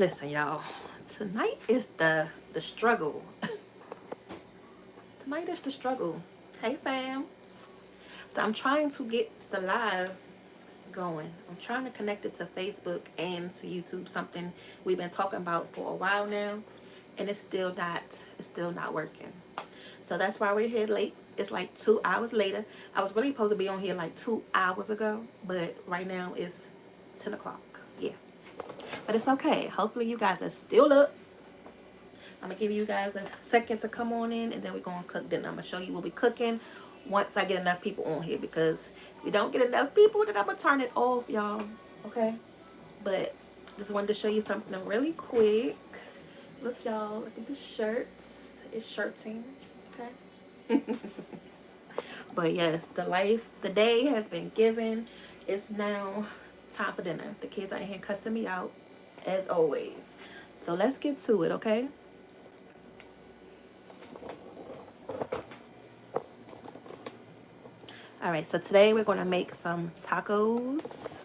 Listen, y'all. Tonight is the struggle. Tonight is the struggle. Hey, fam. So I'm trying to get the live going. I'm trying to connect it to Facebook and to YouTube. Something we've been talking about for a while now, and it's still not working. So that's why we're here late. It's like 2 hours later. I was really supposed to be on here like 2 hours ago, but right now it's 10 o'clock. Yeah. But it's okay. Hopefully you guys are still up. I'm going to give you guys a second to come on in, and then we're going to cook. Then I'm going to show you what we're cooking once I get enough people on here, because if we don't get enough people, then I'm going to turn it off, y'all. Okay? But just wanted to show you something really quick. Look, y'all. Look at the shirts. It's shirting. Okay? But yes, the day has been given. It's now time for dinner. The kids are in here cussing me out, as always. So let's get to it, okay? All right, so today we're going to make some tacos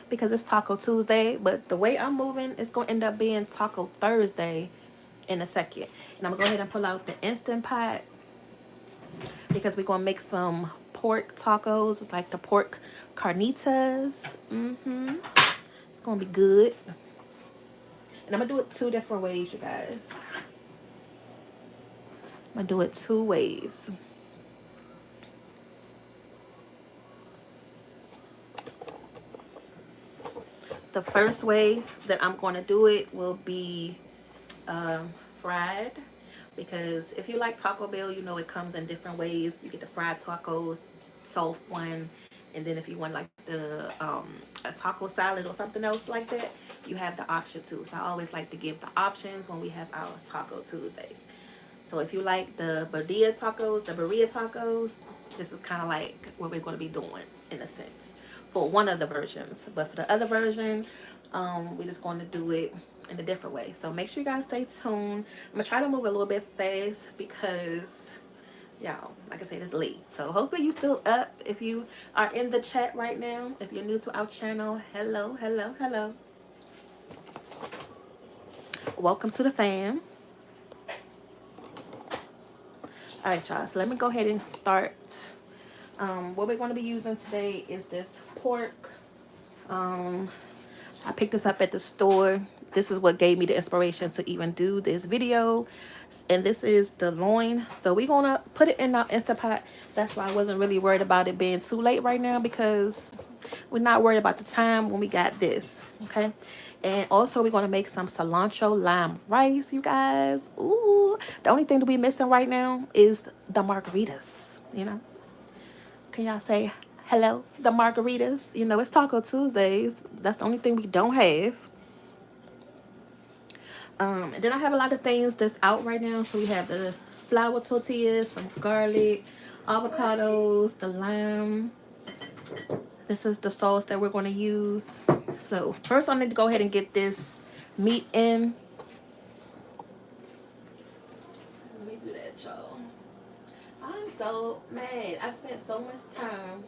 because it's Taco Tuesday. But the way I'm moving, it's going to end up being Taco Thursday in a second. And I'm going to go ahead and pull out the Instant Pot because we're going to make some pork tacos. It's like the pork carnitas. It's going to be good. And I'm going to do it two different ways, you guys. I'm going to do it two ways. The first way that I'm going to do it will be fried, because if you like Taco Bell, you know it comes in different ways. You get the fried taco, soft one, and then if you want like the a taco salad or something else like that, you have the option too. So I always like to give the options when we have our Taco Tuesdays. So if you like the birria tacos, this is kind of like what we're going to be doing in a sense for one of the versions. But for the other version, we're just going to do it in a different way. So make sure you guys stay tuned. I'm going to try to move a little bit fast because, y'all, like I said, it's late. So hopefully you still up. If you are in the chat right now, if you're new to our channel, hello, hello, hello. Welcome to the fam. All right, y'all. So let me go ahead and start. What we're going to be using today is this pork. I picked this up at the store. This is what gave me the inspiration to even do this video. And this is the loin. So we're going to put it in our Instant Pot. That's why I wasn't really worried about it being too late right now, because we're not worried about the time when we got this. Okay. And also we're going to make some cilantro lime rice, you guys. Ooh. The only thing that we're missing right now is the margaritas, you know. Can y'all say hello? The margaritas. You know, it's Taco Tuesdays. That's the only thing we don't have. And then I have a lot of things that's out right now. So we have the flour tortillas, some garlic, avocados, the lime. This is the sauce that we're going to use. So first I need to go ahead and get this meat in. Let me do that, y'all. I'm so mad. I spent so much time.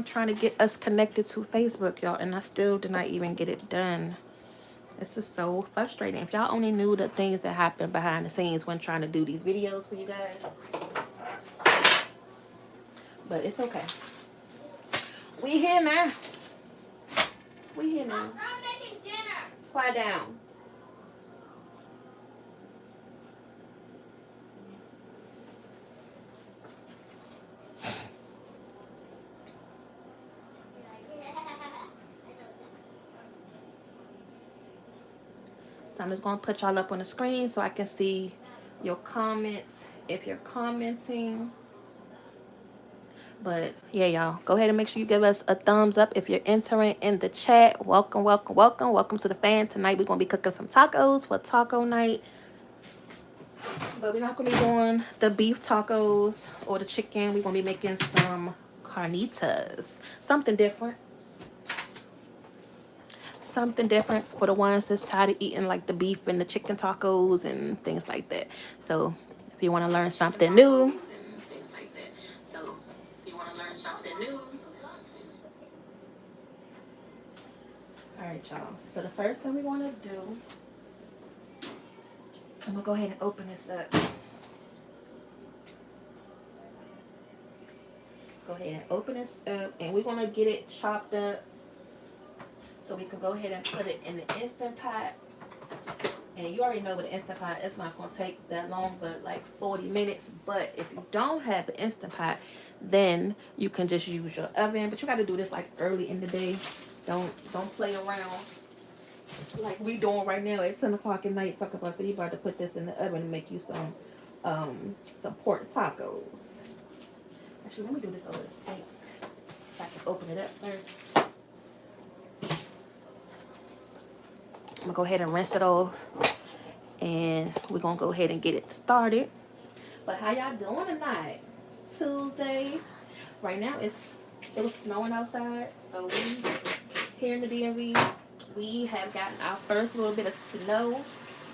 Trying to get us connected to Facebook, y'all, and I still did not even get it done. This is so frustrating. If y'all only knew the things that happen behind the scenes when trying to do these videos for you guys. But it's okay. We here now. We here now. I'm making dinner. Quiet down. So I'm just going to put y'all up on the screen so I can see your comments if you're commenting. But yeah, y'all, go ahead and make sure you give us a thumbs up if you're entering in the chat. Welcome, welcome, welcome. Welcome to the fan. Tonight we're going to be cooking some tacos for taco night. But we're not going to be doing the beef tacos or the chicken. We're going to be making some carnitas. Something different. Something different for the ones that's tired of eating like the beef and the chicken tacos and things like that. So if you want to learn something new. Alright, y'all. So the first thing we want to do, I'm going to go ahead and open this up. Go ahead and open this up, and we're going to get it chopped up so we can go ahead and put it in the Instant Pot. And you already know with the Instant Pot, it's not going to take that long, but like 40 minutes. But if you don't have an Instant Pot, then you can just use your oven. But you got to do this like early in the day. Don't play around like we doing right now at 10 o'clock at night. Talk about, so you about to put this in the oven and make you some pork tacos. Actually, let me do this over the sink so I can open it up first. I'm gonna go ahead and rinse it off, and we're gonna go ahead and get it started. But how y'all doing tonight? It's Tuesday. Right now it was snowing outside, so we here in the DMV, we have gotten our first little bit of snow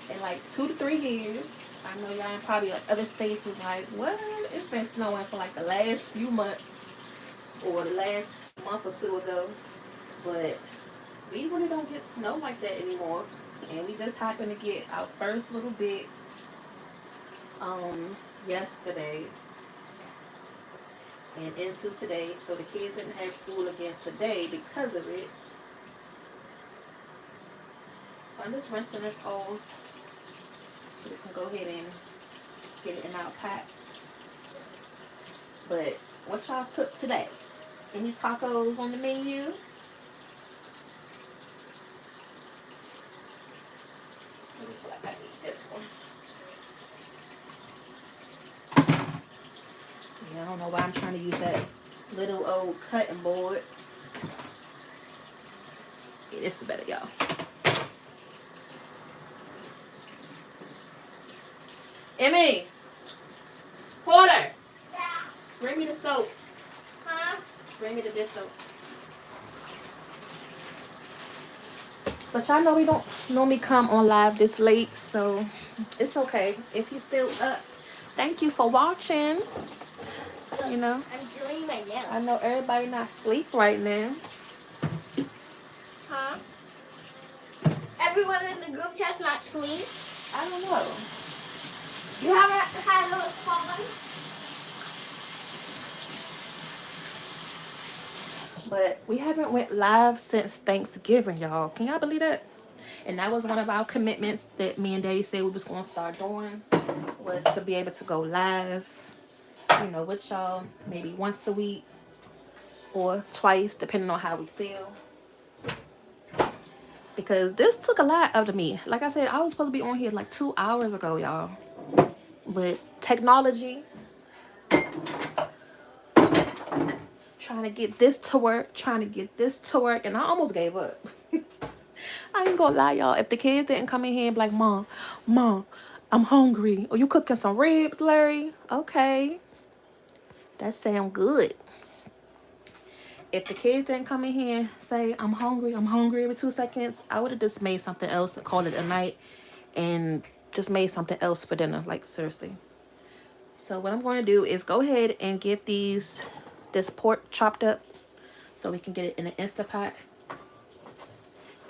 in like 2 to 3 years. I know y'all in probably like other states is like, what? It's been snowing for like the last few months or the last month or two ago. But we really don't get snow like that anymore. And we just happened to get our first little bit yesterday and into today. So the kids didn't have school again today because of it. So I'm just rinsing this off so we can go ahead and get it in our pot. But what y'all cooked today? Any tacos on the menu? I feel like I need this one. Yeah, I don't know why I'm trying to use that little old cutting board. Yeah, this is better, y'all. Emmy! Porter! Yeah. Bring me the soap. Huh? Bring me the dish soap. But y'all know we don't normally come on live this late, so it's okay. If you're still up, thank you for watching. You know, I'm doing my nails. I know everybody not asleep right now. Huh? Everyone in the group chat's not asleep? I don't know. You haven't had a little fun? But we haven't went live since Thanksgiving, y'all. Can y'all believe that? And that was one of our commitments that me and Daddy said we was going to start doing, was to be able to go live, you know, with y'all maybe once a week or twice, depending on how we feel. Because this took a lot out of me. Like I said, I was supposed to be on here like 2 hours ago, y'all. But technology, trying to get this to work, and I almost gave up. I ain't gonna lie, y'all. If the kids didn't come in here and be like, Mom, I'm hungry. Or you cooking some ribs, Larry? Okay. That sound good. If the kids didn't come in here and say, I'm hungry every 2 seconds, I would have just made something else and called it a night and just made something else for dinner. Like, seriously. So what I'm going to do is go ahead and get this pork chopped up so we can get it in an Instant Pot.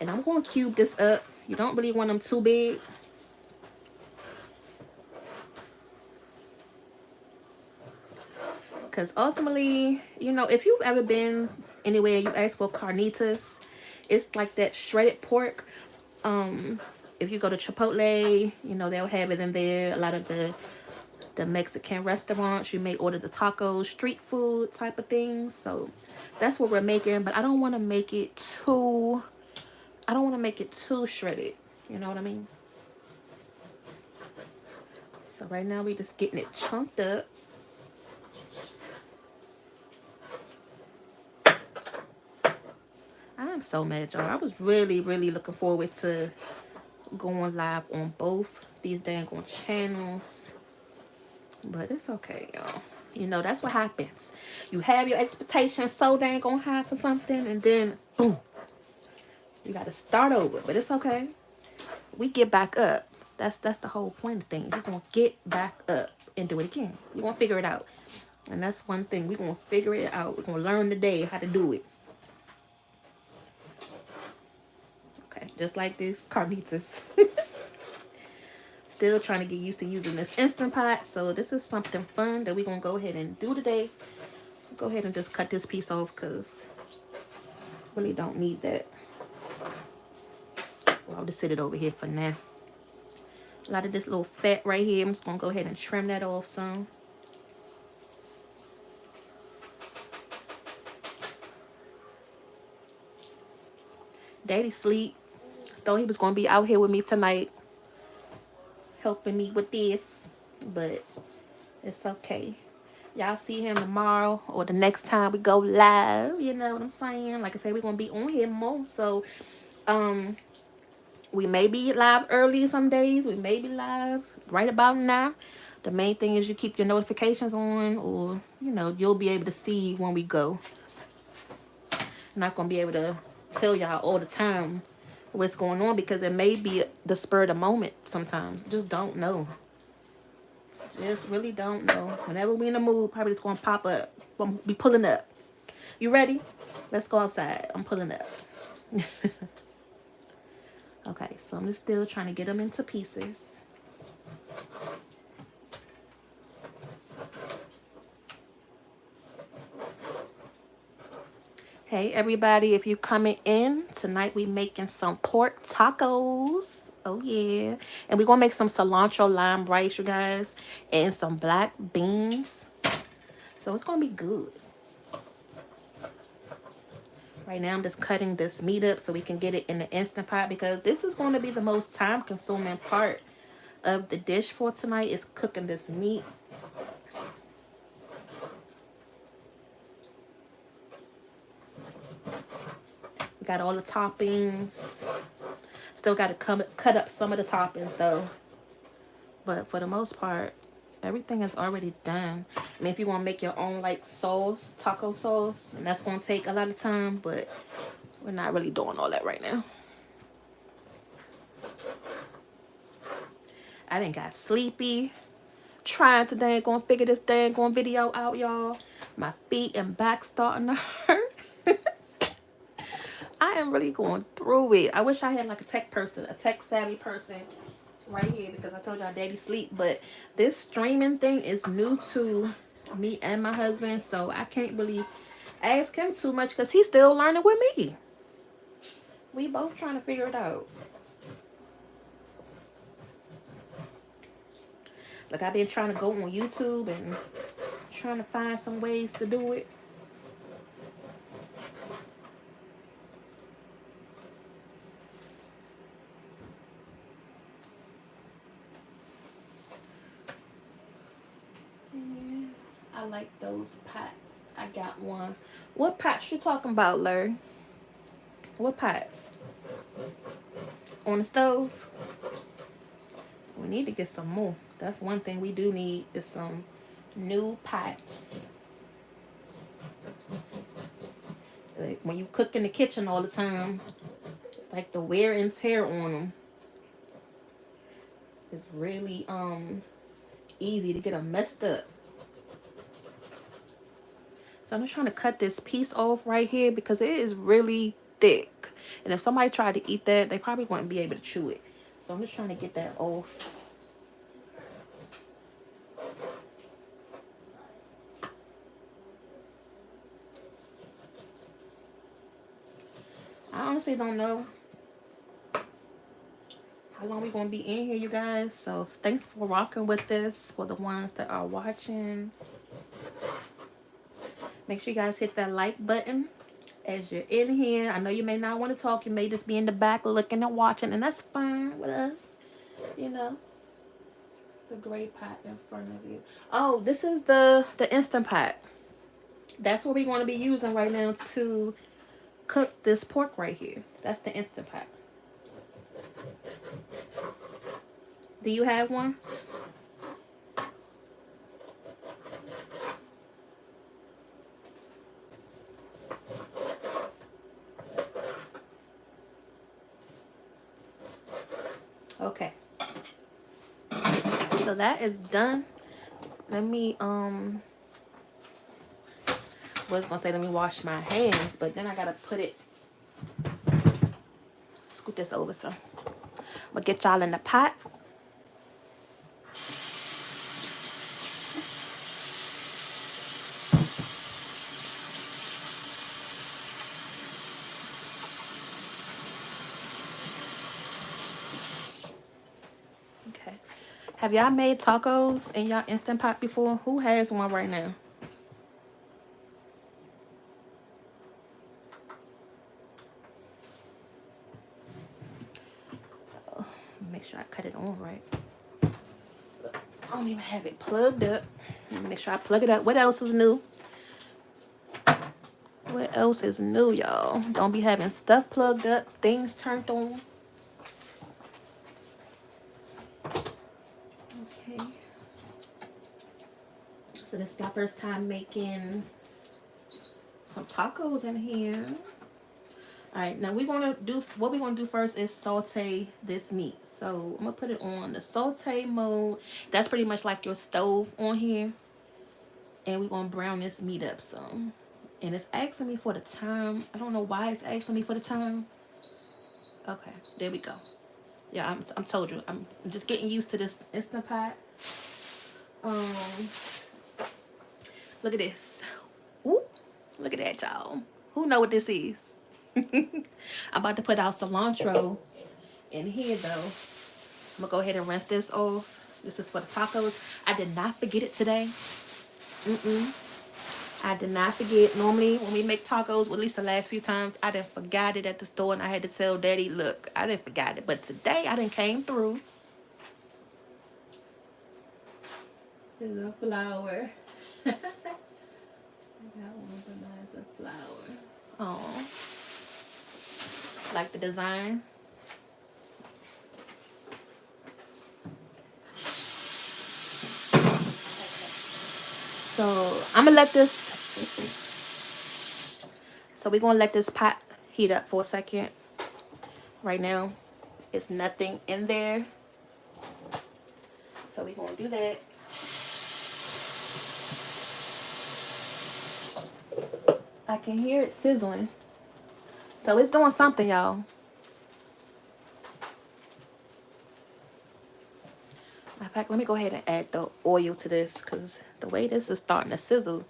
And I'm going to cube this up. You don't really want them too big. Because ultimately, you know, if you've ever been anywhere and you ask for carnitas, it's like that shredded pork. If you go to Chipotle, you know, they'll have it in there. A lot of the Mexican restaurants, you may order the tacos, street food type of things. So that's what we're making. But I don't want to make it too shredded. You know what I mean? So right now we just getting it chunked up. I'm so mad, y'all. I was really, really looking forward to going live on both these dang on channels. But it's okay, y'all. You know, that's what happens. You have your expectations so dang on high for something, and then, boom. You got to start over. But it's okay. We get back up. That's the whole point of things. We're going to get back up and do it again. We're going to figure it out. And that's one thing. We're going to figure it out. We're going to learn today how to do it. just like this Carnitas. Still trying to get used to using this Instant Pot. So this is something fun that we're going to go ahead and do today. Go ahead and just cut this piece off because really don't need that. Well, I'll just sit it over here for now. A lot of this little fat right here, I'm just going to go ahead and trim that off some. Daddy sleep. Thought he was going to be out here with me tonight, helping me with this, but it's okay. Y'all see him tomorrow or the next time we go live. You know what I'm saying? Like I said, we're going to be on here more. So, we may be live early some days. We may be live right about now. The main thing is you keep your notifications on, or, you know, you'll be able to see when we go. I'm not going to be able to tell y'all all the time what's going on because it may be the spur of the moment sometimes. Just don't know. Just really don't know. Whenever we in the mood, probably it's going to pop up. We'll be pulling up. You ready? Let's go outside. I'm pulling up. Okay, so I'm just still trying to get them into pieces. Hey everybody, if you coming in, tonight we making some pork tacos. Oh yeah. And we're gonna make some cilantro lime rice, you guys, and some black beans. So it's gonna be good. Right now I'm just cutting this meat up so we can get it in the Instant Pot because this is going to be the most time consuming part of the dish for tonight is cooking this meat. We got all the toppings. Still got to cut up some of the toppings though. But for the most part, everything is already done. I mean, if you want to make your own like sauce, taco sauce, and that's going to take a lot of time, but we're not really doing all that right now. I done got sleepy. Trying to dang gonna figure this dang on video out, y'all. My feet and back starting to hurt. I am really going through it. I wish I had like a tech person, a tech savvy person right here because I told y'all daddy sleep. But this streaming thing is new to me and my husband. So I can't really ask him too much because he's still learning with me. We both trying to figure it out. Like I've been trying to go on YouTube and trying to find some ways to do it. I like those pots. I got one. What pots you talking about, Larry? What pots? On the stove? We need to get some more. That's one thing we do need is some new pots. Like when you cook in the kitchen all the time, it's like the wear and tear on them. It's really easy to get them messed up. So I'm just trying to cut this piece off right here because it is really thick. And if somebody tried to eat that, they probably wouldn't be able to chew it. So I'm just trying to get that off. I honestly don't know how long we're going to be in here, you guys. So thanks for rocking with this for the ones that are watching. Make sure you guys hit that like button as you're in here. I know you may not want to talk. You may just be in the back looking and watching, and that's fine with us. You know, the gray pot in front of you. Oh, this is the Instant Pot. That's what we're going to be using right now to cook this pork right here. That's the Instant Pot. Do you have one? Okay. So that is done. Let me was gonna say let me wash my hands, but then I gotta put it scoot this over some. I'm gonna get y'all in the pot. Okay. Have y'all made tacos in y'all Instant Pot before? Who has one right now? Make sure I cut it on right. Look, I don't even have it plugged up. Let me make sure I plug it up. What else is new? What else is new, y'all? Don't be having stuff plugged up, things turned on. Okay. So this is our first time making some tacos in here. All right, now what we're gonna do first is saute this meat. So I'm gonna put it on the saute mode. That's pretty much like your stove on here. And we're gonna brown this meat up some. And it's asking me for the time. I don't know why it's asking me for the time. Okay, there we go. Yeah, I'm told you. I'm just getting used to this Instant Pot. Look at this. Ooh, look at that, y'all. Who know what this is? I'm about to put out cilantro in here, though. I'm gonna go ahead and rinse this off. This is for the tacos. I did not forget it today. I did not forget. Normally, when we make tacos, well, at least the last few times, I done forgot it at the store, and I had to tell Daddy, look, I didn't forget it. But today, I done came through. There's a flower. I got one of nice a flower. Oh, like the design. So I'm gonna let this. So we're gonna let this pot heat up for a second. Right now, it's nothing in there. So we're gonna do that. I can hear it sizzling. So it's doing something, y'all. In fact, let me go ahead and add the oil to this because the way this is starting to sizzle.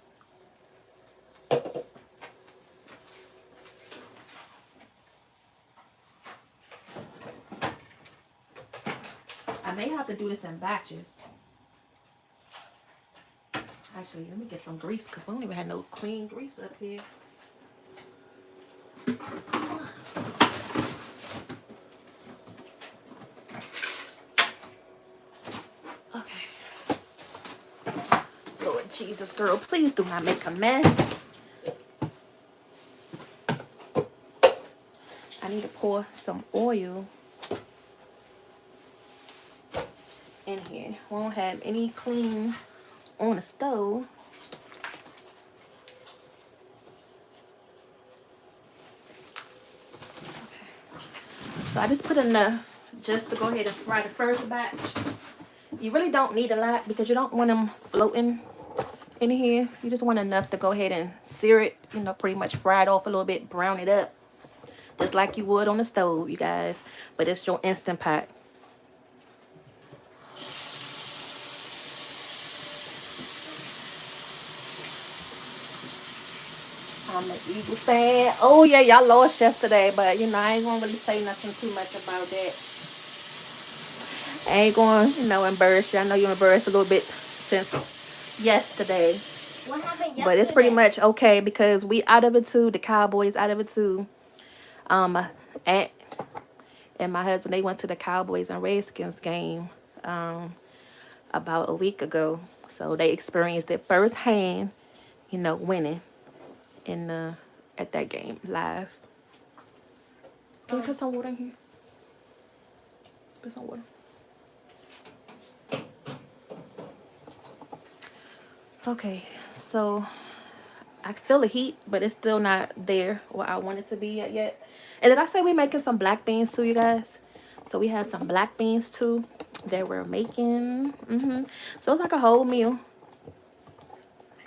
I may have to do this in batches. Actually, let me get some grease because we don't even have no clean grease up here. Okay. Lord Jesus, girl, please do not make a mess. I need to pour some oil in here. We don't have any clean on the stove. Okay. So I just put enough just to go ahead and fry the first batch. You really don't need a lot because you don't want them floating in here. You just want enough to go ahead and sear it, you know, pretty much fry it off a little bit, brown it up. Just like you would on the stove, you guys. But it's your Instant Pot. I'm an Eagles fan. Oh, yeah, y'all lost yesterday. But, you know, I ain't going to really say nothing too much about that. I ain't going to, you know, embarrass you. I know you're embarrassed a little bit since yesterday. What happened yesterday? But it's pretty much okay because we out of it too. The Cowboys out of it too. Aunt and my husband, they went to the Cowboys and Redskins game about a week ago. So they experienced it firsthand, you know, winning in at that game live. Can you put some water in here? Put some water. Okay, so I feel the heat, but it's still not there where I want it to be yet. And did I say we're making some black beans too, you guys? So we have some black beans too that we're making. So it's like a whole meal.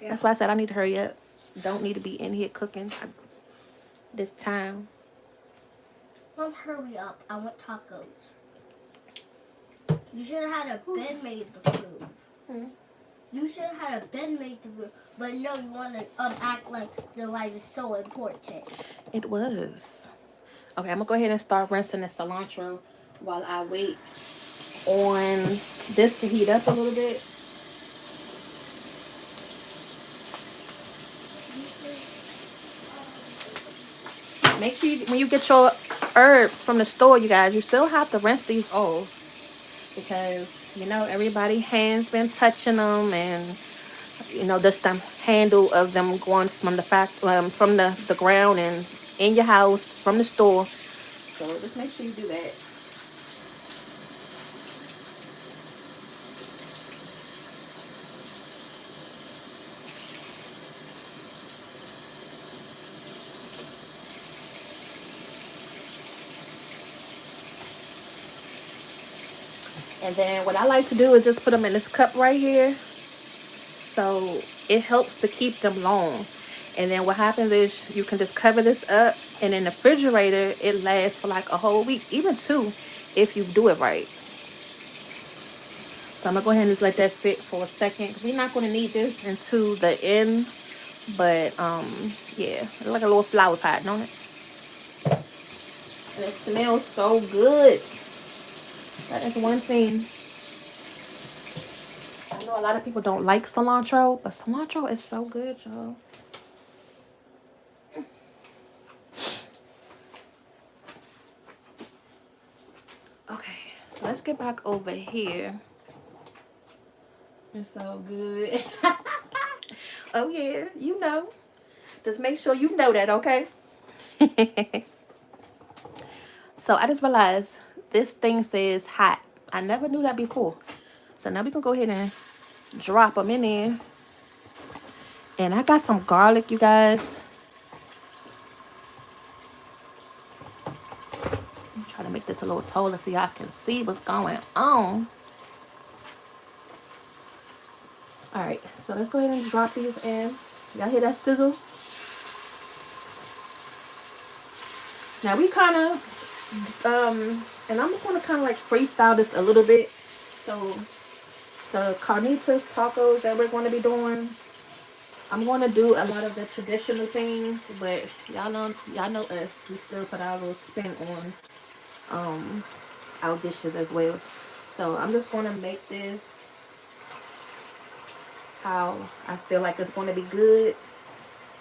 Yeah. That's why I said I need to hurry up. Don't need to be in here cooking this time. Mom, hurry up. I want tacos. You should have had a Ben made the food. Hmm. You should have had a Ben made the food. But no, you want to act like the life is so important. It was. Okay, I'm gonna go ahead and start rinsing the cilantro while I wait on this to heat up a little bit. Make sure when you get your herbs from the store, you guys, you still have to rinse these off because you know everybody hands been touching them, and you know just the handle of them going from the from the ground and in your house from the store. So just make sure you do that. And then what I like to do is just put them in this cup right here. So it helps to keep them long. And then what happens is you can just cover this up, and in the refrigerator, it lasts for like a whole week, even two, if you do it right. So I'm gonna go ahead and just let that sit for a second. We're not gonna need this until the end, but yeah, it's like a little flower pot, don't it? And it smells so good. That is one thing. I know a lot of people don't like cilantro, but cilantro is so good, y'all. Okay, so let's get back over here. It's so good. Oh yeah, you know. Just make sure you know that, okay? So I just realized this thing says hot. I never knew that before. So now we can go ahead and drop them in there. And I got some garlic, you guys. I'm trying to make this a little taller so y'all can see what's going on. Alright, so let's go ahead and drop these in. Y'all hear that sizzle? Now we kind of, and I'm going to kind of like freestyle this a little bit. So the carnitas tacos that we're going to be doing, I'm going to do a lot of the traditional things, but y'all know us. We still put our little spin on our dishes as well. So I'm just going to make this how I feel like it's going to be good,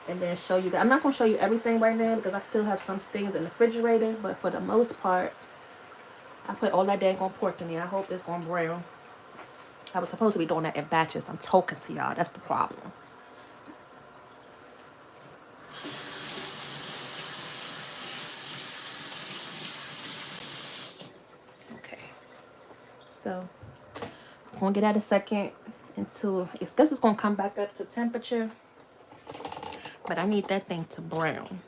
and then show you guys. I'm not going to show you everything right now because I still have some things in the refrigerator, but for the most part, I put all that dang on pork in there. I hope it's going brown. I was supposed to be doing that in batches. I'm talking to y'all. That's the problem. Okay. So I'm going to get out a second until I guess it's going to come back up to temperature. But I need that thing to brown.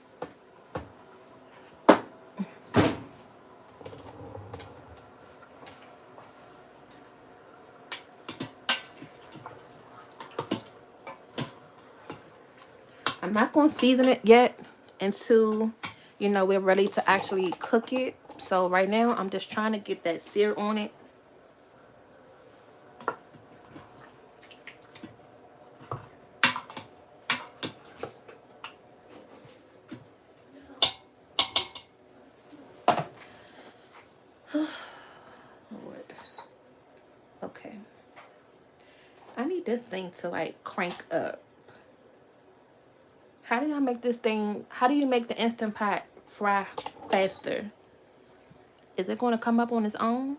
I'm not going to season it yet until, you know, we're ready to actually cook it. So right now, I'm just trying to get that sear on it. Lord. Okay. I need this thing to like crank up. How do y'all make this thing? How do you make the Instant Pot fry faster? Is it going to come up on its own?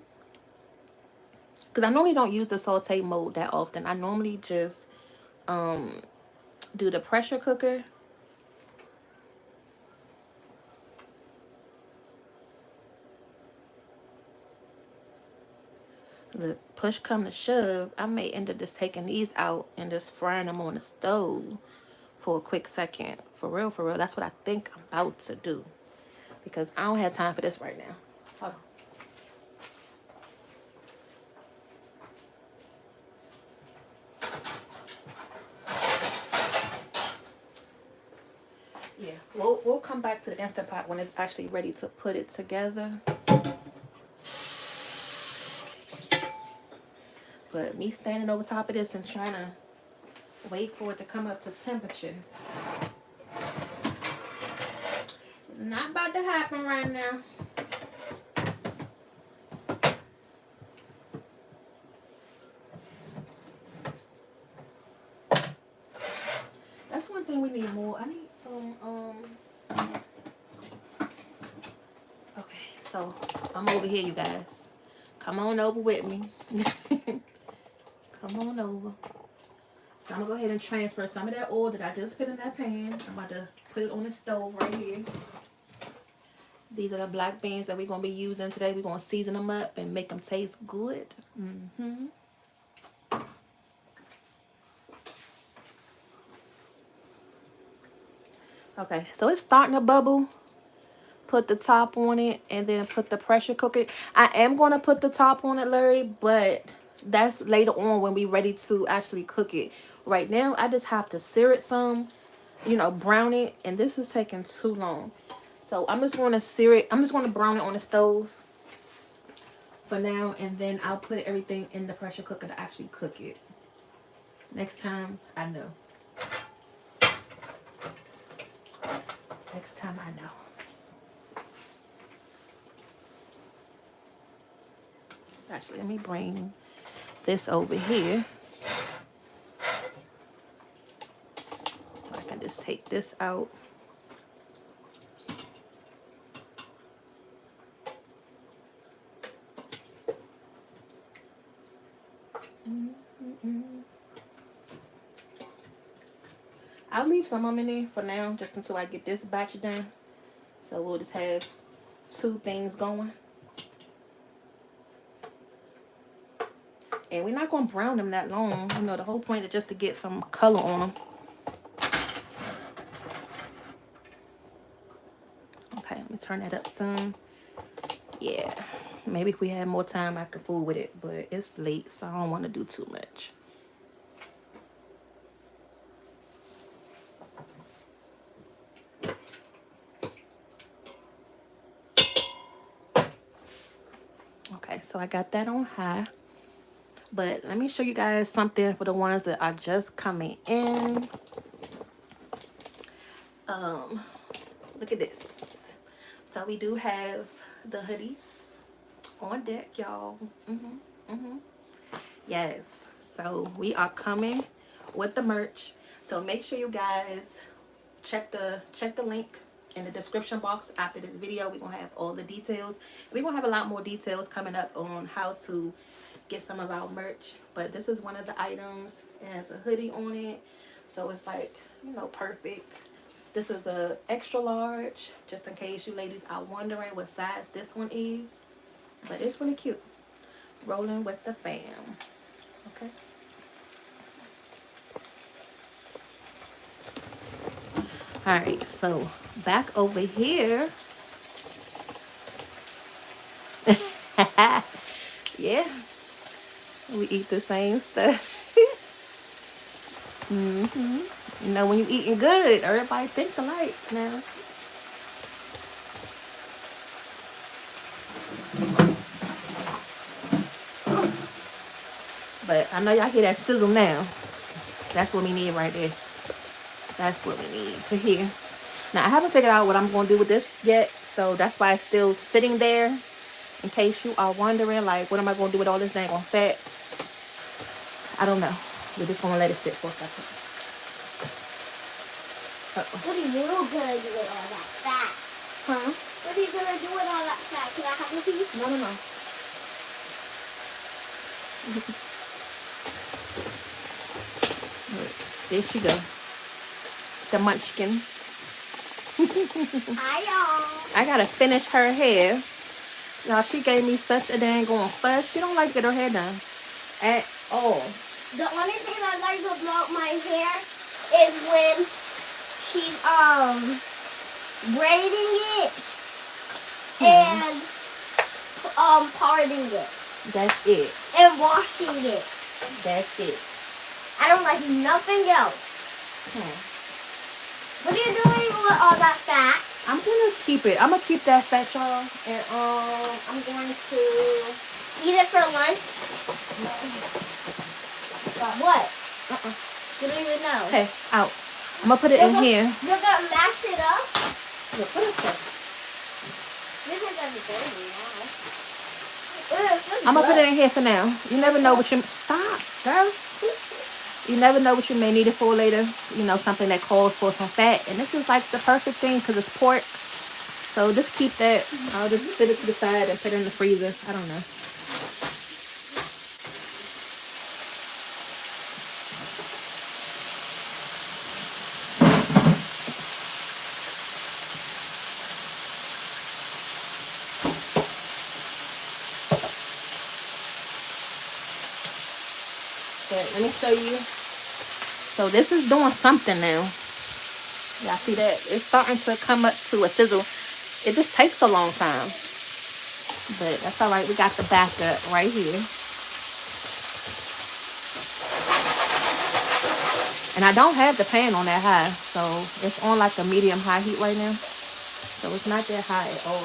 Because I normally don't use the saute mode that often. I normally just do the pressure cooker. Look, push come to shove, I may end up just taking these out and just frying them on the stove for a quick second. For real, that's what I think I'm about to do. Because I don't have time for this right now. Hold on. Yeah, We'll come back to the Instant Pot when it's actually ready to put it together. But me standing over top of this and trying to wait for it to come up to temperature. Not about to happen right now. That's one thing we need more. I need some, okay, so I'm over here, you guys. Come on over with me. Come on over. So I'm gonna go ahead and transfer some of that oil that I just put in that pan. I'm about to put it on the stove right here. These are the black beans that we're gonna be using today. We're gonna season them up and make them taste good. Okay, so it's starting to bubble. Put the top on it and then put the pressure cooker. I am gonna put the top on it, Larry, but that's later on when we're ready to actually cook it. Right now, I just have to sear it some, you know, brown it, and this is taking too long. So I'm just going to sear it. I'm just going to brown it on the stove for now, and then I'll put everything in the pressure cooker to actually cook it. Next time, I know. Next time, I know. So actually, let me bring this over here so I can just take this out. I'll leave some of them in there for now, just until I get this batch done. So we'll just have two things going. And we're not going to brown them that long. You know, the whole point is just to get some color on them. Okay, let me turn that up some. Yeah, maybe if we had more time, I could fool with it. But it's late, so I don't want to do too much. Okay, so I got that on high. But let me show you guys something for the ones that are just coming in. Look at this. So we do have the hoodies on deck, y'all. Yes. So we are coming with the merch. So make sure you guys check the link in the description box after this video. We're gonna have all the details. We're gonna have a lot more details coming up on how to get some of our merch, but this is one of the items. It has a hoodie on it, so it's like, you know, perfect. This is a extra large, just in case you ladies are wondering what size this one is, but it's really cute. Rolling with the fam. Okay. All right, so back over here. Yeah, we eat the same stuff. You know, when you eating good, everybody think alike now. But I know y'all hear that sizzle now. That's what we need right there. That's what we need to hear. Now, I haven't figured out what I'm going to do with this yet, so that's why it's still sitting there. In case you are wondering, like, what am I going to do with all this dang on fat? I don't know. We're just going to let it sit for a second. What are you going to do with all that fat? Huh? What are you going to do with all that fat? Can I have a piece? No. There she go. The munchkin. Hi, y'all. I got to finish her hair. Y'all, she gave me such a dang on fuss. She don't like to get her hair done at all. The only thing I like about my hair is when she's braiding it and parting it. That's it. And washing it. That's it. I don't like nothing else. What are you doing want all that fat. I'm gonna keep it. I'm gonna keep that fat, y'all. And I'm going to Eat it for lunch. What? You don't even know. Okay, out. I'm gonna put it in here. You're gonna mash it up? Yeah, put it there. This is gonna be dirty now. I'm gonna put it in here for now. You never know what you stop, girl. You never know what you may need it for later. You know, something that calls for some fat, and this is like the perfect thing because it's pork. So just keep that. I'll just sit it to the side and put it in the freezer. I don't know. But let me show you. So this is doing something now. Y'all see that? It's starting to come up to a sizzle. It just takes a long time. But that's all right. We got the backup right here. And I don't have the pan on that high. So it's on like a medium high heat right now. So it's not that high at all.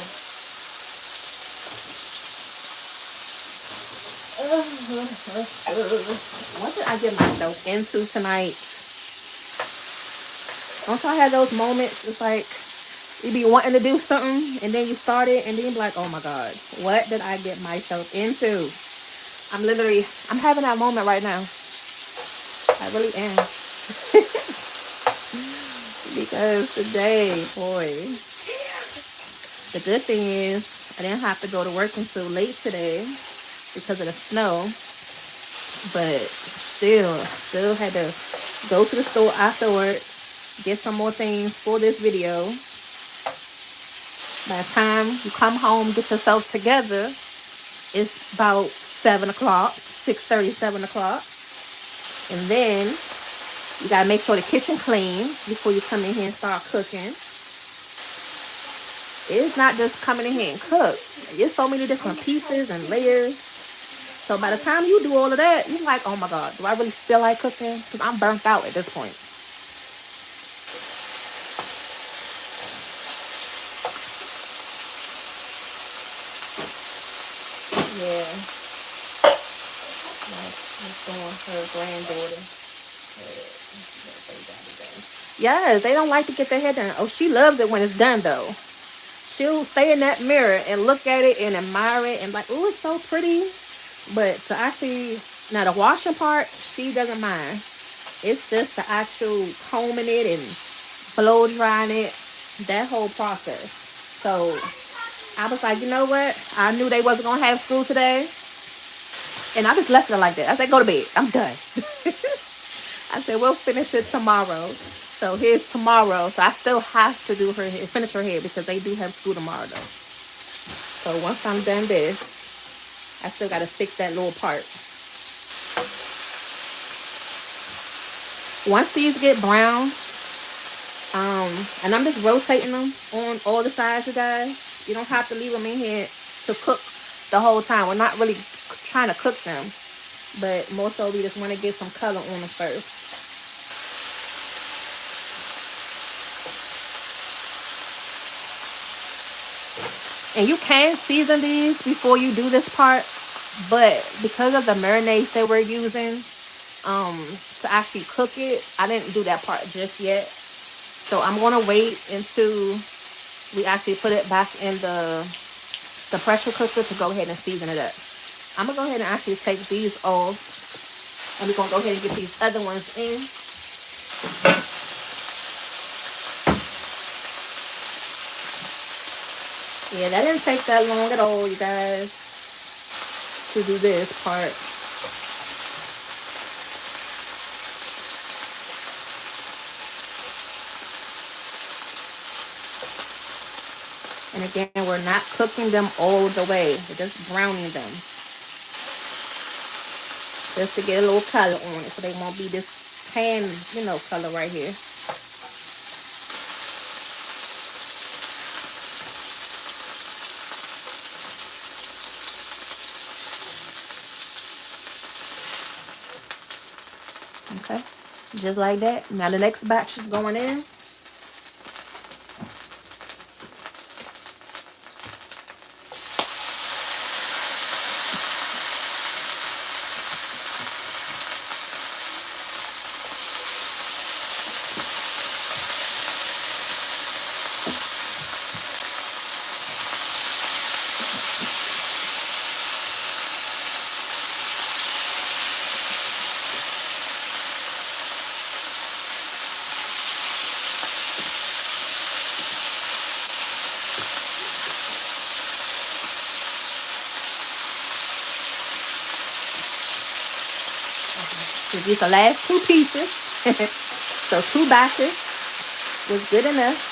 What did I get myself into tonight? Don't y'all have those moments? It's like you be wanting to do something and then you start it and then you be like, oh my God, what did I get myself into? I'm having that moment right now. I really am. Because today, boy, the good thing is I didn't have to go to work until late today because of the snow. But still had to go to the store afterward, get some more things for this video. By the time you come home, get yourself together, it's about 7 o'clock, 6:30, 7 o'clock. And then you gotta make sure the kitchen clean before you come in here and start cooking. It's not just coming in here and cook. There's so many different pieces and layers. So by the time you do all of that, you're like, oh my God, do I really feel like cooking? Because I'm burnt out at this point. Yeah. That's going her granddaughter. Yes, they don't like to get their hair done. Oh, she loves it when it's done though. She'll stay in that mirror and look at it and admire it and like, oh, it's so pretty. But to actually, now the washing part, she doesn't mind. It's just the actual combing it and blow drying it, that whole process. So I was like, you know what? I knew they wasn't going to have school today. And I just left it like that. I said, go to bed. I'm done. I said, we'll finish it tomorrow. So here's tomorrow. So I still have to do her hair, finish her hair because they do have school tomorrow though. So once I'm done this, I still got to fix that little part. Once these get brown, and I'm just rotating them on all the sides, you guys. You don't have to leave them in here to cook the whole time. We're not really trying to cook them, but more so we just want to get some color on them first. And you can season these before you do this part, but because of the marinades that we're using to actually cook it, I didn't do that part just yet. So I'm going to wait until we actually put it back in the pressure cooker to go ahead and season it up. I'm going to go ahead and actually take these off. And we're going to go ahead and get these other ones in. Yeah, that didn't take that long at all, you guys, to do this part. And again, we're not cooking them all the way. We're just browning them. Just to get a little color on it so they won't be this tan, you know, color right here. Okay, just like that. Now the next batch is going in. It's just the last 2 pieces. So 2 batches was good enough.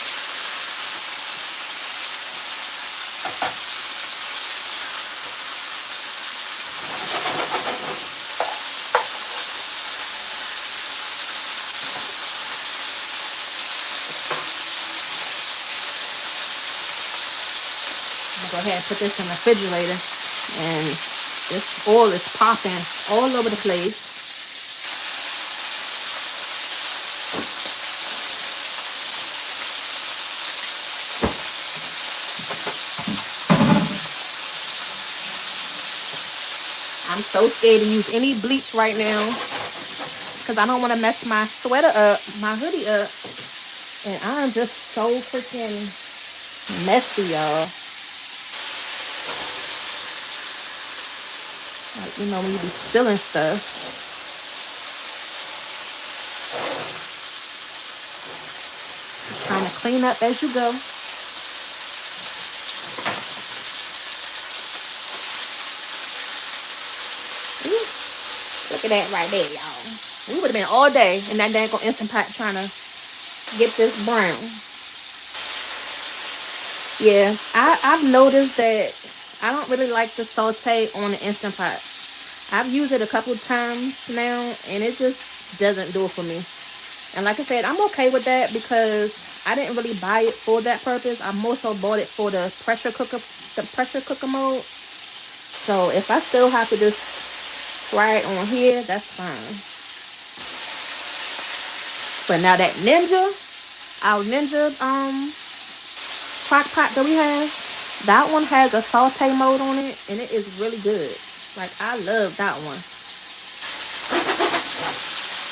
I'm gonna go ahead and put this in the refrigerator. And this oil is popping all over the place. I'm so scared to use any bleach right now because I don't want to mess my sweater up, my hoodie up. And I'm just so freaking messy, y'all. Like, you know, when you be spilling stuff. Just trying to clean up as you go. Ooh, look at that right there, y'all. We would have been all day in that dang Instant Pot trying to get this brown. Yeah, I've noticed that I don't really like to saute on the Instant Pot. I've used it a couple of times now, and it just doesn't do it for me. And like I said, I'm okay with that because I didn't really buy it for that purpose. I more so bought it for the pressure cooker mode. So if I still have to just fry it on here, that's fine. But now that our Ninja crock pot that we have, that one has a saute mode on it, and it is really good. Like, I love that one.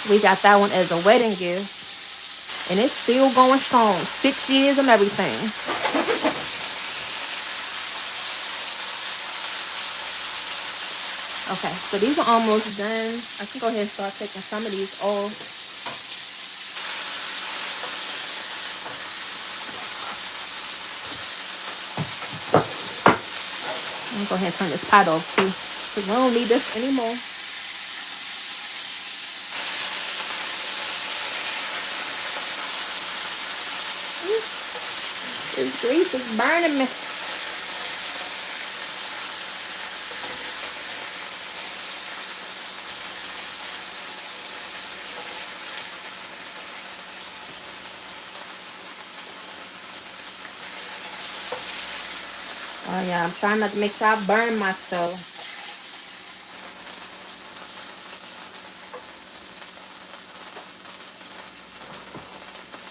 We got that one as a wedding gift, and it's still going strong. 6 years and everything. Okay, so these are almost done. I can go ahead and start taking some of these off. I'm gonna go ahead and turn this pot off too, because we don't need this anymore. This grease is burning me. Oh yeah, I'm trying not to make sure I burn myself.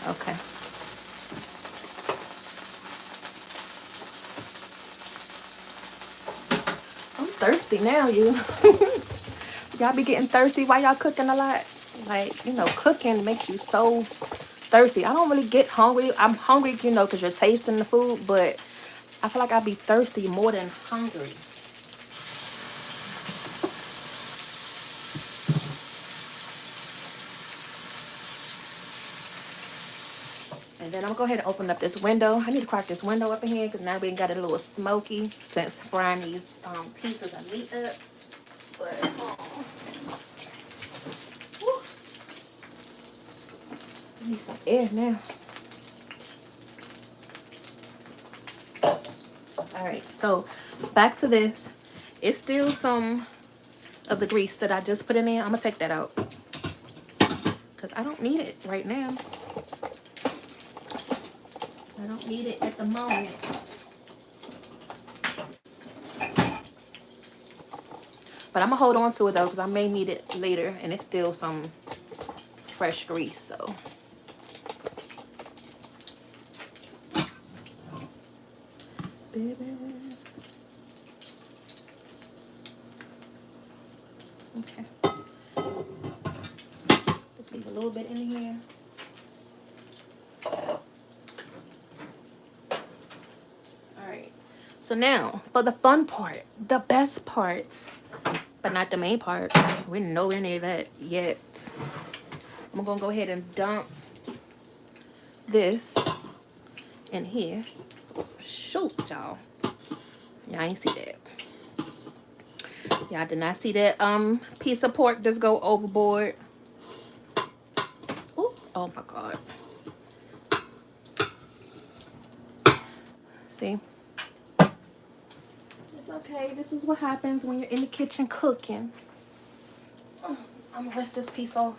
Okay. I'm thirsty now, you. Y'all be getting thirsty while y'all cooking a lot? Like, you know, cooking makes you so thirsty. I don't really get hungry. I'm hungry, you know, because you're tasting the food, but I feel like I'd be thirsty more than hungry. And then I'm gonna go ahead and open up this window. I need to crack this window up in here because now we got it a little smoky since frying these pieces of meat up. But I need some air now. Alright, so back to this. It's still some of the grease that I just put in there. I'm gonna take that out because I don't need it right now. I don't need it at the moment. But I'm gonna hold on to it though because I may need it later, and it's still some fresh grease, so. Okay. Just leave a little bit in here. Alright. So now, for the fun part, the best parts, but not the main part. We're nowhere near that yet. I'm gonna go ahead and dump this in here. Shoot, y'all. Y'all ain't see that. Y'all did not see that piece of pork just go overboard. Ooh, oh my God. See? It's okay. This is what happens when you're in the kitchen cooking. I'm gonna rinse this piece off.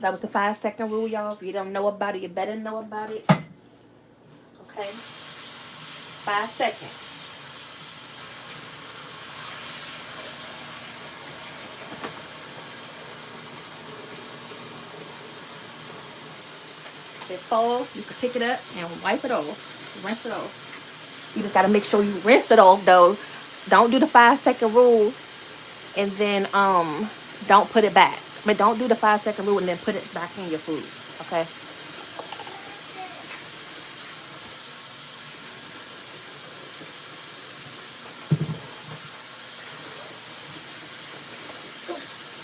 That was the 5-second rule, y'all. If you don't know about it, you better know about it. Okay? 5 seconds. Before you can pick it up and wipe it off. Rinse it off. You just gotta make sure you rinse it off though. Don't do the 5-second rule and then don't put it back. But don't do the 5-second rule and then put it back in your food. Okay?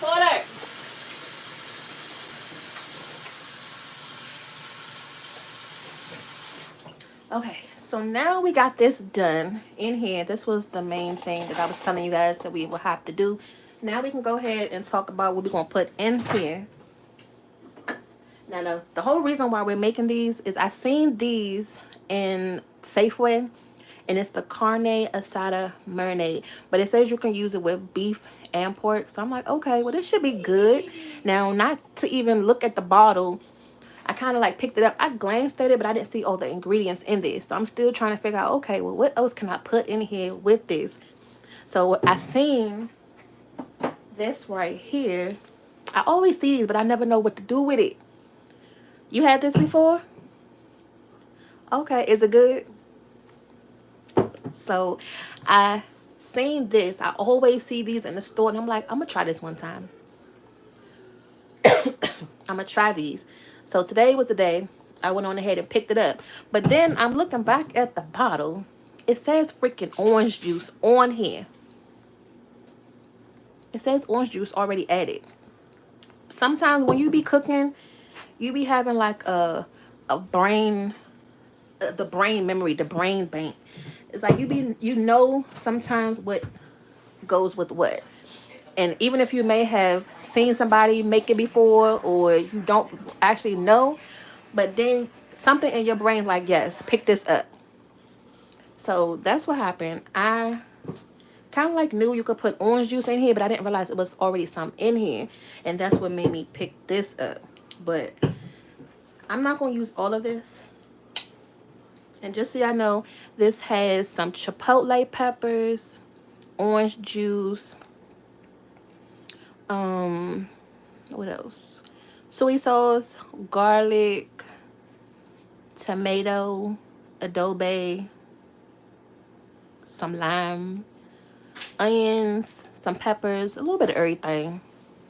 Order. Okay, so now we got this done in here. This was the main thing that I was telling you guys that we will have to do. Now we can go ahead and talk about what we're going to put in here. Now, the whole reason why we're making these is I seen these in Safeway, and it's the carne asada marinade. But it says you can use it with beef and pork. So I'm like, okay, well, this should be good. Now, not to even look at the bottle, I kind of like picked it up. I glanced at it, but I didn't see all the ingredients in this. So I'm still trying to figure out, okay, well, what else can I put in here with this? So I seen this right here. I always see these, but I never know what to do with it. You had this before? Okay, is it good? So I seen this. I always see these in the store, and I'm like, I'm gonna try this one time. I'm gonna try these. So today was the day I went on ahead and picked it up. But then I'm looking back at the bottle. It says freaking orange juice on here. It says orange juice already added. Sometimes when you be cooking, you be having like a brain, the brain memory, the brain bank. It's like you know sometimes what goes with what. And even if you may have seen somebody make it before or you don't actually know, but then something in your brain like, yes, pick this up. So that's what happened. I kind of like knew you could put orange juice in here, but I didn't realize it was already some in here. And that's what made me pick this up. But I'm not going to use all of this. And just so y'all know, this has some chipotle peppers, orange juice, what else? Soy sauce, garlic, tomato, adobe, some lime, onions, some peppers, a little bit of everything.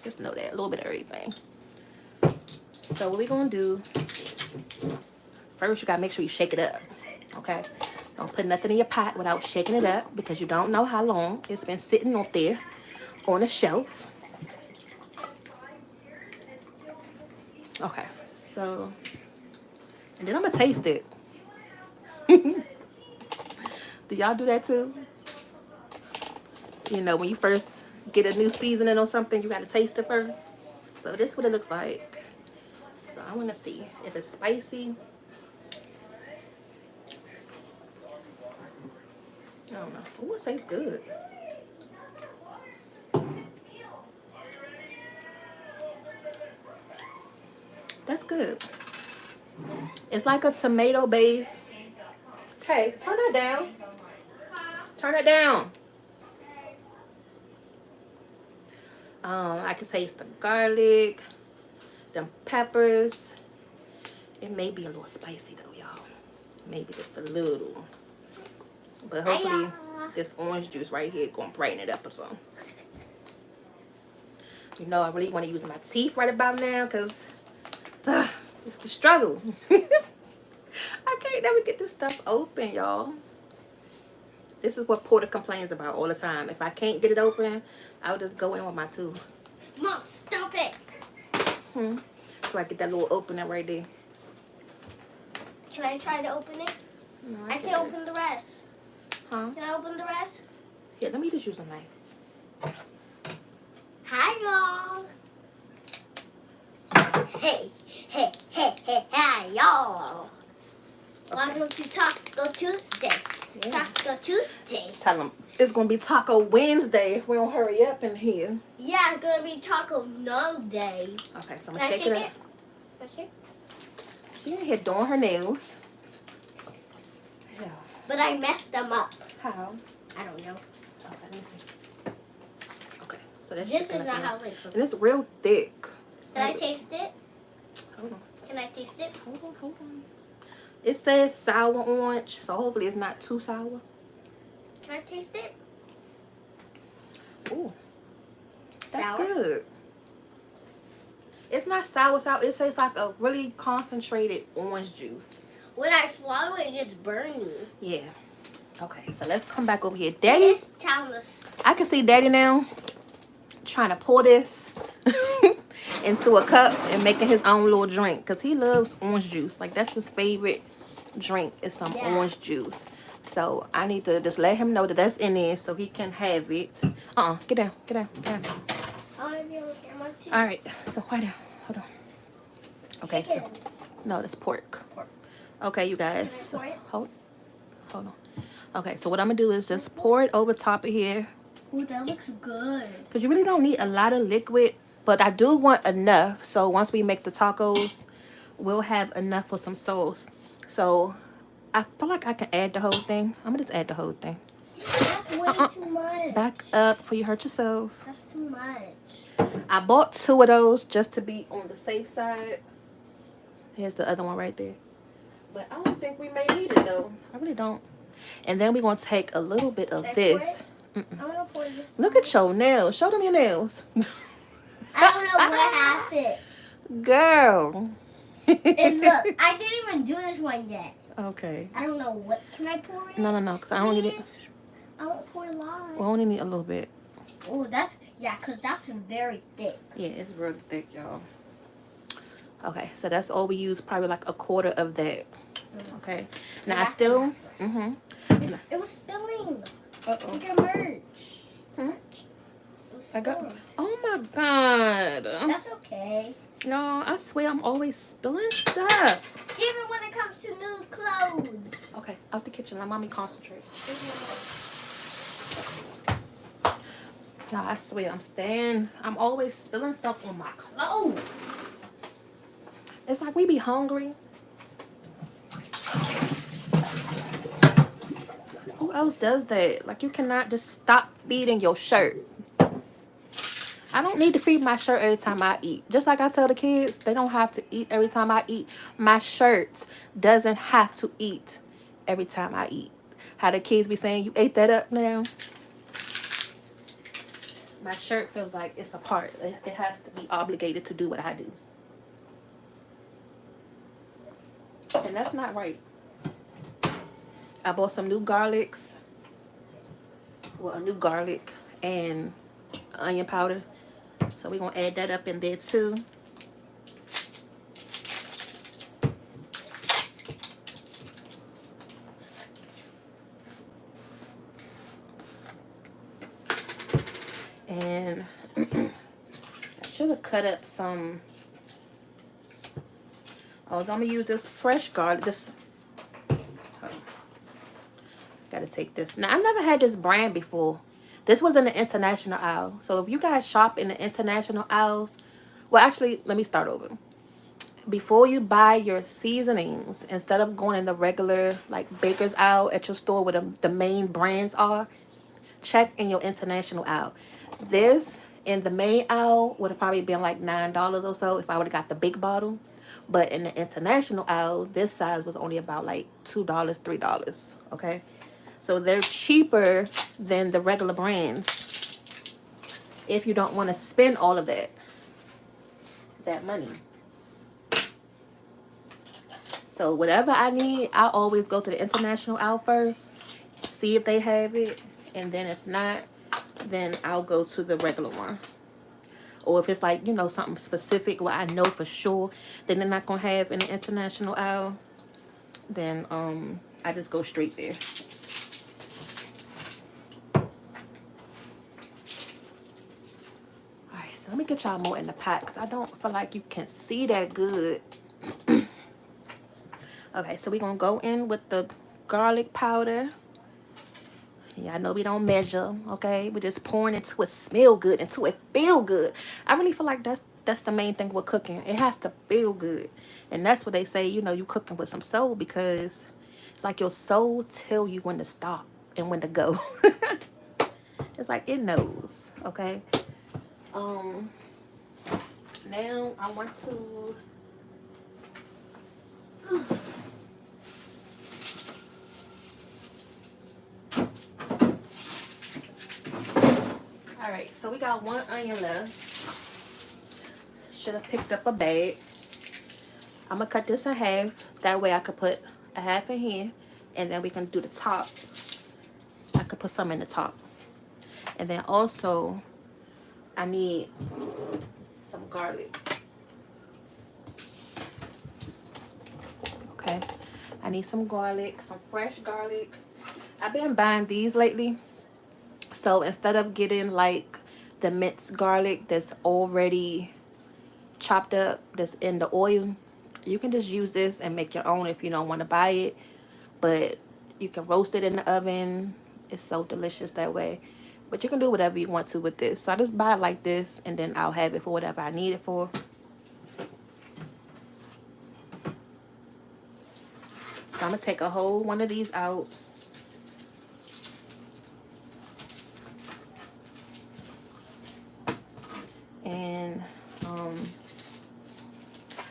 Just know that, a little bit of everything. So what we're gonna do, first you gotta make sure you shake it up, okay? Don't put nothing in your pot without shaking it up because you don't know how long it's been sitting up there on a shelf. Okay, so, and then I'm gonna taste it. Do y'all do that too? You know, when you first get a new seasoning or something, you gotta taste it first. So this is what it looks like. So I wanna see if it's spicy. I don't know. Ooh, it tastes good. That's good. It's like a tomato base. Hey, turn that down. Turn it down. I can taste the garlic, the peppers. It may be a little spicy though, y'all. Maybe just a little. But hopefully this orange juice right here gonna brighten it up or something. You know, I really want to use my teeth right about now because it's the struggle. I can't never get this stuff open, y'all. This is what Porter complains about all the time. If I can't get it open, I'll just go in with my tooth. Mom, stop it. So I get that little opening right there. Can I try to open it? No, I can't open the rest. Huh? Can I open the rest? Yeah, let me just use a knife. Hi, y'all. Hey, hi, y'all. Welcome to Taco Tuesday. Yeah. Taco Tuesday. Tell them it's gonna be Taco Wednesday if we don't hurry up in here. Yeah, it's gonna be Taco No Day. Okay, so I'm Can I gonna shake it up. Can I shake? She in here doing her nails. Yeah. But I messed them up. How? I don't know. Okay, let me see. Okay, so that's This is not how they cook. And it's real thick. Can I taste it? Hold on. Can I taste it? Hold on. It says sour orange, so hopefully it's not too sour. Can I taste it? Ooh, that's Sour? good. It's not sour. It tastes like a really concentrated orange juice. When I swallow it, it's burning. Yeah. Okay, so let's come back over here. Daddy, It's Thomas. I can see Daddy now trying to pour this into a cup and making his own little drink because he loves orange juice. Like, that's his favorite drink is some orange juice. So I need to just let him know that that's in there so he can have it. Get down. All right, so quiet down. Hold on. Okay, so no, that's pork. Okay, you guys. Can I pour it? Hold on. Okay, so what I'm gonna do is just pour it over top of here. Ooh, that looks good. Because you really don't need a lot of liquid, but I do want enough. So once we make the tacos, we'll have enough for some sauce. So I feel like I can add the whole thing. I'm gonna just add the whole thing. That's way too much. Back up before you hurt yourself. That's too much. I bought 2 of those just to be on the safe side. Here's the other one right there. But I don't think we may need it though. I really don't. And then we're going to take a little bit of this. I'm going to pour this. Look at your nails. Show them your nails. I don't know what happened. Girl. And look, I didn't even do this one yet. Okay. I don't know what. Can I pour it? No, because I don't need it. I won't pour a lot. We only need a little bit. Oh, because that's very thick. Yeah, it's really thick, y'all. Okay, so that's all we use, probably like a quarter of that. Okay. Now I still. It was spilling. Uh-oh. Look at merch. Hmm? It was I got. spilling. Oh my God. That's okay. No, I swear I'm always spilling stuff. Even when it comes to new clothes. Okay, out the kitchen. Let mommy concentrate. No, I swear I'm always spilling stuff on my clothes. It's like we be hungry. Who else does that? Like, you cannot just stop feeding your shirt. I don't need to feed my shirt every time I eat. Just like I tell the kids, they don't have to eat every time I eat. My shirt doesn't have to eat every time I eat. How the kids be saying, you ate that up now? My shirt feels like it's a part. It has to be obligated to do what I do. And that's not right. I bought some new garlics. Well, a new garlic and onion powder. So we're going to add that up in there too. And I should have cut up some. I was going to use this fresh garlic. Gotta take this. Now, I never had this brand before. This was in the international aisle. So if you guys shop in the international aisles, well, actually, let me start over. Before you buy your seasonings, instead of going in the regular like baker's aisle at your store where the main brands are, check in your international aisle. This in the main aisle would have probably been like $9 or so if I would have got the big bottle. But in the international aisle, this size was only about like $2, $3. Okay. So they're cheaper than the regular brands if you don't want to spend all of that money. So whatever I need, I always go to the international aisle first, see if they have it, and then if not, then I'll go to the regular one. Or if it's like, you know, something specific where I know for sure that they're not going to have in the international aisle, then I just go straight there. get y'all more in the pot because I don't feel like you can see that good. Okay, so we're going to go in with the garlic powder. Yeah, I know we don't measure, okay? We're just pouring it to it smell good, until it feel good. I really feel like that's the main thing with cooking. It has to feel good. And that's what they say, you know, you cooking with some soul, because it's like your soul tell you when to stop and when to go. It's like it knows, okay? Now I want to all right, so we got 1 onion left. Should have picked up a bag. I'm gonna cut this in half. That way I could put a half in here, and then we can do the top. I could put some in the top. And then also, I need some garlic. Okay, I need some garlic, some fresh garlic. I've been buying these lately. So instead of getting like the minced garlic that's already chopped up, that's in the oil, you can just use this and make your own if you don't want to buy it. But you can roast it in the oven. It's so delicious that way. But you can do whatever you want to with this. So I just buy it like this, and then I'll have it for whatever I need it for. So I'm going to take a whole one of these out. And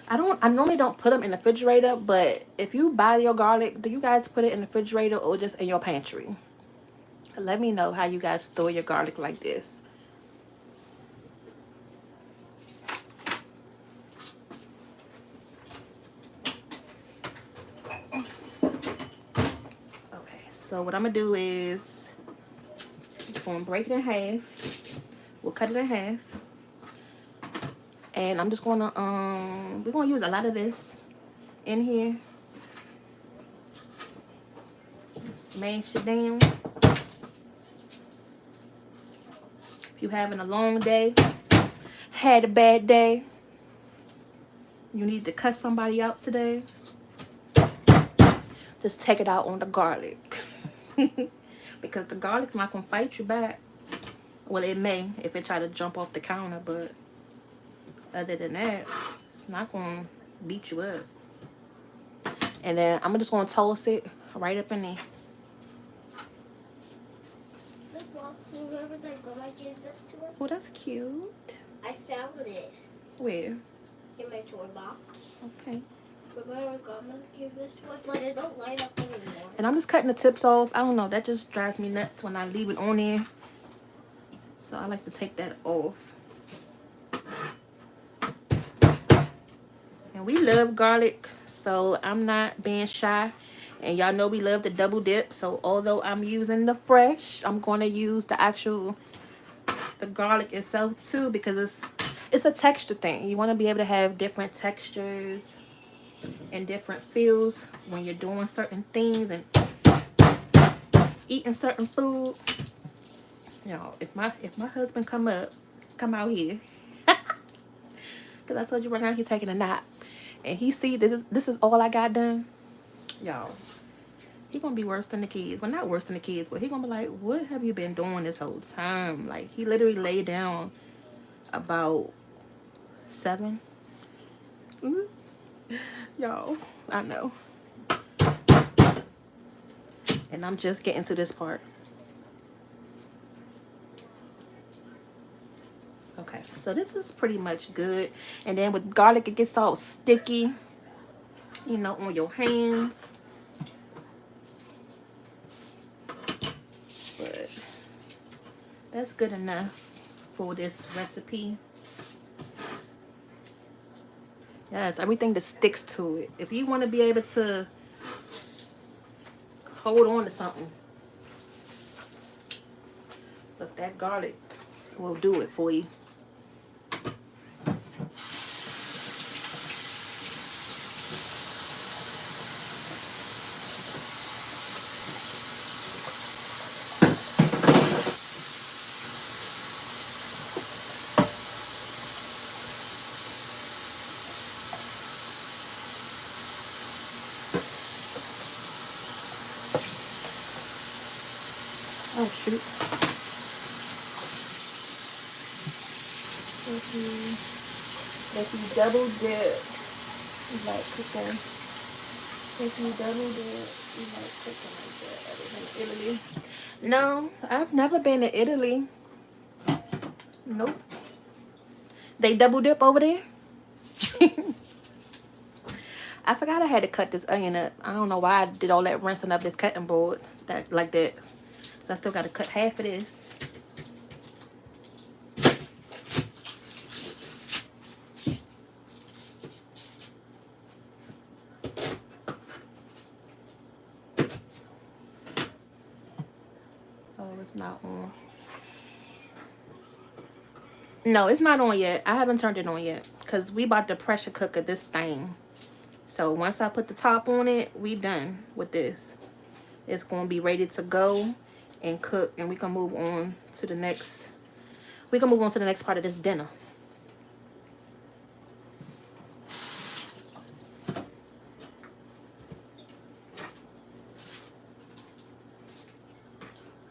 I normally don't put them in the refrigerator, but if you buy your garlic, do you guys put it in the refrigerator or just in your pantry? Let me know how you guys store your garlic like this. Okay, so what I'm gonna do is I'm gonna break it in half. We'll cut it in half. And I'm just gonna we're gonna use a lot of this in here. Smash it down. If you're having a long day, had a bad day, you need to cut somebody out today, just take it out on the garlic. Because the garlic's not gonna fight you back. Well, it may if it try to jump off the counter, but other than that, it's not gonna beat you up. And then I'm just gonna toast it right up in there. Remember that girl I gave this to us? Oh, that's cute. I found it Where? in my toy box. Okay. Remember Grandma gave this to us, but it don't light up anymore. And I'm just cutting the tips off. I don't know, that just drives me nuts when I leave it on there. So I like to take that off. And we love garlic, so I'm not being shy. And y'all know we love the double dip. So although I'm using the fresh, I'm going to use the garlic itself too, because it's a texture thing. You want to be able to have different textures and different feels when you're doing certain things and eating certain food. You know, if my husband come out here, because I told you right now he's taking a nap, and he see this is all I got done, y'all, he gonna be worse than the kids. Well, not worse than the kids, but he gonna be like, what have you been doing this whole time? Like, he literally laid down about 7. Y'all, I know. And I'm just getting to this part. Okay, so this is pretty much good. And then with garlic, it gets all sticky, you know, on your hands. But that's good enough for this recipe. Yes, everything that sticks to it. If you want to be able to hold on to something, look, that garlic will do it for you. Oh shoot. If you double dip, you like cooking. If you double dip, you like cooking like that. Other than Italy. No, I've never been to Italy. Nope. They double dip over there? I forgot I had to cut this onion up. I don't know why I did all that rinsing up this cutting board that like that. So I still got to cut half of this. Oh, it's not on. No, it's not on yet. I haven't turned it on yet because we about to pressure cooker this thing. So once I put the top on it, we done with this. It's going to be ready to go and cook, and we can move on to the next. We can move on to the next part of this dinner.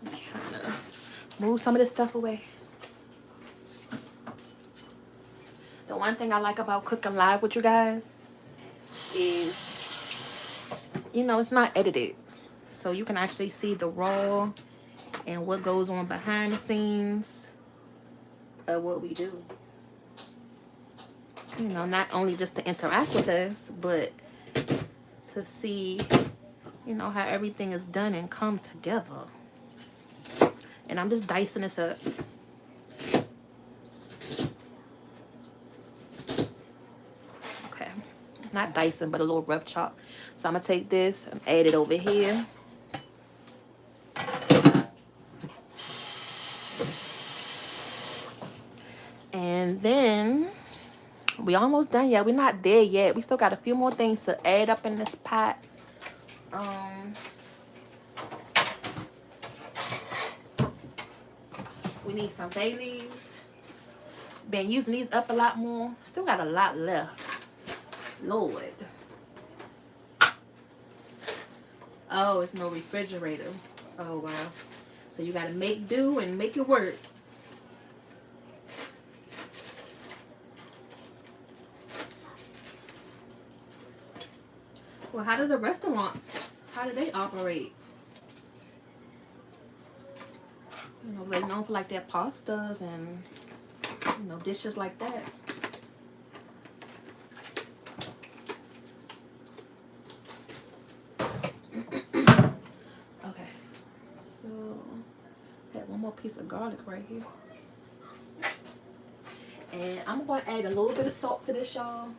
I'm trying to move some of this stuff away. The one thing I like about cooking live with you guys is, you know, it's not edited. So you can actually see the raw and what goes on behind the scenes of what we do. You know, not only just to interact with us, but to see, you know, how everything is done and come together. And I'm just dicing this up. Okay. Not dicing, but a little rough chop. So I'm going to take this and add it over here. And then we almost done yet. We're not there yet. We still got a few more things to add up in this pot. We need some bay leaves. Been using these up a lot more. Still got a lot left. Lord. Oh, it's no refrigerator. Oh, wow. So you got to make do and make it work. Well, how do the restaurants, how do they operate? You know, they're known for like their pastas and, you know, dishes like that. Okay. So, I had one more piece of garlic right here. And I'm going to add a little bit of salt to this, y'all.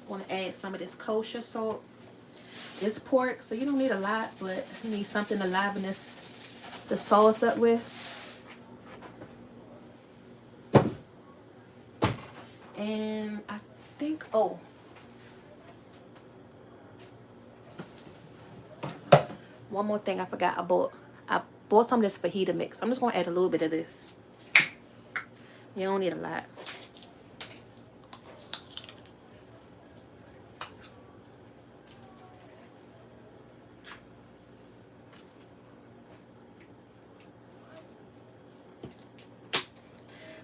Want to add some of this kosher salt. It's pork, so you don't need a lot, but you need something to liven the sauce up with. And I think, oh, one more thing I forgot. I bought some of this fajita mix. I'm just going to add a little bit of this. You don't need a lot.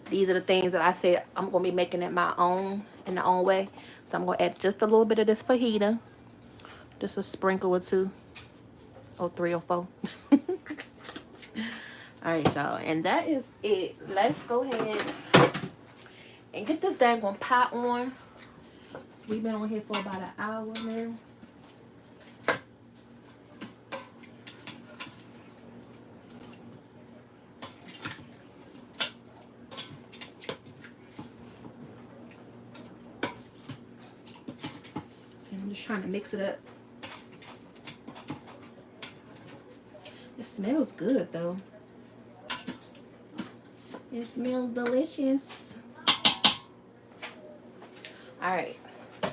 These are the things that I said I'm going to be making it my own, in the own way. So I'm going to add just a little bit of this fajita. Just a sprinkle or two. Or 3 or 4. Alright, y'all. And that is it. Let's go ahead and get this daggone pot on. We've been on here for about an hour now. I'm just trying to mix it up. It smells good though. It smells delicious. Alright.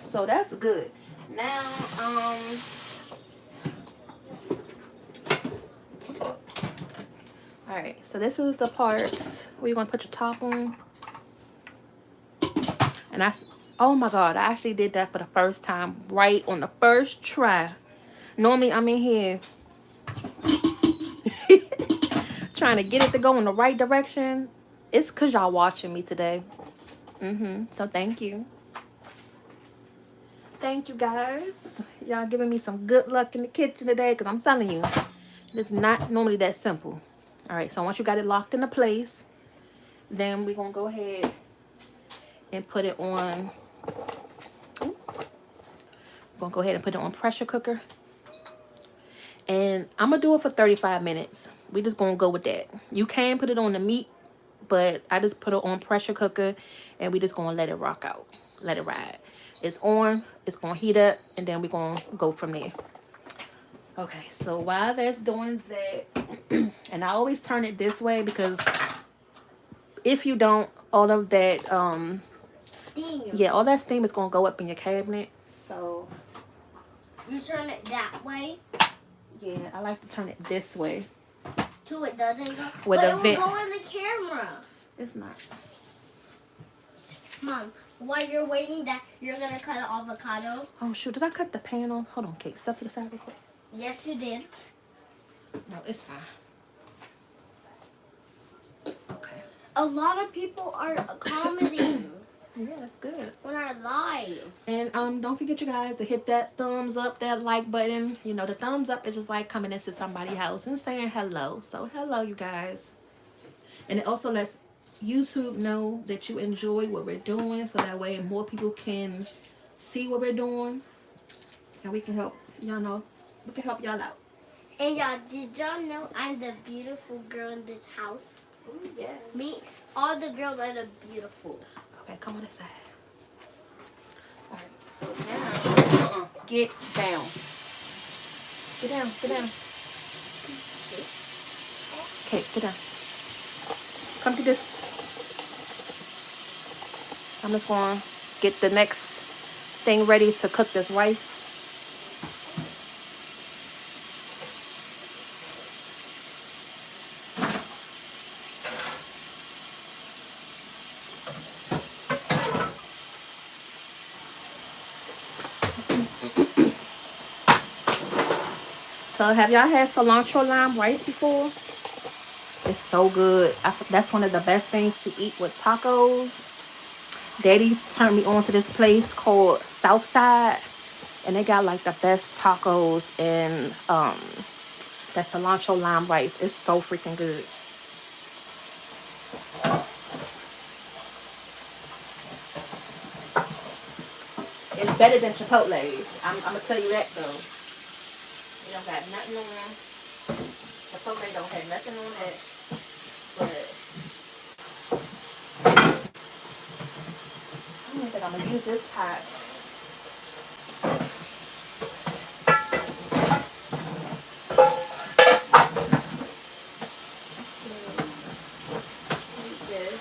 So that's good. Now, alright, so this is the part where you're gonna put your top on. And that's, oh my god, I actually did that for the first time, right on the first try. Normally I'm in here trying to get it to go in the right direction. It's because y'all watching me today. So thank you. Thank you, guys. Y'all giving me some good luck in the kitchen today, because I'm telling you, it's not normally that simple. All right, so once you got it locked into place, then we're going to go ahead and put it on. We're going to go ahead and put it on pressure cooker. And I'm going to do it for 35 minutes. We just going to go with that. You can put it on the meat, but I just put it on pressure cooker, and we just going to let it rock out. Let it ride. It's on. It's going to heat up, and then we're going to go from there. Okay, so while that's doing that, and I always turn it this way, because if you don't, all of that, Steam. yeah, all that steam is going to go up in your cabinet. So You turn it that way? yeah, I like to turn it this way. So it doesn't go? With but a it will vent. go on the camera. It's not. Mom, while you're waiting that, you're going to cut an avocado? Oh, shoot. Did I cut the pan off? Hold on, Kate. Step to the side real quick. Yes, you did. No, it's fine. Okay. A lot of people are commenting Yeah, that's good. when I live. And don't forget, you guys, to hit that thumbs up, that like button. You know, the thumbs up is just like coming into somebody's house and saying hello. So hello, you guys. And it also lets YouTube know that you enjoy what we're doing, so that way more people can see what we're doing, and we can help y'all know. We can help y'all out. And y'all, did y'all know I'm the beautiful girl in this house? Ooh, yeah. Me, all the girls are the beautiful. Okay, come on this side. All right, so now, get down. Get down, get down. Okay, get down. Come to this. I'm just going to get the next thing ready to cook this rice. So have y'all had cilantro lime rice before? It's so good. That's one of the best things to eat with tacos. Daddy turned me on to this place called Southside, and they got like the best tacos and that cilantro lime rice. It's so freaking good. It's better than Chipotle's. I'm gonna tell you that though. It don't got nothing on. Chipotle don't have nothing on that. But I don't think I'm gonna use this pot. Use this.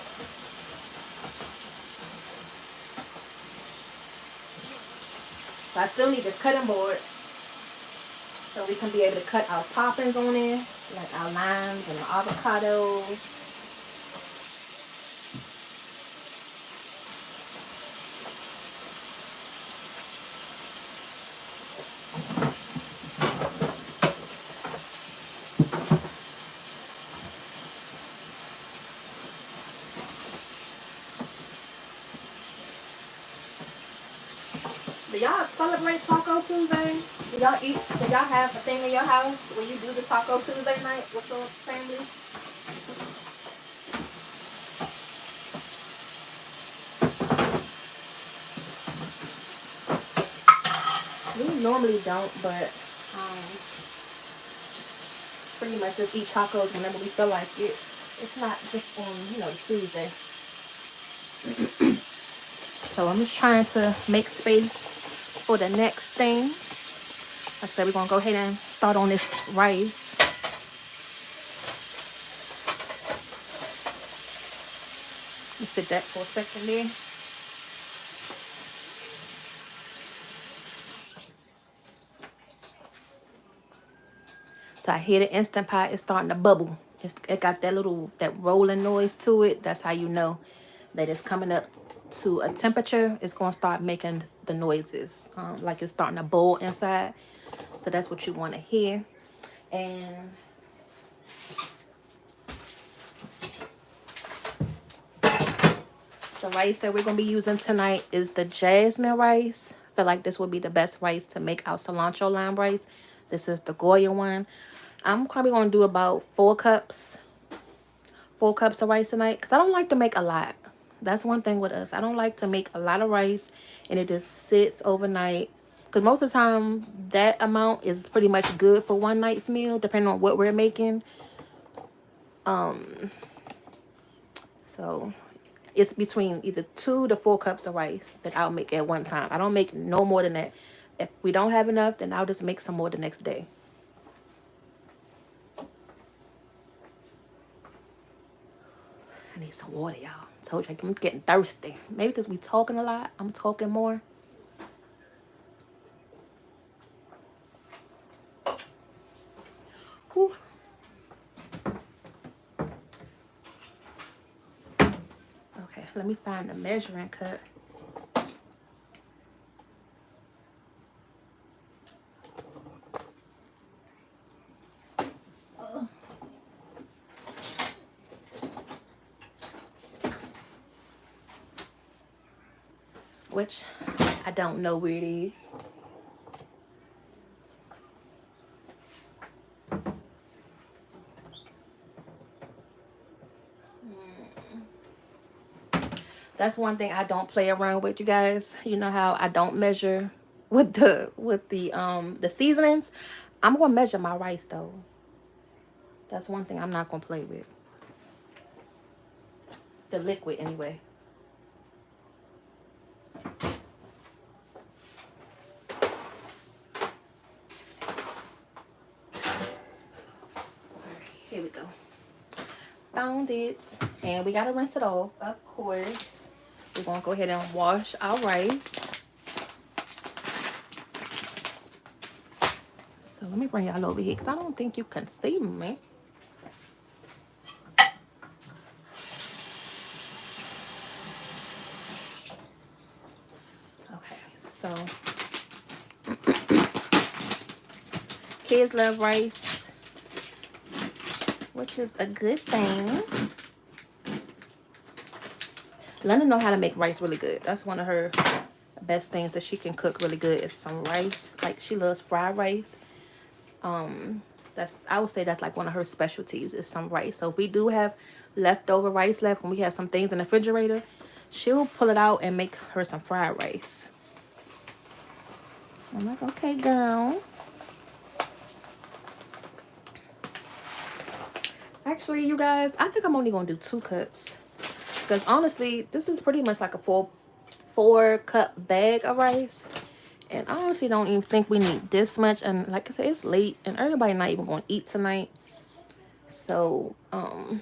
So I still need this cutting board, so we can be able to cut our toppings on it, like our limes and the avocados. Do y'all celebrate Taco Tuesday? Do y'all eat? Do y'all have a thing in your house where you do the Taco Tuesday night with your family? We normally don't, but pretty much just eat tacos whenever we feel like it. It's not just on, Tuesday. So I'm just trying to make space for the next thing. Like I said, we're going to go ahead and start on this rice. Let's sit that for a second there. So I hear the Instant Pot is starting to bubble. It got that rolling noise to it. That's how you know that it's coming up to a temperature. It's going to start making the noises. Like it's starting to boil inside. So that's what you want to hear. And The rice that we're going to be using tonight is the jasmine rice. I feel like this would be the best rice to make our cilantro lime rice. This is the Goya one. I'm probably going to do about 4 cups. 4 cups of rice tonight. Because I don't like to make a lot. That's one thing with us. I don't like to make a lot of rice and it just sits overnight. Because most of the time, that amount is pretty much good for one night's meal, depending on what we're making. So it's between either 2 to 4 cups of rice that I'll make at one time. I don't make no more than that. If we don't have enough, then I'll just make some more the next day. I need some water, y'all. Told you I'm getting thirsty. Maybe because we talking a lot. I'm talking more. Whew. Okay, let me find the measuring cup. Which I don't know where it is. That's one thing I don't play around with, you guys. You know how I don't measure with the seasonings. I'm gonna measure my rice though. That's one thing I'm not gonna play with. The liquid anyway. Here we go. Found it. And we gotta rinse it off, of course. We're gonna go ahead and wash our rice. So let me bring y'all over here because I don't think you can see me. Okay, so kids love rice, which is a good thing. London know how to make rice really good. That's one of her best things that she can cook really good is some rice. Like she loves fried rice. I would say that's like one of her specialties is some rice. So if we do have leftover rice left when we have some things in the refrigerator, she'll pull it out and make her some fried rice. I'm like, okay, girl. Actually, you guys, I think I'm only gonna do 2 cups. Because honestly, this is pretty much like a 4 cup bag of rice. And I honestly don't even think we need this much. And like I said, it's late and everybody not even going to eat tonight. So, I'm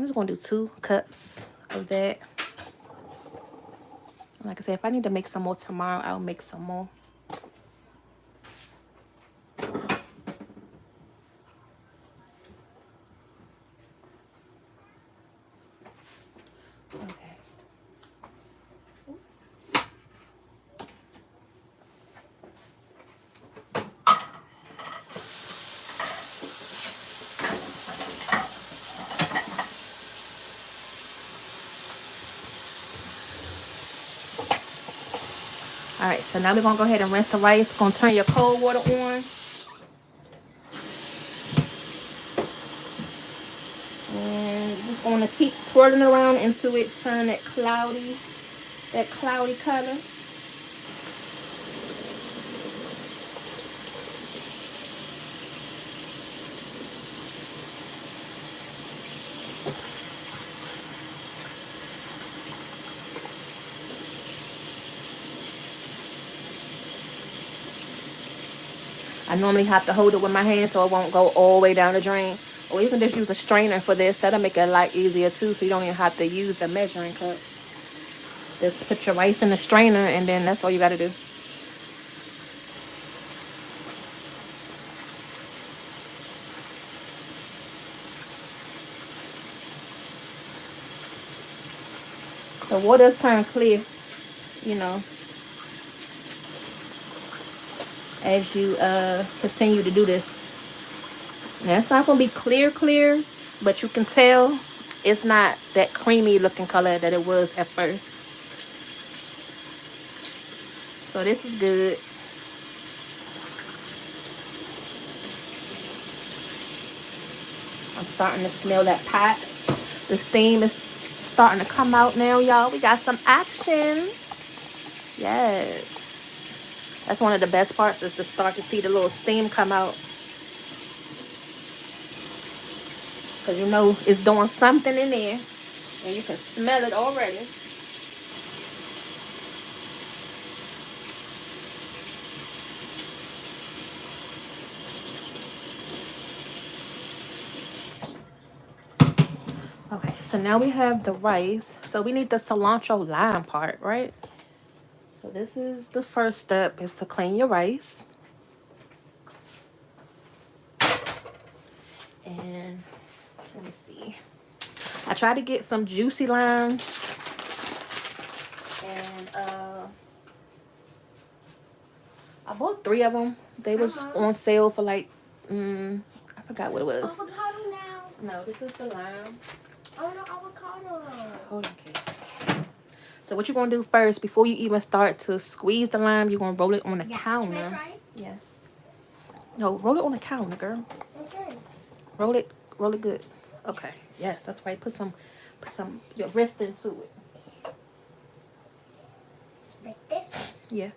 just going to do 2 cups of that. Like I said, if I need to make some more tomorrow, I'll make some more. Alright, so now we're going to go ahead and rinse the rice. Going to turn your cold water on. And just going to keep swirling around until it turns that cloudy color. I normally have to hold it with my hand so it won't go all the way down the drain. Or you can just use a strainer for this. That'll make it a lot easier too, so you don't even have to use the measuring cup. Just put your rice in the strainer and then that's all you gotta do. The water's turn clear, you know, as you continue to do this. Now it's not gonna be clear, but you can tell it's not that creamy looking color that it was at first. So this is good. I'm starting to smell that pot. The steam is starting to come out now, y'all. We got some action. Yes. That's one of the best parts, is to start to see the little steam come out. Because you know it's doing something in there. And you can smell it already. Okay, so now we have the rice. So we need the cilantro lime part, right? So this is the first step, is to clean your rice. And let me see. I tried to get some juicy limes. And I bought 3 of them. They was on sale for like, I forgot what it was. Avocado now. No, this is the lime. I want an avocado. Hold on, Kate. So what you're going to do first, before you even start to squeeze the lime, you're going to roll it on the counter. Can I try it? Yeah. No, roll it on the counter, girl. Okay. Roll it good. Okay. Yes, that's right. Put some your wrist into it. Like this? Yeah.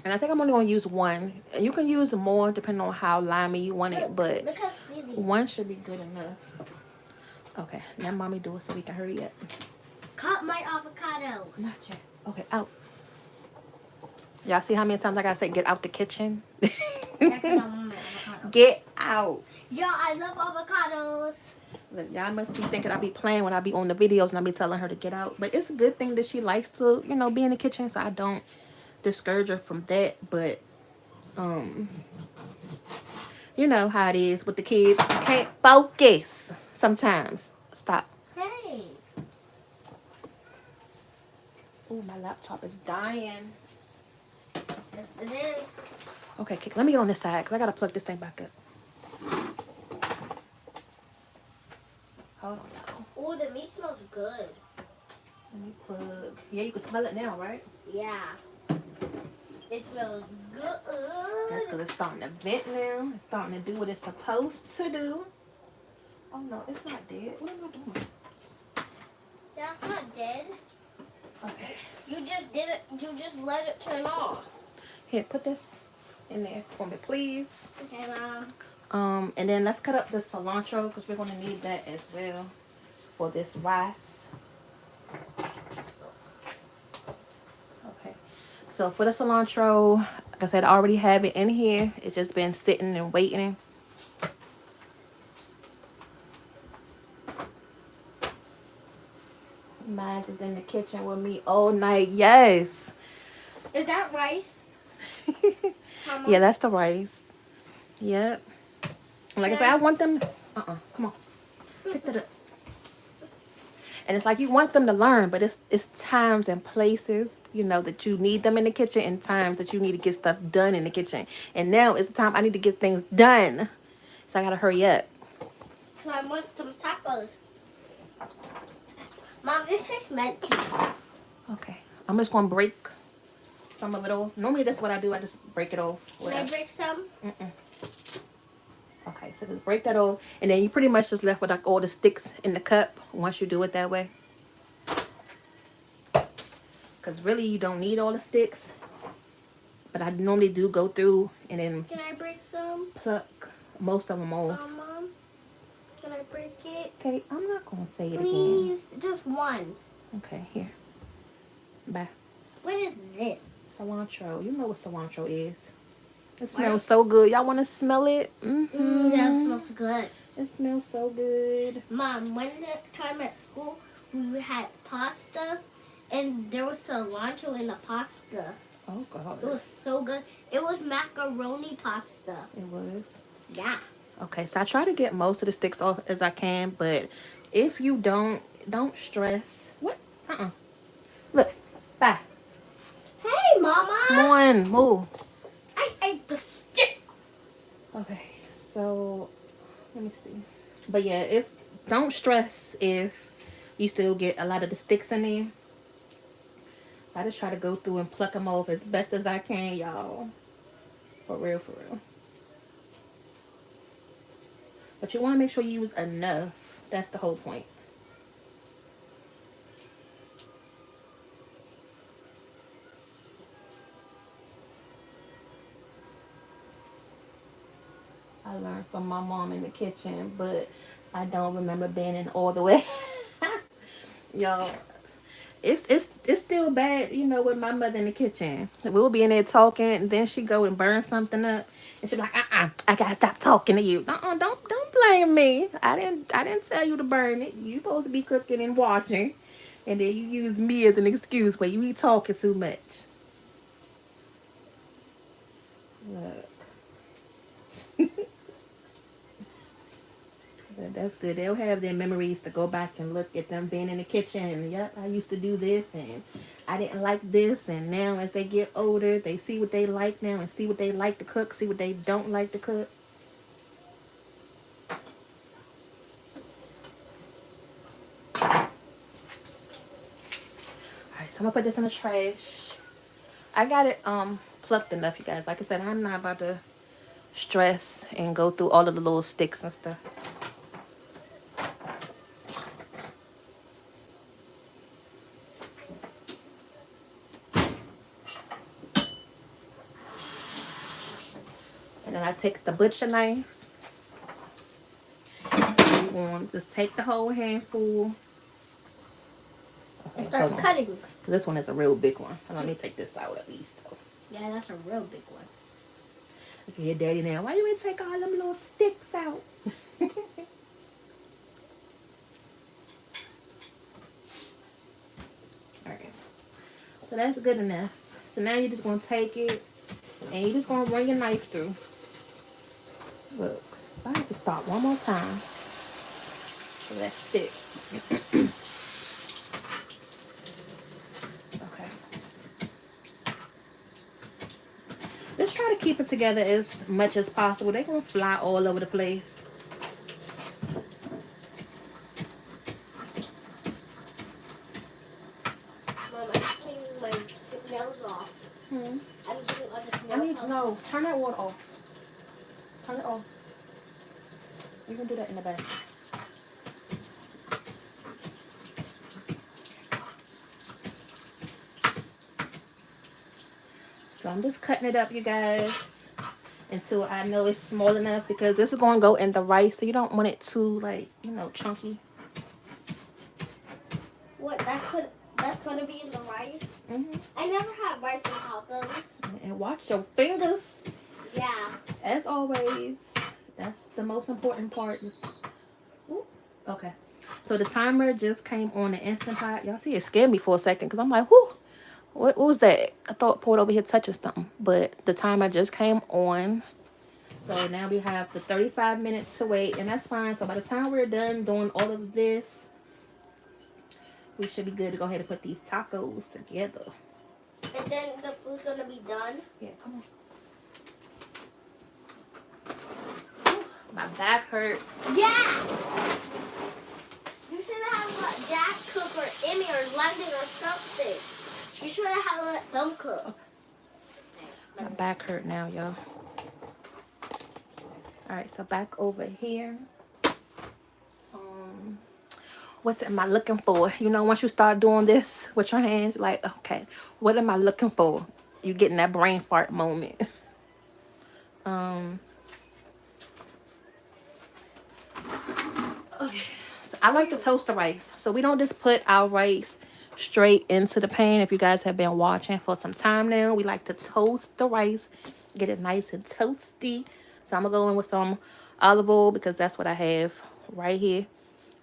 And I think I'm only going to use 1. And you can use more depending on how limey you want it, but look how squeezy. 1 should be good enough. Okay, let mommy do it so we can hurry up. Cut my avocado. Not yet. Okay, out. Y'all see how many times I gotta say get out the kitchen? Get out. Yeah, I love avocados. Look, y'all must be thinking I be playing when I be on the videos and I be telling her to get out. But it's a good thing that she likes to, you know, be in the kitchen, so I don't discourage her from that. But you know how it is with the kids. You can't focus sometimes. Stop. Hey. Oh, my laptop is dying. Yes, it is. Okay, let me get on this side because I gotta plug this thing back up. Hold on now. Oh, the meat smells good. Let me plug. Yeah, you can smell it now, right? Yeah. It smells good. That's because it's starting to vent now. It's starting to do what it's supposed to do. Oh no, it's not dead. What am I doing? That's not dead. Okay. You just did it. You just let it turn off. Here, put this in there for me, please. Okay, Mom. And then let's cut up the cilantro because we're going to need that as well for this rice. Okay. So for the cilantro, like I said, I already have it in here. It's just been sitting and waiting. Mine is in the kitchen with me all night. Yes. Is that rice? Yeah, that's the rice. Yep. Like I said, I want them. Come on. Pick that up. And it's like you want them to learn, but it's times and places, you know, that you need them in the kitchen, and times that you need to get stuff done in the kitchen. And now it's the time I need to get things done. So I gotta hurry up. So I want some tacos. Mom, this is minty. Okay. I'm just gonna break some of it off. Normally that's what I do. I just break it off. Can I break some? Okay, so just break that off. And then you pretty much just left with like all the sticks in the cup once you do it that way. Because really you don't need all the sticks. But I normally do go through and then Can I break some? pluck most of them off. Mom, can I break it? Okay, I'm not going to say it Please, just one. again. Okay, here. Bye. What is this? Cilantro. You know what cilantro is. It smells so good. Y'all want to smell it? That smells good. It smells so good. Mom, one time at school, we had pasta, and there was cilantro in the pasta. Oh, God. It was so good. It was macaroni pasta. It was? Yeah. Okay, so I try to get most of the sticks off as I can, but if you don't stress. What? Look. Bye. Hey, Mama. Come on, move. I ate the stick. Okay, so let me see. But yeah, if don't stress if you still get a lot of the sticks in there. I just try to go through and pluck them off as best as I can, y'all. For real, for real. But you want to make sure you use enough. That's the whole point. I learned from my mom in the kitchen, but I don't remember being in all the way. Y'all, it's still bad, you know, with my mother in the kitchen. We'll be in there talking, and then she go and burn something up, and she be like, I gotta stop talking to you. Don't blame me. I didn't tell you to burn it. You supposed to be cooking and watching, and then you use me as an excuse where you be talking too much. Look. That's good. They'll have their memories to go back and look at them being in the kitchen. And yep, I used to do this and I didn't like this. And now as they get older, they see what they like now and see what they like to cook, see what they don't like to cook. Alright, so I'm gonna put this in the trash. I got it plucked enough, you guys. Like I said, I'm not about to stress and go through all of the little sticks and stuff. And then I take the butcher knife. You want to just take the whole handful. Okay, start cutting. This one is a real big one. Let me take this out at least. Yeah, that's a real big one. Look at your daddy now. Why you ain't take all them little sticks out? Alright. So that's good enough. So now you're just going to take it and you're just going to run your knife through. Look, I have to stop one more time. So that stick. Okay. Just try to keep it together as much as possible. They're going to fly all over the place. No, turn that water off. Turn it off. You can do that in the back. So I'm just cutting it up, you guys, until I know it's small enough, because this is going to go in the rice, so you don't want it too, like, you know, chunky. What, that's going to be in the rice? Mm-hmm. I never had rice and tacos. And watch your fingers. Yeah. As always, that's the most important part. Ooh, okay. So the timer just came on the Instant Pot. Y'all see, it scared me for a second because I'm like, whoo, what was that? I thought poured over here touching something. But the timer just came on. So now we have the 35 minutes to wait, and that's fine. So by the time we're done doing all of this, we should be good to go ahead and put these tacos together. And then the food's going to be done? Yeah, come on. My back hurt. Yeah! You should have let Jack cook or Emmy or London or something. You should have let them cook. Okay. My back hurt now, y'all. Alright, so back over here. What am I looking for? You know, once you start doing this with your hands, you're like, okay, what am I looking for? You're getting that brain fart moment. Okay, so I like to toast the rice. So we don't just put our rice straight into the pan. If you guys have been watching for some time now, we like to toast the rice, get it nice and toasty. So I'm going to go in with some olive oil because that's what I have right here.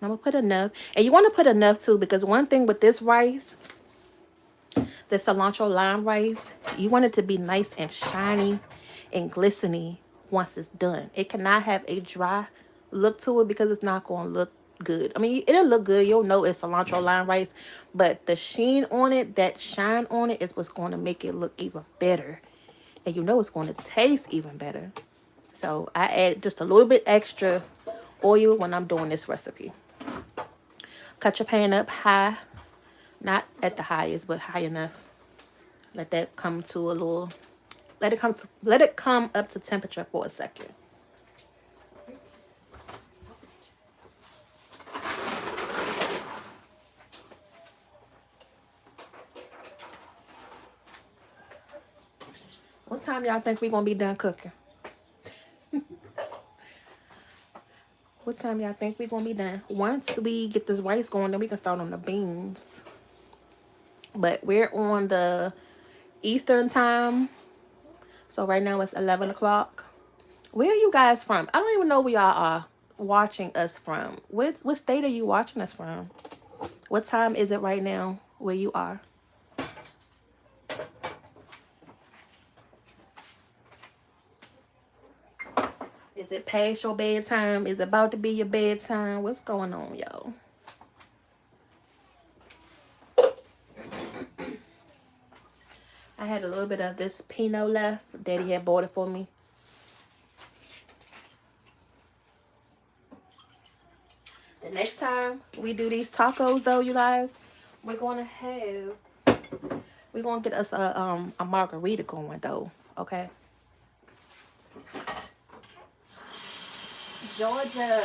I'm going to put enough. And you want to put enough too, because one thing with this rice, the cilantro lime rice, you want it to be nice and shiny and glistening once it's done. It cannot have a dry look to it because it's not going to look good. I mean, it'll look good. You'll know it's cilantro lime rice, but the sheen on it, that shine on it, is what's going to make it look even better. And you know it's going to taste even better. So I add just a little bit extra oil when I'm doing this recipe. Cut your pan up high. Not at the highest, but high enough. Let that come to a little, let it come up to temperature for a second. What time y'all think we gonna be done cooking? What time y'all think we gonna be done? Once we get this rice going, then we can start on the beans. But we're on the Eastern time. So right now it's 11 o'clock. Where are you guys from? I don't even know where y'all are watching us from. What state are you watching us from? What time is it right now where you are? Is it past your bedtime? Is it about to be your bedtime? What's going on, y'all? I had a little bit of this Pinot left. Daddy had bought it for me. The next time we do these tacos, though, you guys, we're gonna get us a margarita going, though. Okay. Georgia.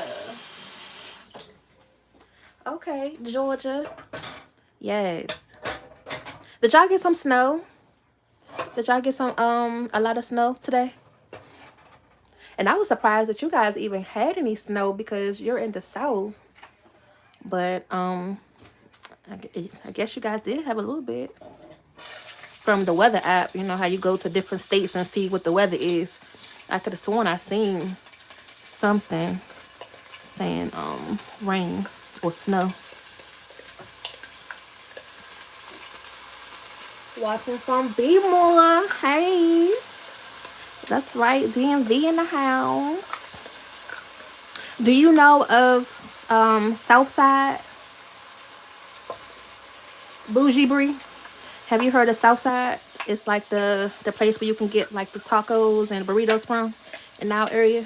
Okay, Georgia. Yes. Did y'all get some snow? Did y'all get some a lot of snow today? And I was surprised that you guys even had any snow because you're in the south. But I guess you guys did have a little bit. From the weather app, you know how you go to different states and see what the weather is. I could have sworn I seen something saying rain or snow. Watching from Filmora. Hey, that's right, DMV in the house. Do you know of Southside Bougie Brie? Have you heard of Southside? It's like the place where you can get like the tacos and burritos from in our area.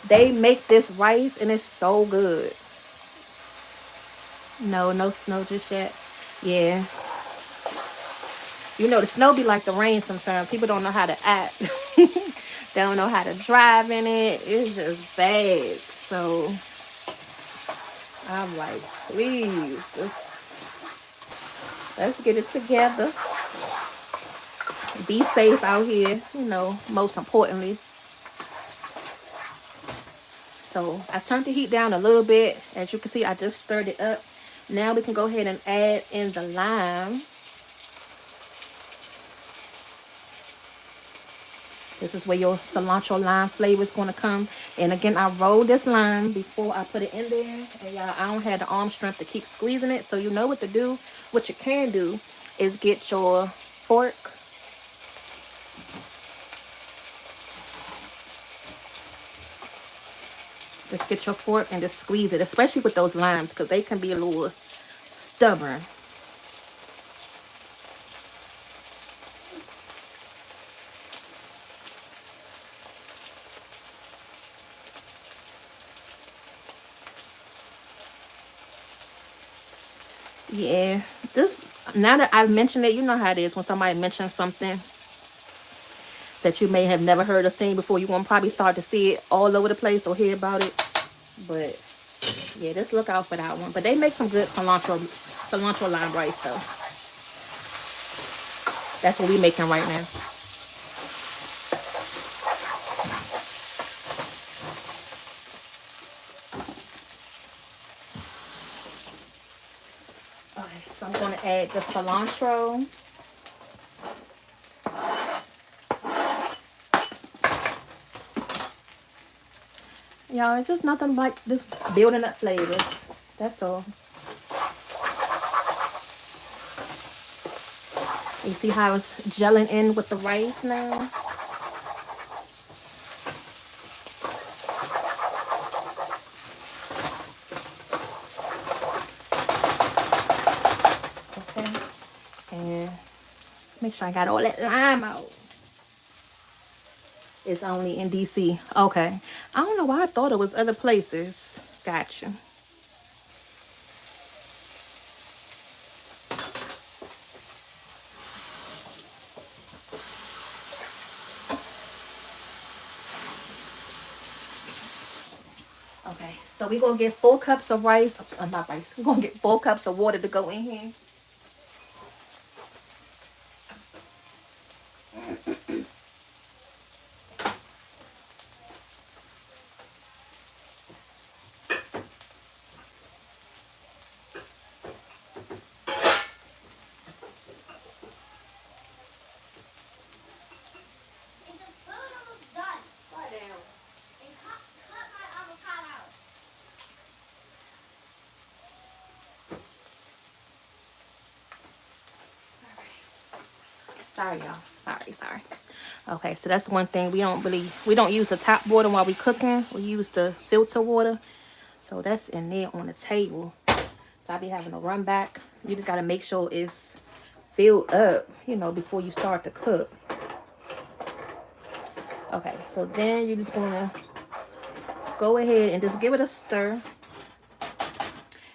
They make this rice and it's so good. No snow just yet. Yeah. You know, the snow be like the rain sometimes. People don't know how to act. They don't know how to drive in it. It's just bad. So I'm like, please, let's get it together. Be safe out here, you know, most importantly. So I turned the heat down a little bit. As you can see, I just stirred it up. Now we can go ahead and add in the lime. This is where your cilantro lime flavor is going to come. And again, I rolled this lime before I put it in there. And y'all, I don't have the arm strength to keep squeezing it. So you know what to do. What you can do is get your fork. Just get your fork and just squeeze it. Especially with those limes because they can be a little stubborn. Yeah, this, now that I've mentioned it, you know how it is when somebody mentions something that you may have never heard or seen before. You're going to probably start to see it all over the place or hear about it. But yeah, just look out for that one. But they make some good cilantro lime rice though. That's what we're making right now. Alright, so I'm going to add the cilantro. Y'all, it's just nothing like just building up flavors. That's all. You see how it's gelling in with the rice now? Okay. And make sure I got all that lime out. It's only in DC. Okay. I don't know why I thought it was other places. Gotcha. Okay, so we're gonna get 4 cups of rice. Not rice. We're gonna get 4 cups of water to go in here. Sorry, y'all. Sorry. Okay, so that's one thing. We don't use the tap water while we cooking. We use the filter water. So that's in there on the table. So I be having to run back. You just gotta make sure it's filled up, you know, before you start to cook. Okay, so then you just wanna go ahead and just give it a stir.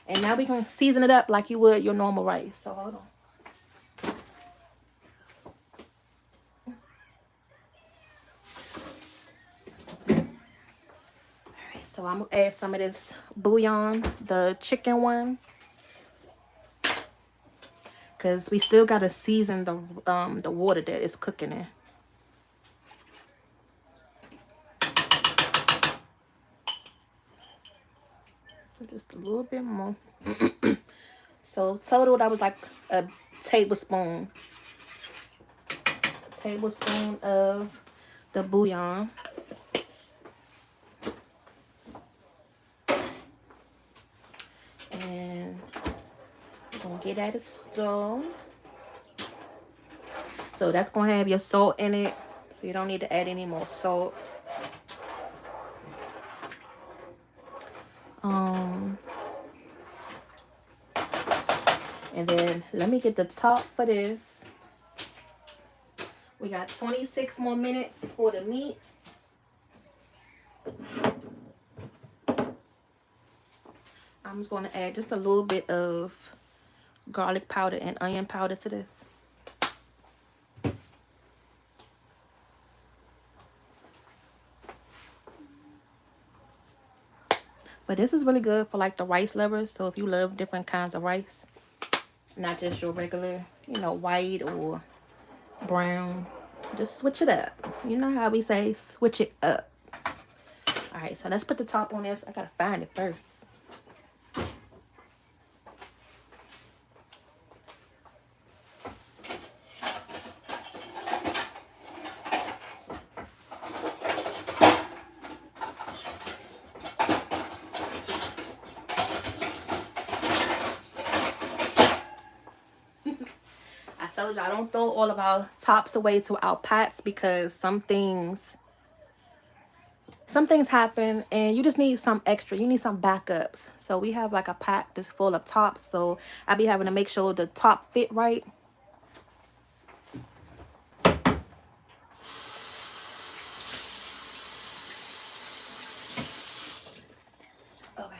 And now we're gonna season it up like you would your normal rice. So hold on. So I'm gonna add some of this bouillon, the chicken one, cause we still gotta season the water that it's cooking in. So just a little bit more. So total that was like a tablespoon of the bouillon. And we're gonna get at a stove. So that's gonna have your salt in it. So you don't need to add any more salt. And then let me get the top for this. We got 26 more minutes for the meat. I'm just going to add just a little bit of garlic powder and onion powder to this. But this is really good for like the rice lovers. So if you love different kinds of rice, not just your regular, you know, white or brown, just switch it up. You know how we say switch it up. All right, so let's put the top on this. I gotta find it first. I told you I don't throw all of our tops away to our pots because some things happen and you just need some extra. You need some backups. So we have like a pot that's full of tops. So I be having to make sure the top fit right. Okay.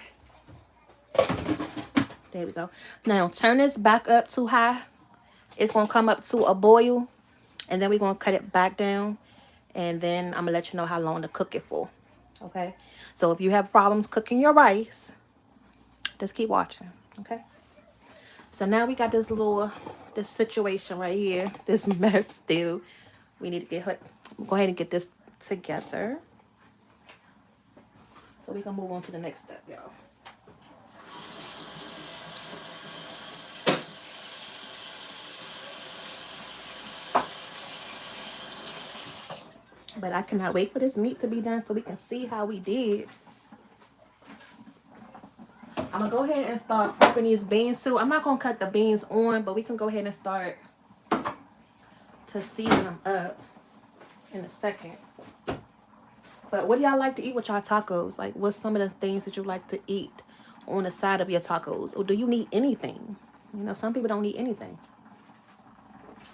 There we go. Now turn this back up too high. It's going to come up to a boil. And then we're going to cut it back down. And then I'm going to let you know how long to cook it for. Okay. So if you have problems cooking your rice, just keep watching. Okay. So now we got this situation right here. This mess still. We need to go ahead and get this together. So we can move on to the next step, y'all. But I cannot wait for this meat to be done so we can see how we did. I'm going to go ahead and start prepping these beans too. I'm not going to cut the beans on, but we can go ahead and start to season them up in a second. But what do y'all like to eat with y'all tacos? Like, what's some of the things that you like to eat on the side of your tacos? Or do you need anything? You know, some people don't need anything.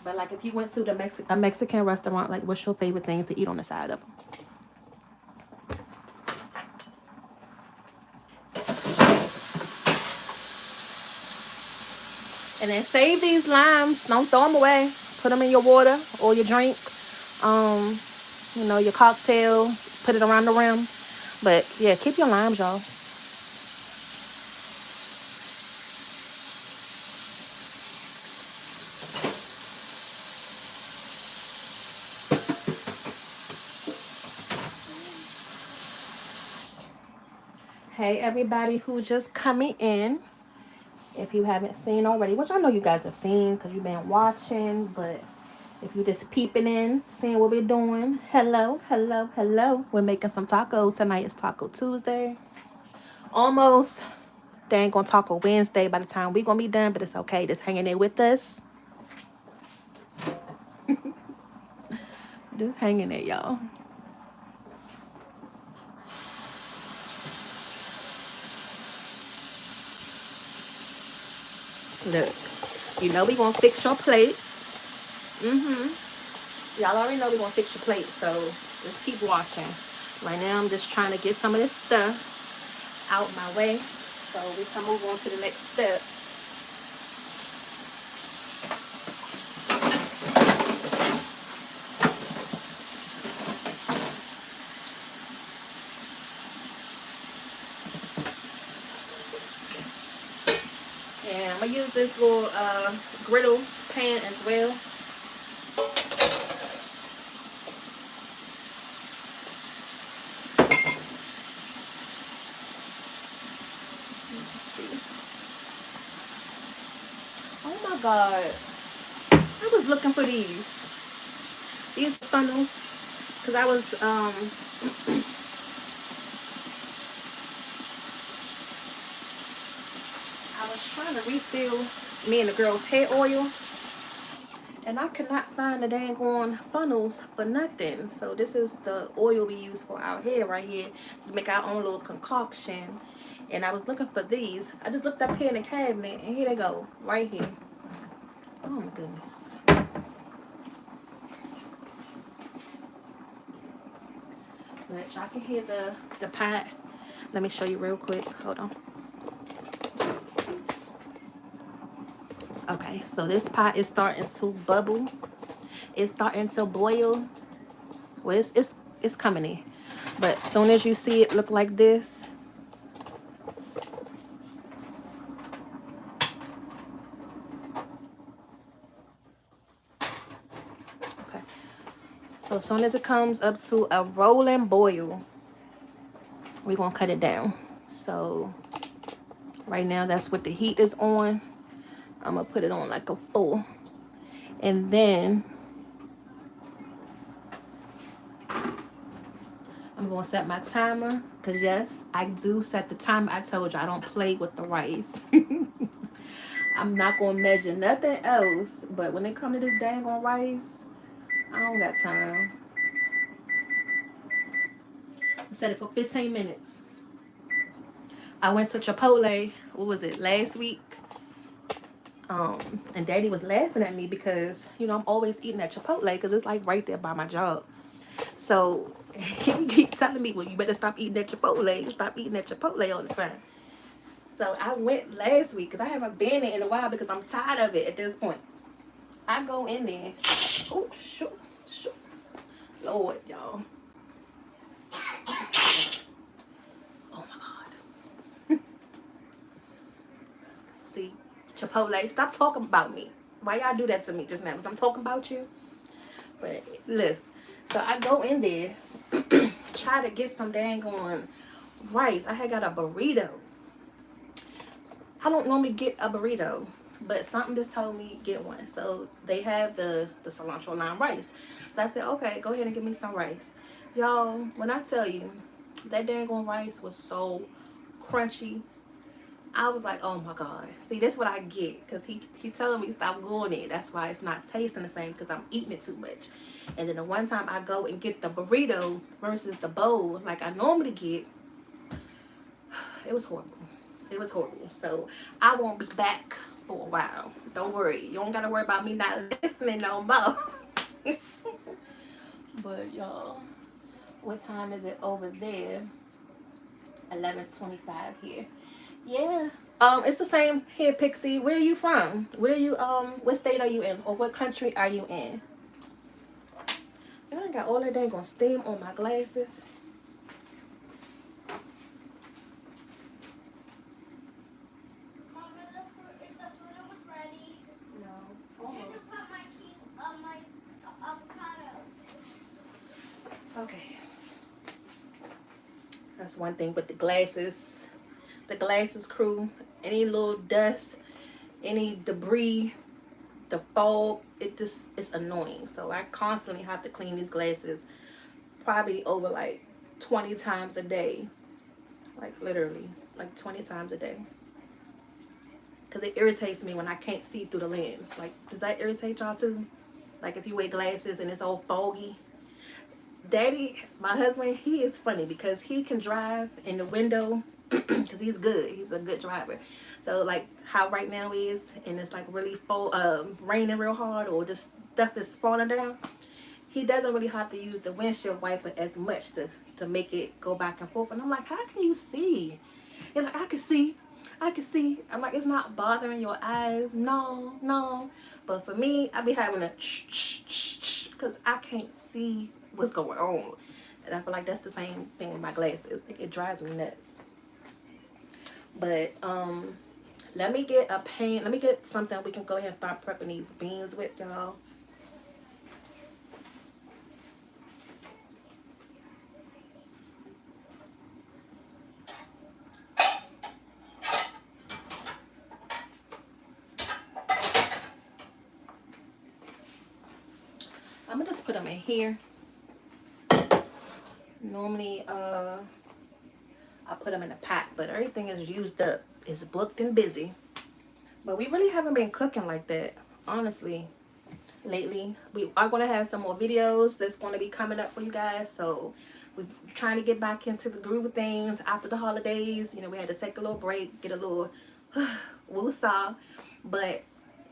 But like if you went to a Mexican restaurant, like what's your favorite things to eat on the side of them? And then save these limes. Don't throw them away. Put them in your water or your drink. You know, your cocktail. Put it around the rim. But yeah, keep your limes, y'all. Hey everybody who just coming in. If you haven't seen already, which I know you guys have seen because you've been watching, but if you just peeping in, seeing what we're doing, hello, hello, hello. We're making some tacos. Tonight is Taco Tuesday. Almost dang on Taco Wednesday by the time we're gonna be done, but it's okay. Just hanging in with us. Just hanging there, y'all. Look, you know we gonna fix your plate. Y'all already know we gonna fix your plate, so just keep watching. Right now, I'm just trying to get some of this stuff out my way so we can move on to the next step. And I'm gonna use this little griddle pan as well. Oh my god, I was looking for these funnels because I was I was trying to refill me and the girl's hair oil, and I could not find the dang on funnels for nothing. So this is the oil we use for our hair right here. Just make our own little concoction. And I was looking for these. I just looked up here in the cabinet, and here they go, right here. Oh my goodness. But y'all can hear the pot. Let me show you real quick. Hold on. Okay, so this pot is starting to bubble. It's starting to boil. Well, it's coming in. But as soon as you see it look like this, okay. So as soon as it comes up to a rolling boil, we're gonna cut it down. So right now that's what the heat is on. I'm gonna put it on like a 4. And then I'm gonna set my timer, because yes, I do set the timer. I told you I don't play with the rice. I'm not gonna measure nothing else, but when it comes to this dang on rice, I don't got time. I set it for 15 minutes. I went to Chipotle, what was it, last week? And Daddy was laughing at me because, you know, I'm always eating at Chipotle because it's like right there by my job. So he keep telling me, well, you better stop eating at Chipotle. Stop eating at Chipotle all the time. So I went last week because I haven't been there in a while because I'm tired of it at this point. I go in there. Oh, shoot. Lord, y'all. Oh, my God. See, Chipotle, stop talking about me. Why y'all do that to me just now? Because I'm talking about you. But listen, so I go in there, try to get some dang on rice. I had got a burrito. I don't normally get a burrito, but something just told me get one. So they have the cilantro lime rice. So I said, okay, go ahead and give me some rice. Y'all, when I tell you, that dang on rice was so crunchy. I was like, oh my God. See, that's what I get. Because he told me stop going in. That's why it's not tasting the same, because I'm eating it too much. And then the one time I go and get the burrito versus the bowl like I normally get, it was horrible. It was horrible. So I won't be back for a while. Don't worry. You don't got to worry about me not listening no more. But y'all, what time is it over there? 11:25 here. Yeah. It's the same here, Pixie. Where are you from? Where you what state are you in? Or what country are you in? I got all that dang on steam on my glasses. Mom, is the food almost ready? No. Did you put my avocado? Okay. That's one thing with the glasses. the glasses crew. Any little dust, any debris, the fog, it just is annoying. So I constantly have to clean these glasses, probably over like 20 times a day. Like literally, like 20 times a day. Because it irritates me when I can't see through the lens. Like, does that irritate y'all too? Like if you wear glasses and it's all foggy. Daddy, my husband, he is funny because he can drive in the window because he's good. He's a good driver. So like how right now is, and it's like really raining real hard, or just stuff is falling down. He doesn't really have to use the windshield wiper as much to make it go back and forth. And I'm like, how can you see? He's like, I can see. I can see. I'm like, it's not bothering your eyes. No, no. But for me, I be having a because I can't see what's going on. And I feel like that's the same thing with my glasses. Like, it drives me nuts. But let me get a pan. Let me get something we can go ahead and start prepping these beans with, y'all. I'm gonna just put them in here. Normally, I put them in a pot, but everything is used up. It's booked and busy. But we really haven't been cooking like that, honestly, lately. We are going to have some more videos that's going to be coming up for you guys. So we're trying to get back into the groove of things after the holidays. You know, we had to take a little break, get a little woo-saw. But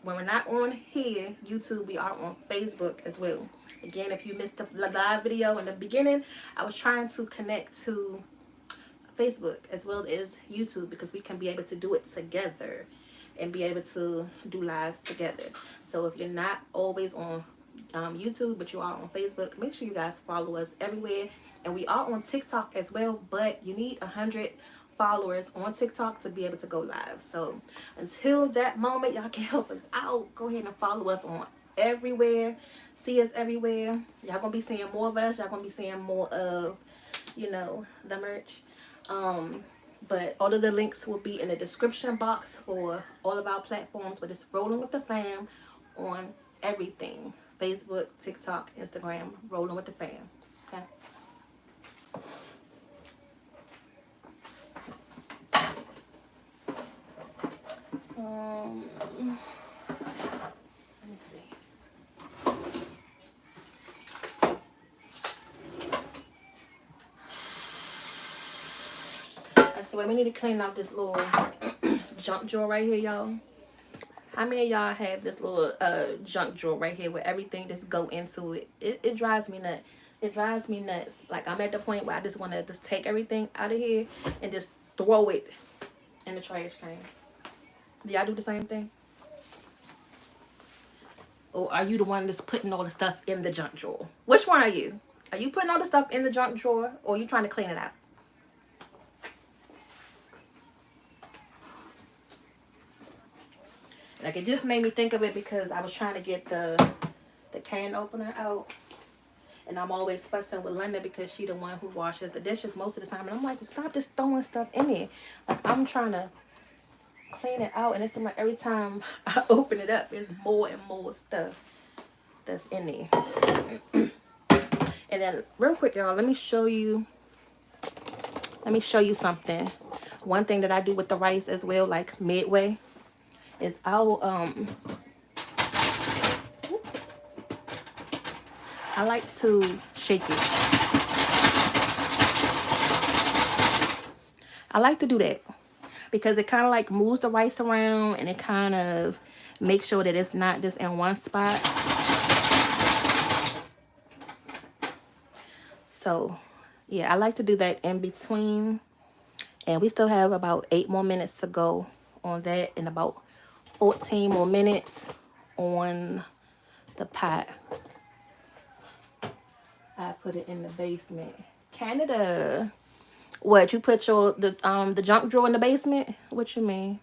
when we're not on here, YouTube, we are on Facebook as well. Again, if you missed the live video in the beginning, I was trying to connect to Facebook as well as YouTube because we can be able to do it together and be able to do lives together. So if you're not always on YouTube, but you are on Facebook, make sure you guys follow us everywhere. And we are on TikTok as well, but you need 100 followers on TikTok to be able to go live. So until that moment, y'all can help us out. Go ahead and follow us on everywhere. See us everywhere. Y'all gonna be seeing more of us. Y'all gonna be seeing more of, you know, the merch. But all of the links will be in the description box for all of our platforms. But it's Rolling with the Fam on everything. Facebook, TikTok, Instagram, Rolling with the Fam. Okay. Let me see. So we need to clean out this little junk drawer right here, y'all. How many of y'all have this little junk drawer right here where everything just go into it? It drives me nuts. It drives me nuts. Like, I'm at the point where I just want to just take everything out of here and just throw it in the trash can. Do y'all do the same thing? Or are you the one that's putting all the stuff in the junk drawer? Which one are you? Are you putting all the stuff in the junk drawer, or are you trying to clean it out? Like, it just made me think of it because I was trying to get the can opener out. And I'm always fussing with Linda because she's the one who washes the dishes most of the time. And I'm like, stop just throwing stuff in there. Like, I'm trying to clean it out. And it seems like every time I open it up, there's more and more stuff that's in there. And then real quick, y'all, let me show you something. One thing that I do with the rice as well, like midway, is I like to shake it. I like to do that because it kind of like moves the rice around, and it kind of makes sure that it's not just in one spot. So yeah, I like to do that in between. And we still have about 8 more minutes to go on that, and about 14 more minutes on the pot. I put it in the basement. Canada. What, you put the junk drawer in the basement? What you mean?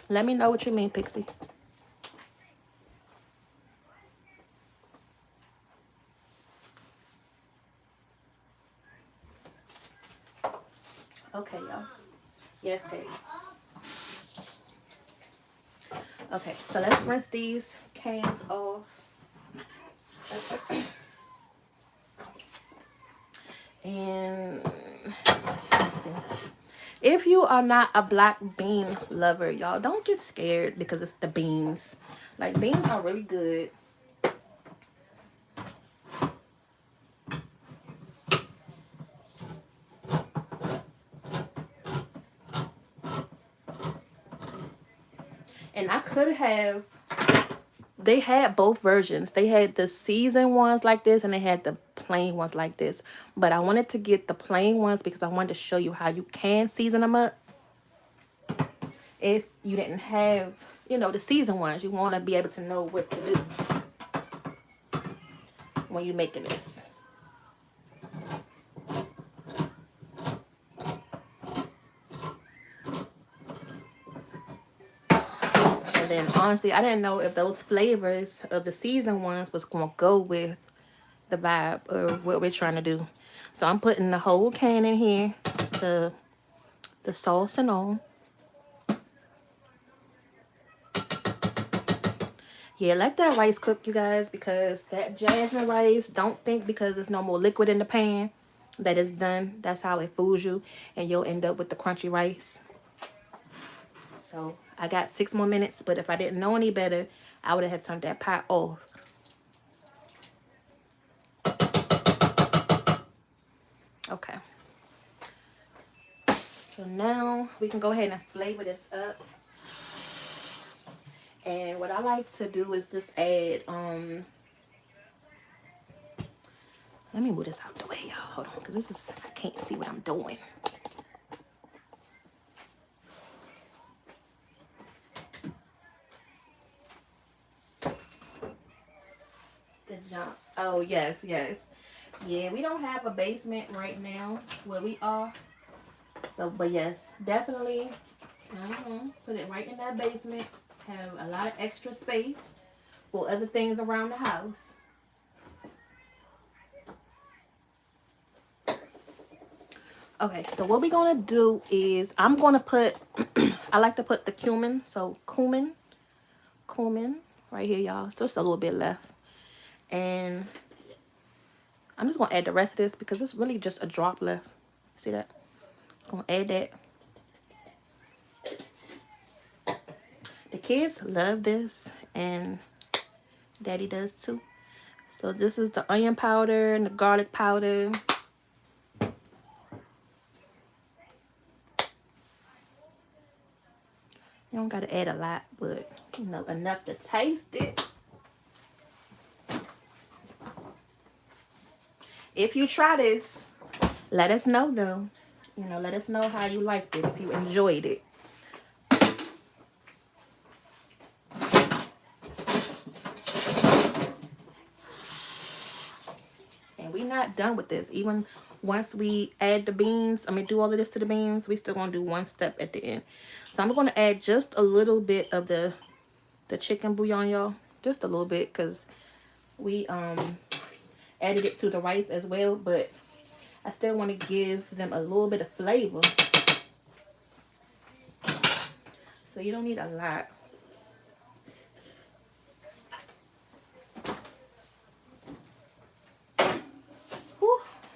Let me know what you mean, Pixie. Okay, y'all. Yes, babe. Okay, so let's rinse these cans off. And let's see. If you are not a black bean lover, y'all, don't get scared because it's the beans. Like, beans are really good. And I could have, they had both versions. They had the seasoned ones like this and they had the plain ones like this. But I wanted to get the plain ones because I wanted to show you how you can season them up. If you didn't have, you know, the seasoned ones, you want to be able to know what to do when you're making this. And then honestly, I didn't know if those flavors of the seasoned ones was going to go with the vibe or what we're trying to do. So I'm putting the whole can in here, the sauce and all. Yeah, let that rice cook, you guys, because that jasmine rice, don't think because there's no more liquid in the pan that it's done. That's how it fools you, and you'll end up with the crunchy rice. So I got 6 more minutes, but if I didn't know any better, I would have turned that pot off. Okay. So now we can go ahead and flavor this up. And what I like to do is just add, let me move this out the way, y'all. Hold on, because this is, I can't see what I'm doing. The jump. Oh, yes, yes. Yeah, we don't have a basement right now where we are. So, but yes, definitely put it right in that basement. Have a lot of extra space for other things around the house. Okay, so what we're going to do is I'm going to put, I like to put the cumin. So cumin right here, y'all. So just a little bit left. And I'm just going to add the rest of this because it's really just a drop left. See that? I'm going to add that. The kids love this and Daddy does too. So this is the onion powder and the garlic powder. You don't got to add a lot, but you know, enough to taste it. If you try this, let us know though. You know, let us know how you liked it, if you enjoyed it. And we're not done with this. Even once we add the beans, do all of this to the beans, we still gonna do one step at the end. So I'm gonna add just a little bit of the chicken bouillon, y'all. Just a little bit, because we added it to the rice as well, but I still want to give them a little bit of flavor. So you don't need a lot.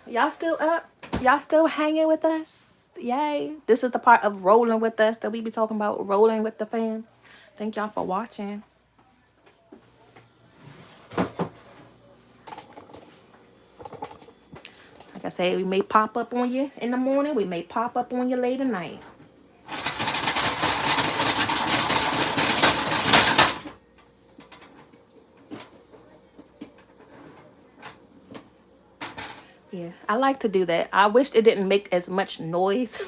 Y'all still up? Y'all still hanging with us? Yay. This is the part of rolling with us that we be talking about, rolling with the fam. Thank y'all for watching. Like I said, we may pop up on you in the morning. We may pop up on you late at night. Yeah, I like to do that. I wish it didn't make as much noise.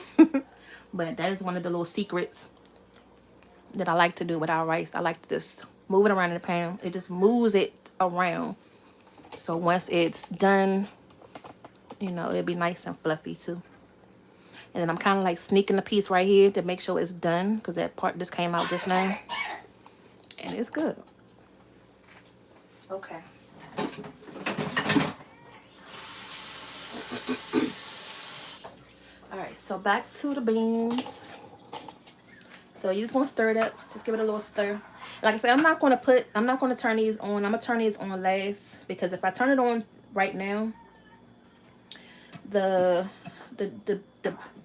But that is one of the little secrets that I like to do with our rice. I like to just move it around in the pan. It just moves it around. So once it's done, you know, it'll be nice and fluffy too. And then I'm kind of like sneaking a piece right here to make sure it's done, because that part just came out just now. And it's good. Okay. Alright, so back to the beans. So you just want to stir it up. Just give it a little stir. Like I said, I'm not going to turn these on. I'm going to turn these on last, because if I turn it on right now, the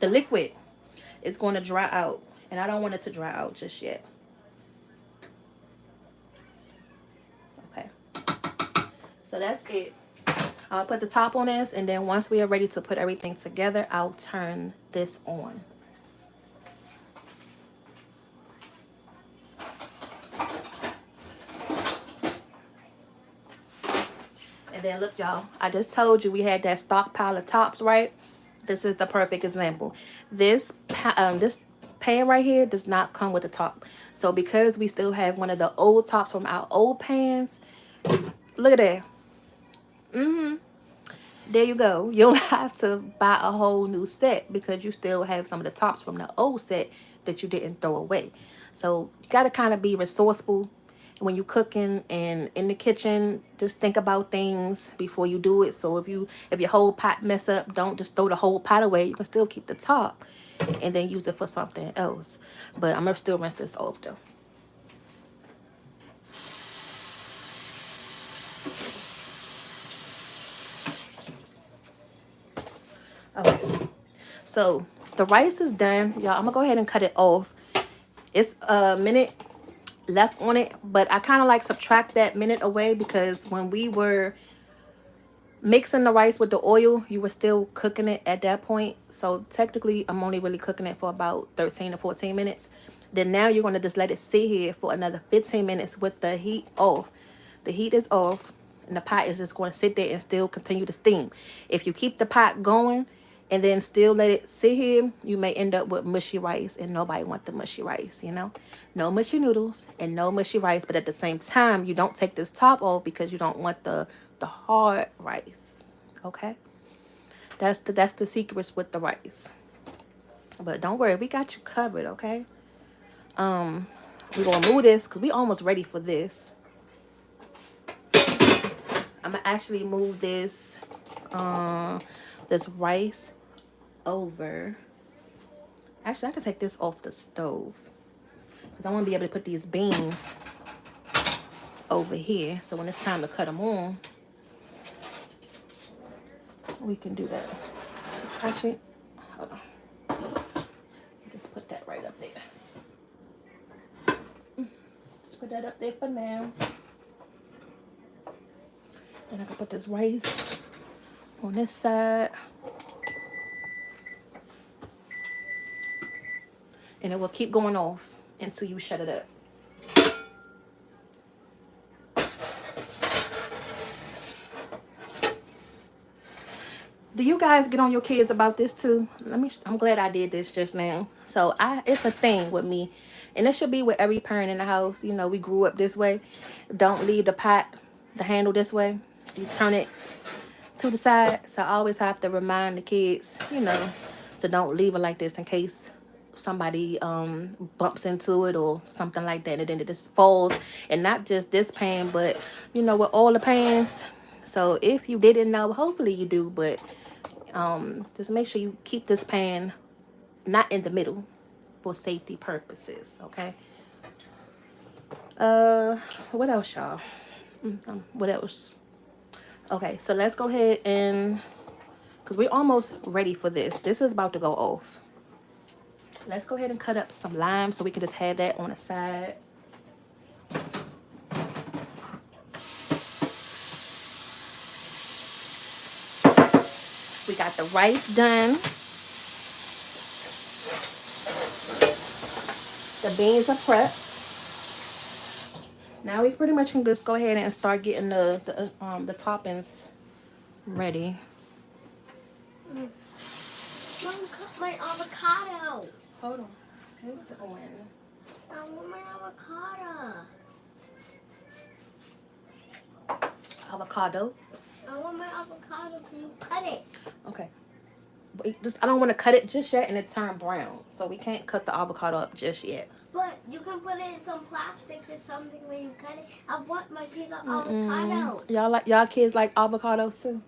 liquid is going to dry out, and I don't want it to dry out just yet. Okay. So that's it. I'll put the top on this, and then once we are ready to put everything together, I'll turn this on. And then look, y'all, I just told you we had that stockpile of tops, right? This is the perfect example. This pan right here does not come with a top. So because we still have one of the old tops from our old pans, look at that. There you go. You don't have to buy a whole new set, because you still have some of the tops from the old set that you didn't throw away. So you got to kind of be resourceful when you cooking and in the kitchen. Just think about things before you do it. So if your whole pot mess up, don't just throw the whole pot away. You can still keep the top and then use it for something else. But I'm gonna still rinse this off though. Okay, so the rice is done, y'all. I'm gonna go ahead and cut it off. It's a minute left on it, but I kind of like subtract that minute away, because when we were mixing the rice with the oil, you were still cooking it at that point. So technically I'm only really cooking it for about 13 to 14 minutes. Then now you're going to just let it sit here for another 15 minutes with the heat off. The heat is off, and the pot is just going to sit there and still continue to steam. If you keep the pot going and then still let it sit here, you may end up with mushy rice, and nobody wants the mushy rice, you know. No mushy noodles and no mushy rice, but at the same time, you don't take this top off because you don't want the hard rice. Okay, that's the secrets with the rice. But don't worry, we got you covered. Okay. We're gonna move this because we almost ready for this. I'm gonna actually move this this rice over. Actually, I can take this off the stove, because I want to be able to put these beans over here, so when it's time to cut them on, we can do that. Actually, hold on. Just put that right up there. Just put that up there for now. Then I can put this rice on this side. And it will keep going off until you shut it up. Do you guys get on your kids about this too? I'm glad I did this just now. So it's a thing with me. And it should be with every parent in the house. You know, we grew up this way. Don't leave the pot, the handle this way. You turn it to the side. So I always have to remind the kids, you know, to don't leave it like this in case somebody bumps into it or something like that, and then it just falls. And not just this pan, but you know, with all the pans. So if you didn't know, hopefully you do, but just make sure you keep this pan not in the middle for safety purposes. Okay. What else, y'all? What else? Okay, so let's go ahead and, because we're almost ready for this. This is about to go off. Let's go ahead and cut up some lime so we can just have that on the side. We got the rice done. The beans are prepped. Now we pretty much can just go ahead and start getting the toppings ready. Mom, cut my avocado. Hold on. It's on. I want my avocado. Avocado. I want my avocado. Can you cut it? Okay. But I don't want to cut it just yet and it turned brown. So we can't cut the avocado up just yet. But you can put it in some plastic or something when you cut it. I want my piece of avocado. Y'all kids like avocados too?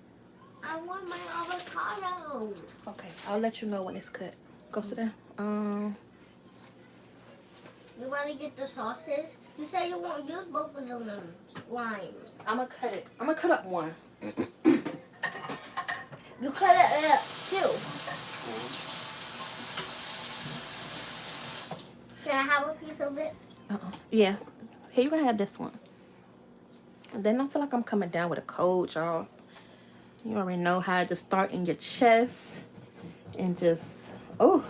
I want my avocado. avocado. Okay, I'll let you know when it's cut. Go sit down. You want to get the sauces? You say you won't use both of them limes. I'm gonna cut it. I'm gonna cut up one. You cut it up too. Can I have a piece of it? Yeah. Here, you can have this one. And then I feel like I'm coming down with a cold, y'all. You already know how to start in your chest and just, oh.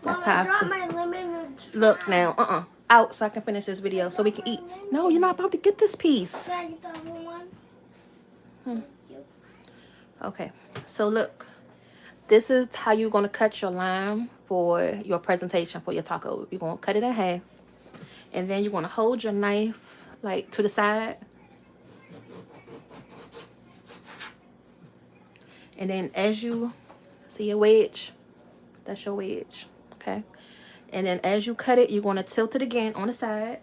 That's Mom, how I I dropped feel. my lemon in the Look trash. now, out so I can finish this video so we can eat. No, you're not about to get this piece. Can I get the other one? Thank you. Okay, so look. This is how you're going to cut your lime for your presentation for your taco. You're going to cut it in half. And then you're going to hold your knife like to the side. And then as you see your wedge, that's your wedge, okay? And then as you cut it, you're going to tilt it again on the side.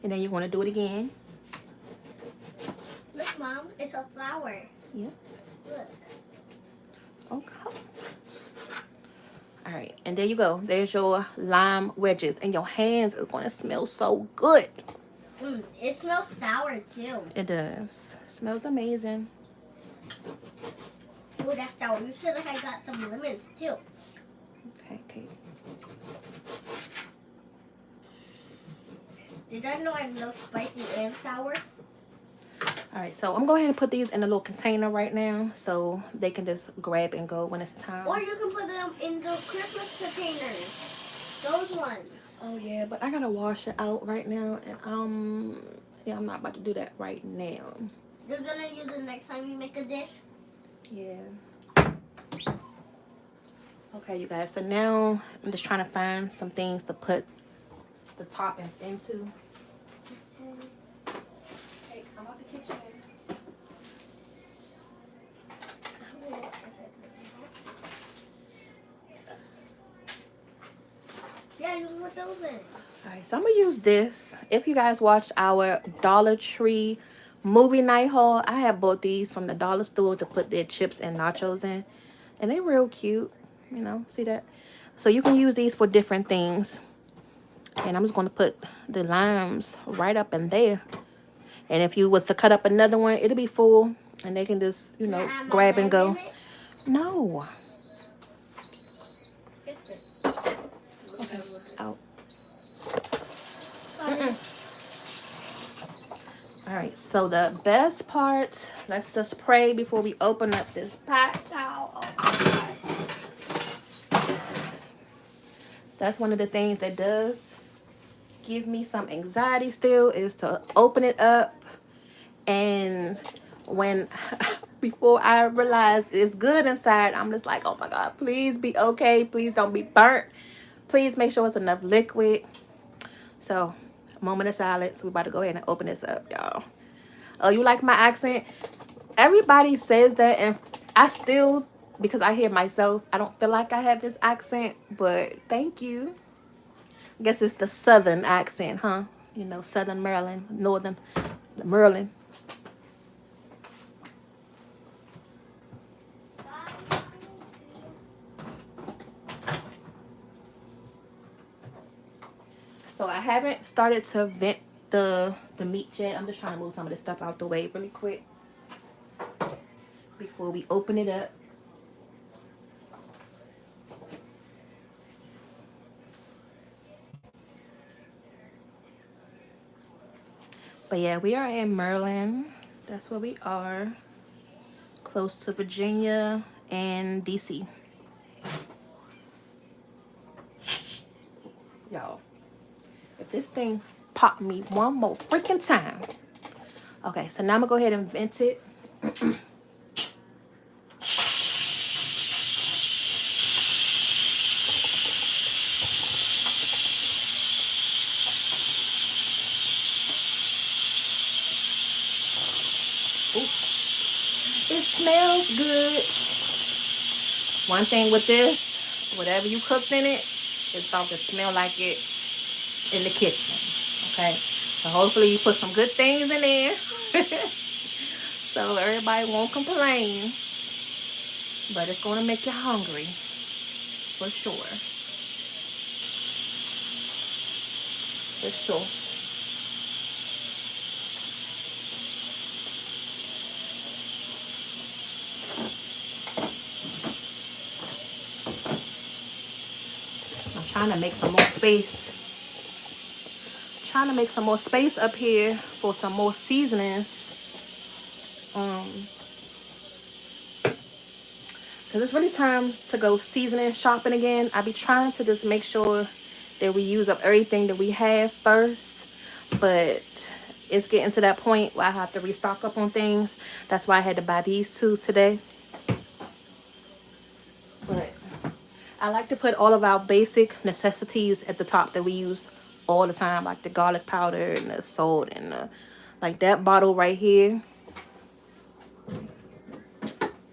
And then you're going to do it again. Look, Mom, it's a flower. Yep. Look. Okay. All right, and there you go. There's your lime wedges, and your hands is going to smell so good. It smells sour too. It does. Smells amazing. Oh, that's sour. You should have got some lemons too. Okay. Did I know I love spicy and sour? All right, so I'm going ahead and put these in a little container right now so they can just grab and go when it's time. Or you can put them in the Christmas containers. Those ones. Oh yeah, but I gotta wash it out right now, and yeah, I'm not about to do that right now. You're gonna use it next time you make a dish? Yeah. Okay, you guys, so now I'm just trying to find some things to put the toppings into. Okay, come out the kitchen. Yeah, you can put those in. Alright, so I'm gonna use this. If you guys watched our Dollar Tree movie night haul, I have bought these from the dollar store to put their chips and nachos in, and they're real cute. You know, see that? So you can use these for different things. And I'm just gonna put the limes right up in there. And if you was to cut up another one, it'll be full, and they can just, you know, Can I have my grab and lime go. in it? No. It's good. Okay, out. All right, so the best part, let's just pray before we open up this pot. Oh, that's one of the things that does give me some anxiety still, is to open it up, and when before I realize it's good inside, I'm just like, oh my God, please be okay, please don't be burnt, please make sure it's enough liquid. So moment of silence. We're about to go ahead and open this up, y'all. Oh, you like my accent? Everybody says that, and I still, because I hear myself, I don't feel like I have this accent, but thank you. I guess it's the southern accent, huh? You know, southern Maryland, northern Maryland. So I haven't started to vent the meat yet. I'm just trying to move some of this stuff out the way really quick before we open it up. But yeah, we are in Maryland. That's where we are. Close to Virginia and DC. Y'all, if this thing popped me one more freaking time. Okay, so now I'm gonna go ahead and vent it. It smells good. One thing with this, whatever you cooked in it, it's about to smell like it in the kitchen. Okay, so hopefully you put some good things in there. So everybody won't complain. But it's going to make you hungry. For sure. For sure. I'm trying to make some more space. Trying to make some more space up here for some more seasonings. Because it's really time to go seasoning shopping again. I be trying to just make sure that we use up everything that we have first. But it's getting to that point where I have to restock up on things. That's why I had to buy these two today. But I like to put all of our basic necessities at the top that we use all the time. Like the garlic powder and the salt and the, like that bottle right here.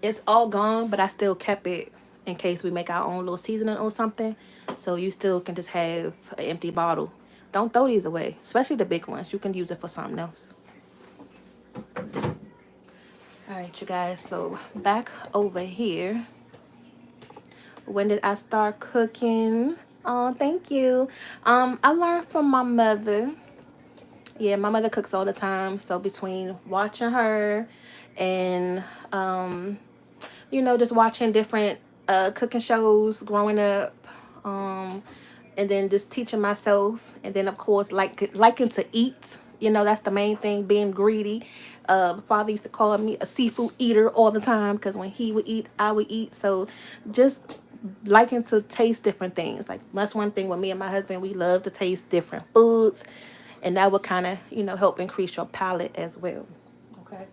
It's all gone, but I still kept it in case we make our own little seasoning or something. So you still can just have an empty bottle. Don't throw these away, especially the big ones. You can use it for something else. All right, you guys. So back over here. When did I start cooking? Oh, thank you. I learned from my mother. Yeah, my mother cooks all the time. So between watching her and you know, just watching different cooking shows growing up, and then just teaching myself, and then of course liking to eat. You know, that's the main thing, being greedy. My father used to call me a seafood eater all the time because when he would eat, I would eat. So just liking to taste different things. Like that's one thing with me and my husband, we love to taste different foods, and that would kind of, you know, help increase your palate as well. Okay.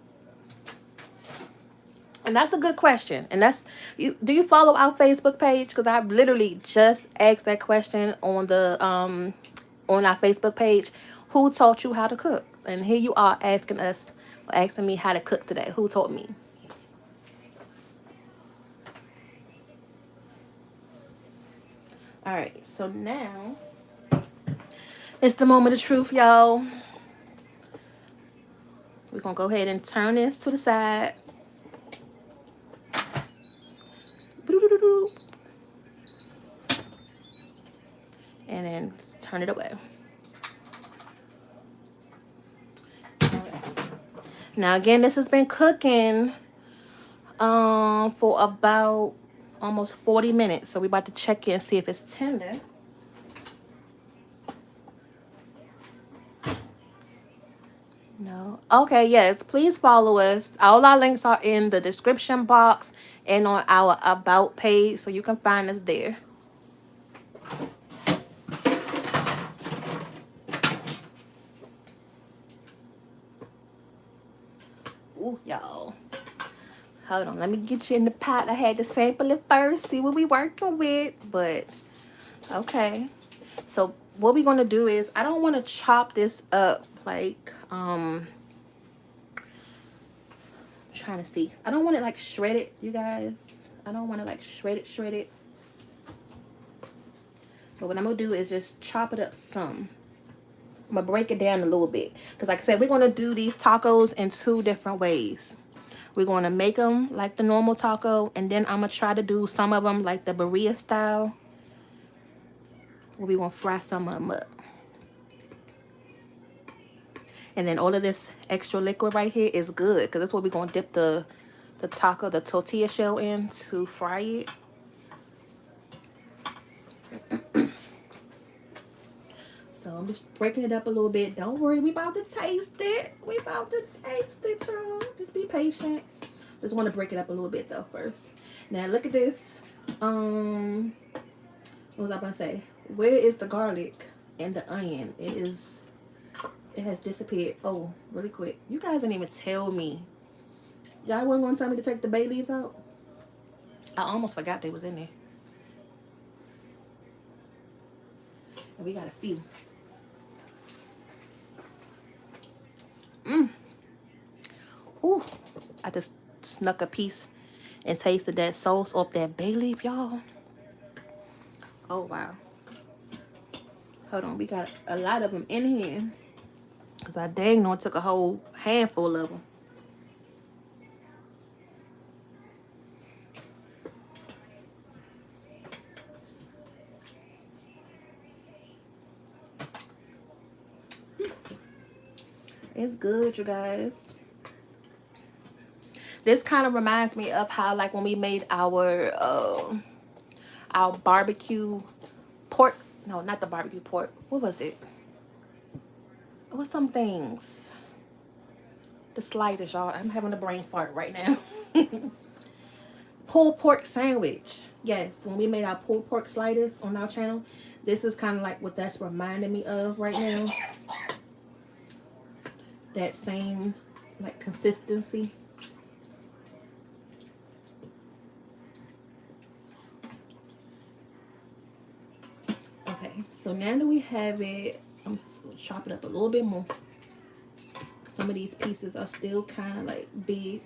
And that's a good question. And that's you. Do you follow our Facebook page? Because I literally just asked that question on our Facebook page. Who taught you how to cook? And here you are asking me how to cook today. Who taught me? All right. So now it's the moment of truth, y'all. We're gonna go ahead and turn this to the side. And then turn it away. Now again, this has been cooking for about almost 40 minutes. So we're about to check in and see if it's tender. No. Okay, yes. Please follow us. All our links are in the description box and on our about page, so you can find us there. Ooh, y'all. Hold on, let me get you in the pot. I had to sample it first, see what we working with. But okay. So what we're gonna do is, I don't want to chop this up like trying to see. I don't want it like shredded, you guys. I don't want to like shred it. But what I'm gonna do is just chop it up some. I'm gonna break it down a little bit because, like I said, we're gonna do these tacos in two different ways. We're gonna make them like the normal taco, and then I'm gonna try to do some of them like the birria style. We're gonna fry some of them up. And then all of this extra liquid right here is good because that's what we're gonna dip the taco, the tortilla shell in to fry it. So I'm just breaking it up a little bit. Don't worry, we about to taste it. We about to taste it, y'all. Just be patient. Just want to break it up a little bit though first. Now look at this. What was I gonna say? Where is the garlic and the onion? It has disappeared. Oh, really quick. You guys didn't even tell me. Y'all wasn't gonna tell me to take the bay leaves out? I almost forgot they was in there. And we got a few. Ooh, I just snuck a piece and tasted that sauce off that bay leaf, y'all. Oh, wow. Hold on, we got a lot of them in here. Because I dang no took a whole handful of them. It's good, you guys. This kind of reminds me of how, like, when we made our barbecue pork. No, not the barbecue pork. What was it? It was some things. The sliders, y'all. I'm having a brain fart right now. Pulled pork sandwich. Yes, when we made our pulled pork sliders on our channel, this is kind of like what that's reminding me of right now. That same, like, consistency. Okay, so now that we have it, I'm gonna chop it up a little bit more. Some of these pieces are still kind of like big.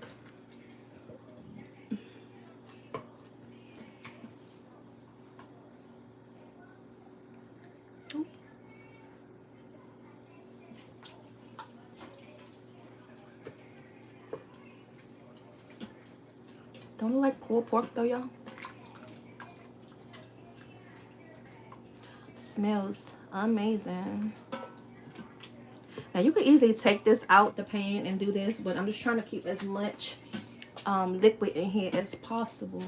Don't look like pulled pork though, y'all. Smells amazing. Now you can easily take this out the pan and do this, but I'm just trying to keep as much liquid in here as possible.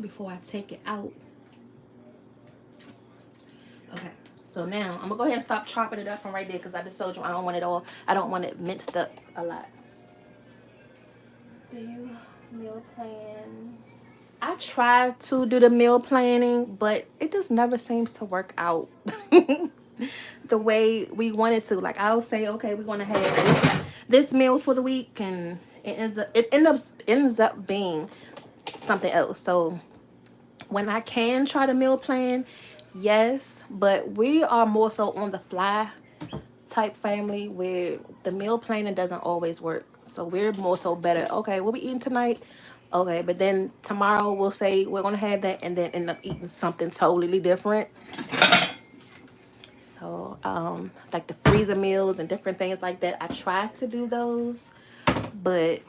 Before I take it out. Okay, so now I'm gonna go ahead and stop chopping it up from right there because I just told you I don't want it all. I don't want it minced up a lot. Do you meal plan? I try to do the meal planning, but it just never seems to work out the way we want it to. Like, I'll say, okay, we're gonna have this meal for the week, and it ends up being something else. So when I can try to meal plan, yes, but we are more so on the fly type family where the meal planning doesn't always work. So we're more so better, okay, what we eating tonight? Okay, but then tomorrow we'll say we're gonna have that and then end up eating something totally different. So like the freezer meals and different things like that, I try to do those, but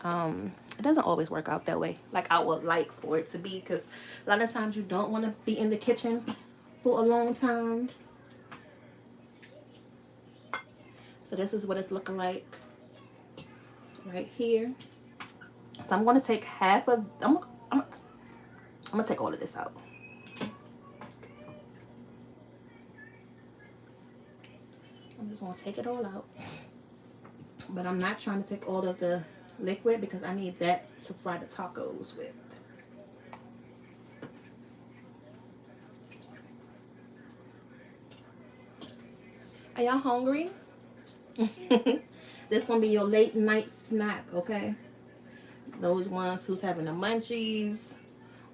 it doesn't always work out that way like I would like for it to be, because a lot of times you don't want to be in the kitchen for a long time. So this is what it's looking like right here. So I'm going to take half of, I'm going to take all of this out. I'm just going to take it all out. But I'm not trying to take all of the liquid because I need that to fry the tacos with. Are y'all hungry? This going to be your late night snack, okay? Those ones who's having the munchies,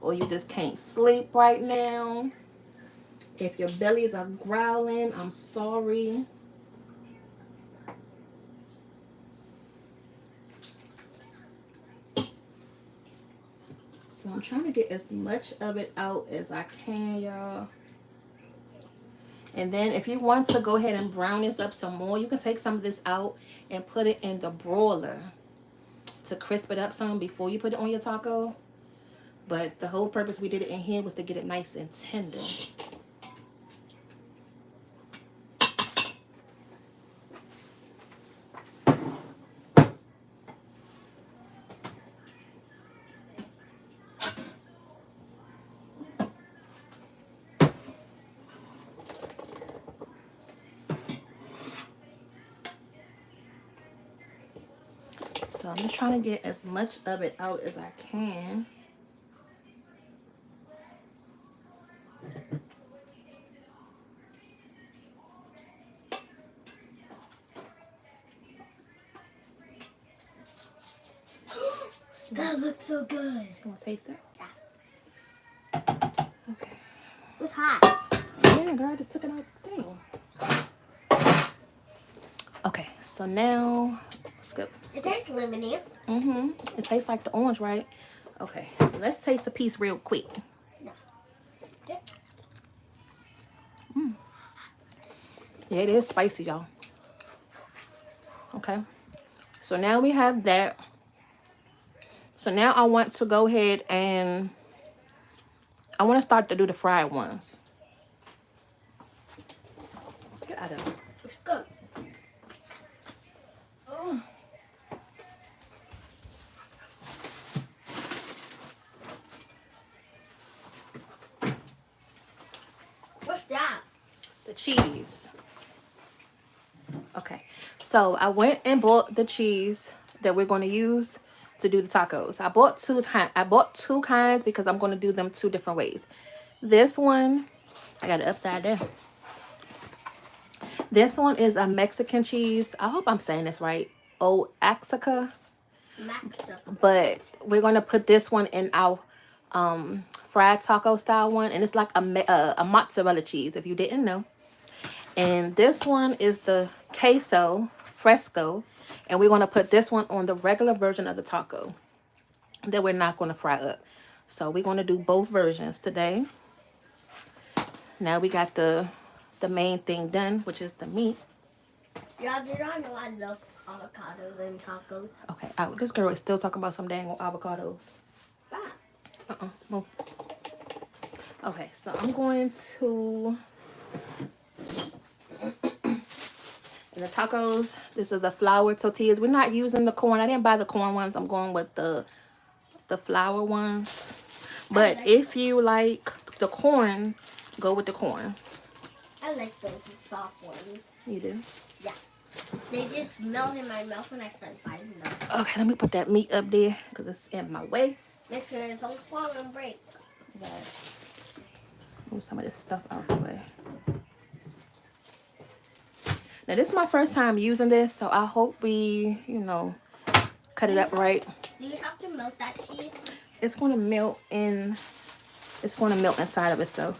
or you just can't sleep right now. If your bellies are growling, I'm sorry. So I'm trying to get as much of it out as I can, y'all. And then if you want to go ahead and brown this up some more, you can take some of this out and put it in the broiler to crisp it up some before you put it on your taco. But the whole purpose we did it in here was to get it nice and tender. So I'm just trying to get as much of it out as I can. That looks so good. You want to taste it? Yeah. Okay. It's hot. Yeah, girl, I just took it out the thing. Okay, so now, let's go. It tastes lemony. Mm-hmm. It tastes like the orange, right? Okay, so let's taste the piece real quick. No. Mm. Yeah, it is spicy, y'all. Okay, so now we have that. So now I want to go ahead and I want to start to do the fried ones. Get out of it. It's good. Oh. What's that? The cheese. Okay, so I went and bought the cheese that we're going to use to do the tacos. I bought two kinds because I'm going to do them 2 different ways. This one, I got it upside down. This one is a Mexican cheese. I hope I'm saying this right. Oaxaca. But we're going to put this one in our fried taco style one, and it's like a mozzarella cheese if you didn't know. And this one is the queso fresco, and we're going to put this one on the regular version of the taco that we're not going to fry up. So we're going to do both versions today. Now we got the main thing done, which is the meat. Yeah, did I know I love avocados and tacos? Okay, this girl is still talking about some dang avocados. Ah. Move. Okay, so I'm going to... And the tacos, this is the flour tortillas. We're not using the corn. I didn't buy the corn ones. I'm going with the flour ones. But if you like the corn, go with the corn. I like those soft ones. You do? Yeah. They just melt in my mouth when I start biting them. Okay, let me put that meat up there because it's in my way. Make sure it don't fall and break. Move some of this stuff out the way. Now, this is my first time using this, so I hope we, cut it up right. Do you have to melt that cheese? It's going to melt in. It's going to melt inside of itself.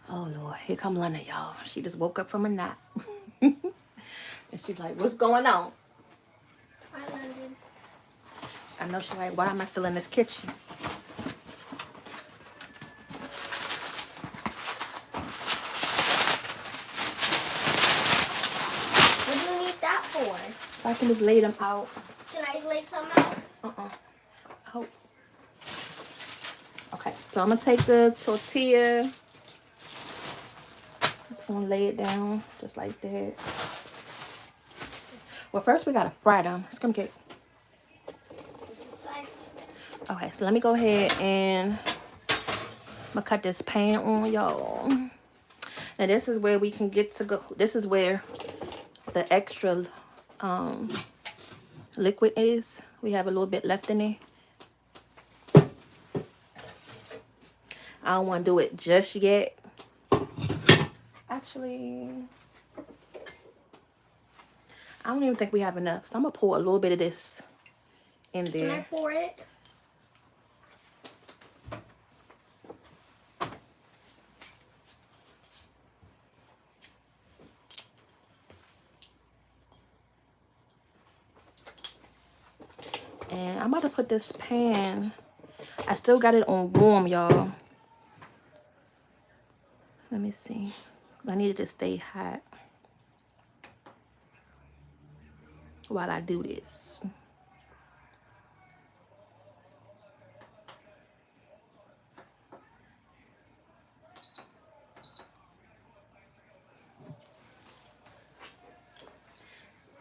Oh, Lord. Here come London, y'all. She just woke up from a nap. And she's like, what's going on? Hi, London. I know she's like, why am I still in this kitchen? What do you need that for? So I can just lay them out. Should I lay some out? Oh. Okay, so I'm going to take the tortilla. Just going to lay it down just like that. Well, first we got to fry them. It's going to get... Okay, so let me go ahead and I'm going to cut this pan on, y'all. Now, this is where we can get to go. This is where the extra liquid is. We have a little bit left in there. I don't want to do it just yet. Actually, I don't even think we have enough. So I'm going to pour a little bit of this in there. Can I pour it? And I'm about to put this pan. I still got it on warm, y'all. Let me see. I need it to stay hot while I do this.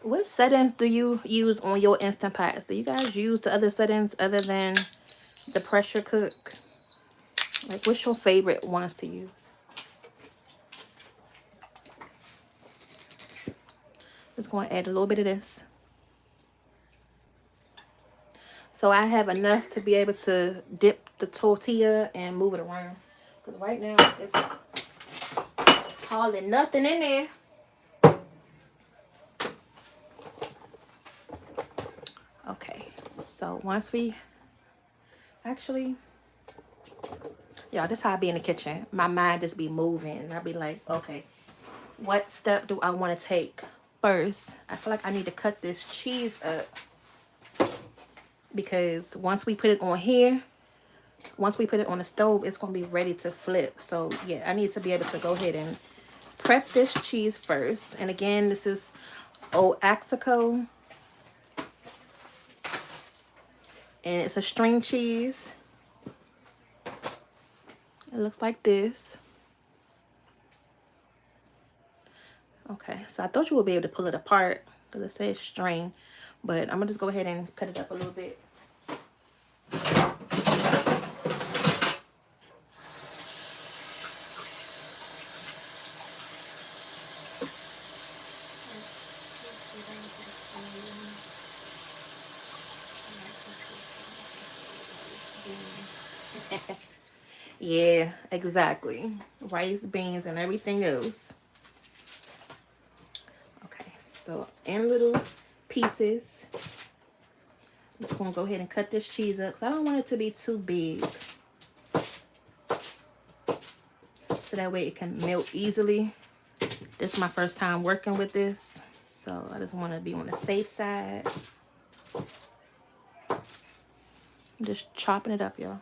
What settings do you use on your Instant Pots? Do you guys use the other settings other than the pressure cook? Like, what's your favorite ones to use? Just going to add a little bit of this. So I have enough to be able to dip the tortilla and move it around. Because right now, it's hardly nothing in there. Okay, so once we actually, y'all, this is how I be in the kitchen. My mind just be moving. I'll be like, okay, what step do I want to take first? I feel like I need to cut this cheese up because once we put it on here, once we put it on the stove, it's going to be ready to flip. So yeah, I need to be able to go ahead and prep this cheese first. And again, this is Oaxaca. And it's a string cheese. It looks like this. Okay, so I thought you would be able to pull it apart because it says string, but I'm gonna just go ahead and cut it up a little bit. Yeah, exactly. Rice, beans, and everything else. Okay, so in little pieces, I'm gonna go ahead and cut this cheese up because I don't want it to be too big. So that way it can melt easily. This is my first time working with this, so I just want to be on the safe side. I'm just chopping it up, y'all.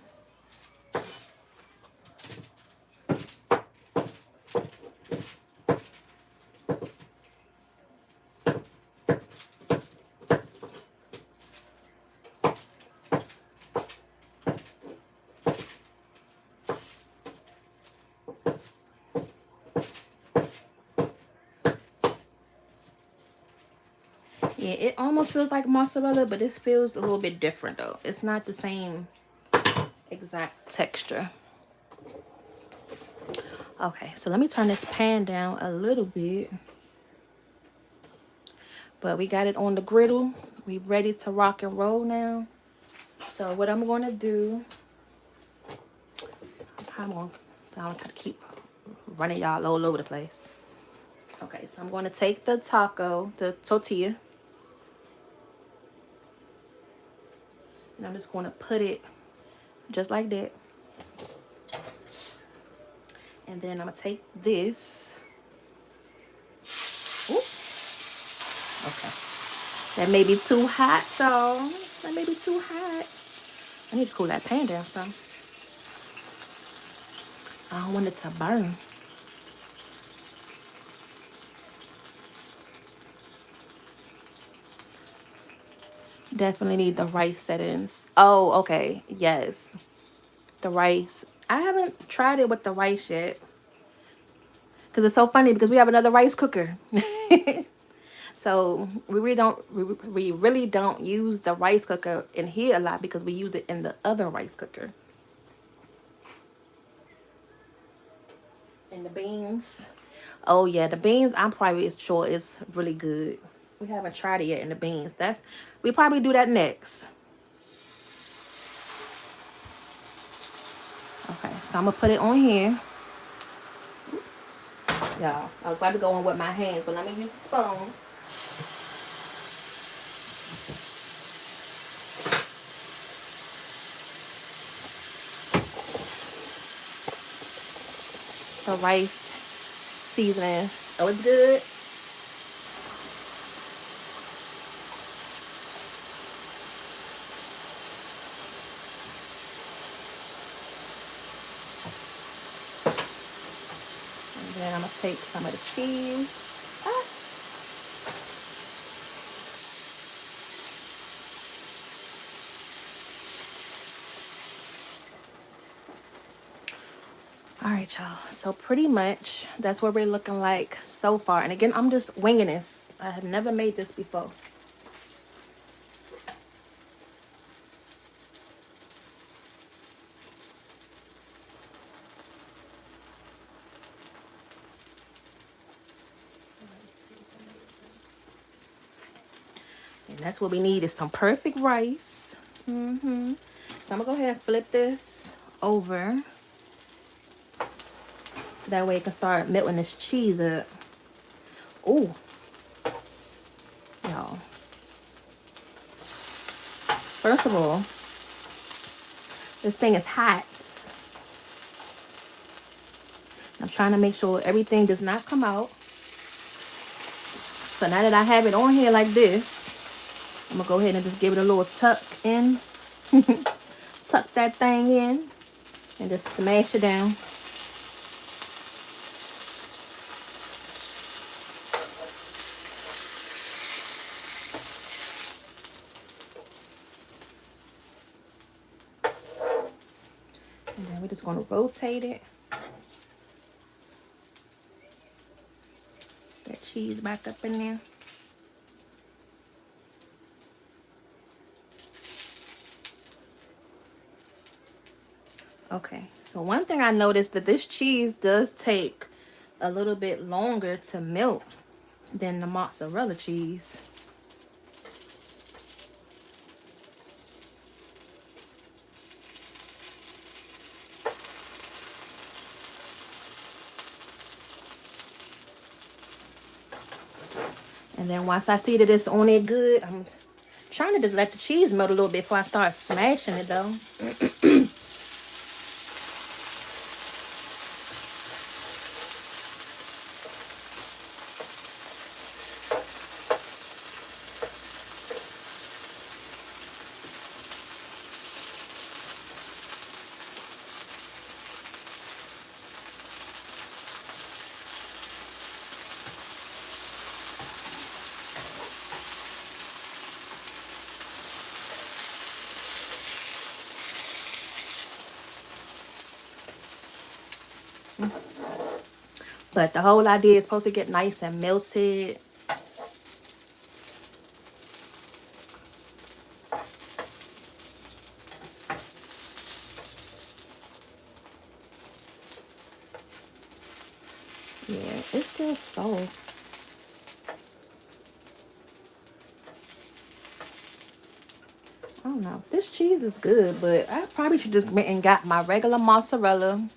Yeah, it almost feels like mozzarella, but this feels a little bit different though. It's not the same exact texture. Okay, so let me turn this pan down a little bit. But we got it on the griddle. We ready to rock and roll now. So what I'm gonna do, I'm gonna, so I'm gonna keep running y'all all over the place. Okay, so I'm gonna take the tortilla, and I'm just gonna put it just like that. And then I'm gonna take this. Ooh, okay. That may be too hot, y'all. That may be too hot. I need to cool that pan down some. I don't want it to burn. Definitely need the rice settings. Oh, okay. Yes. The rice. I haven't tried it with the rice yet. Because it's so funny because we have another rice cooker. So we really don't use the rice cooker in here a lot because we use it in the other rice cooker. And the beans. Oh yeah, the beans I'm probably sure is really good. We haven't tried it yet in the beans. We probably do that next. Okay, so I'm gonna put it on here. Y'all, I was about to go on with my hands, but let me use a spoon. The rice seasoning. Oh, it's good. And then I'm gonna take some of the cheese. Ah. All right, y'all. So pretty much that's what we're looking like so far. And again, I'm just winging this. I have never made this before. And that's what we need is some perfect rice. So I'm gonna go ahead and flip this over. So that way it can start melting this cheese up. Ooh. Y'all. First of all, this thing is hot. I'm trying to make sure everything does not come out. So now that I have it on here like this, I'm gonna go ahead and just give it a little tuck in. Tuck that thing in and just smash it down. And then we're just going to rotate it. That cheese back up in there. Okay, so one thing I noticed that this cheese does take a little bit longer to melt than the mozzarella cheese. And then once I see that it's on it good, I'm trying to just let the cheese melt a little bit before I start smashing it though. But the whole idea is supposed to get nice and melted. Yeah, it's still soft. I don't know. This cheese is good, but I probably should just went and got my regular mozzarella.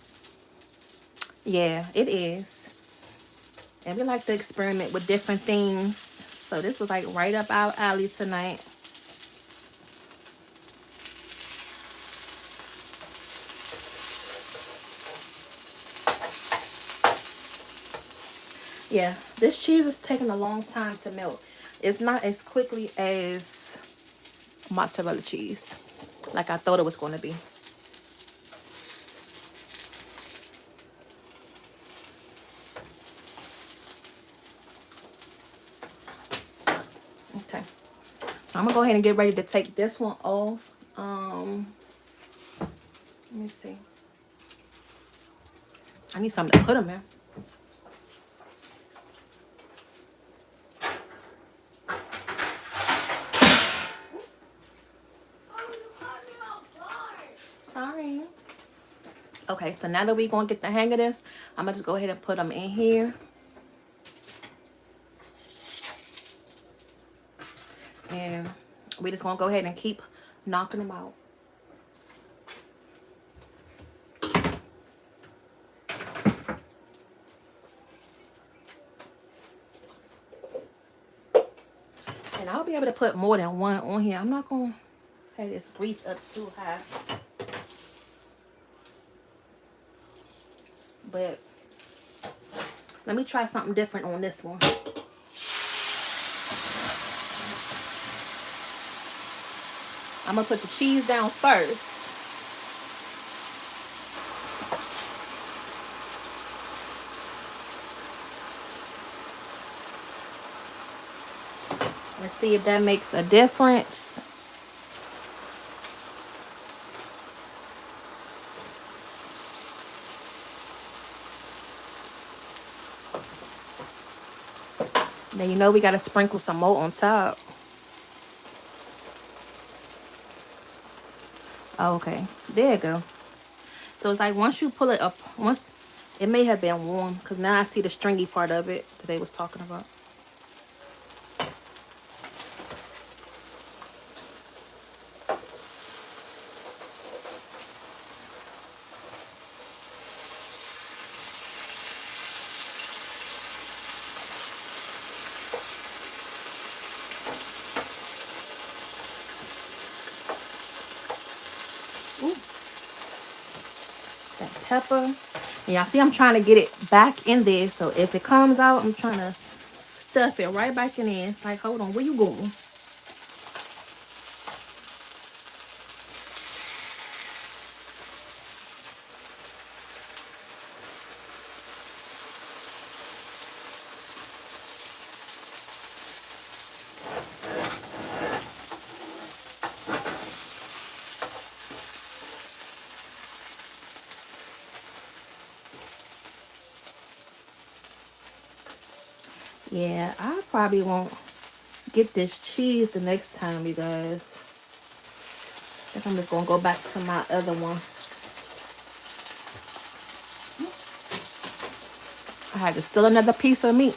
Yeah, it is. And we like to experiment with different things. So this was like right up our alley tonight. Yeah, this cheese is taking a long time to melt. It's not as quickly as mozzarella cheese, like I thought it was going to be. Okay, so I'm gonna go ahead and get ready to take this one off. Let me see. I need something to put them in. Sorry. Okay, so now that we're gonna get the hang of this, I'm gonna just go ahead and put them in here. And we're just gonna go ahead and keep knocking them out. And I'll be able to put more than one on here. I'm not gonna have this grease up too high. But let me try something different on this one. I'm gonna put the cheese down first. Let's see if that makes a difference. Then you know we gotta sprinkle some more on top. Oh, okay, there you go. So it's like once you pull it up, once it may have been warm, because now I see the stringy part of it that they was talking about. Ooh. That pepper. And y'all see I'm trying to get it back in there. So if it comes out, I'm trying to stuff it right back in there. It's like, hold on, where you going? Yeah, I probably won't get this cheese the next time, you guys. I think I'm just gonna go back to my other one. I had to steal another piece of meat.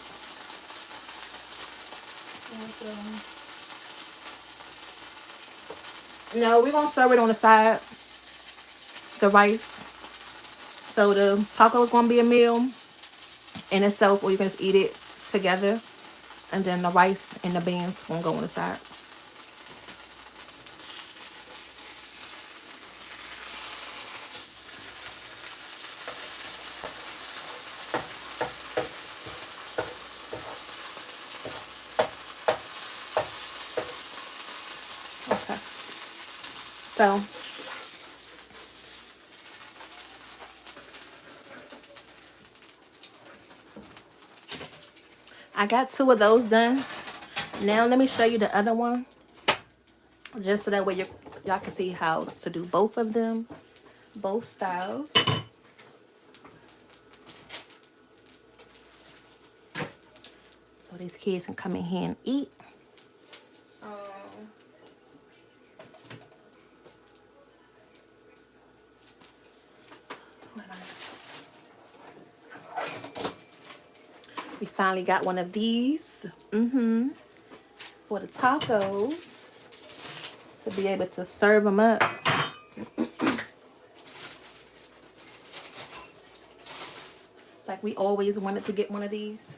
No, we're gonna serve it on the side. The rice. So the taco is gonna be a meal in itself, or you can just eat it together. And then the rice and the beans gonna go on the side. Okay. So I got 2 of those done. Now let me show you the other one. Just so that way y'all can see how to do both of them. Both styles. So these kids can come in here and eat. We finally got one of these. For the tacos. To be able to serve them up. Like we always wanted to get one of these.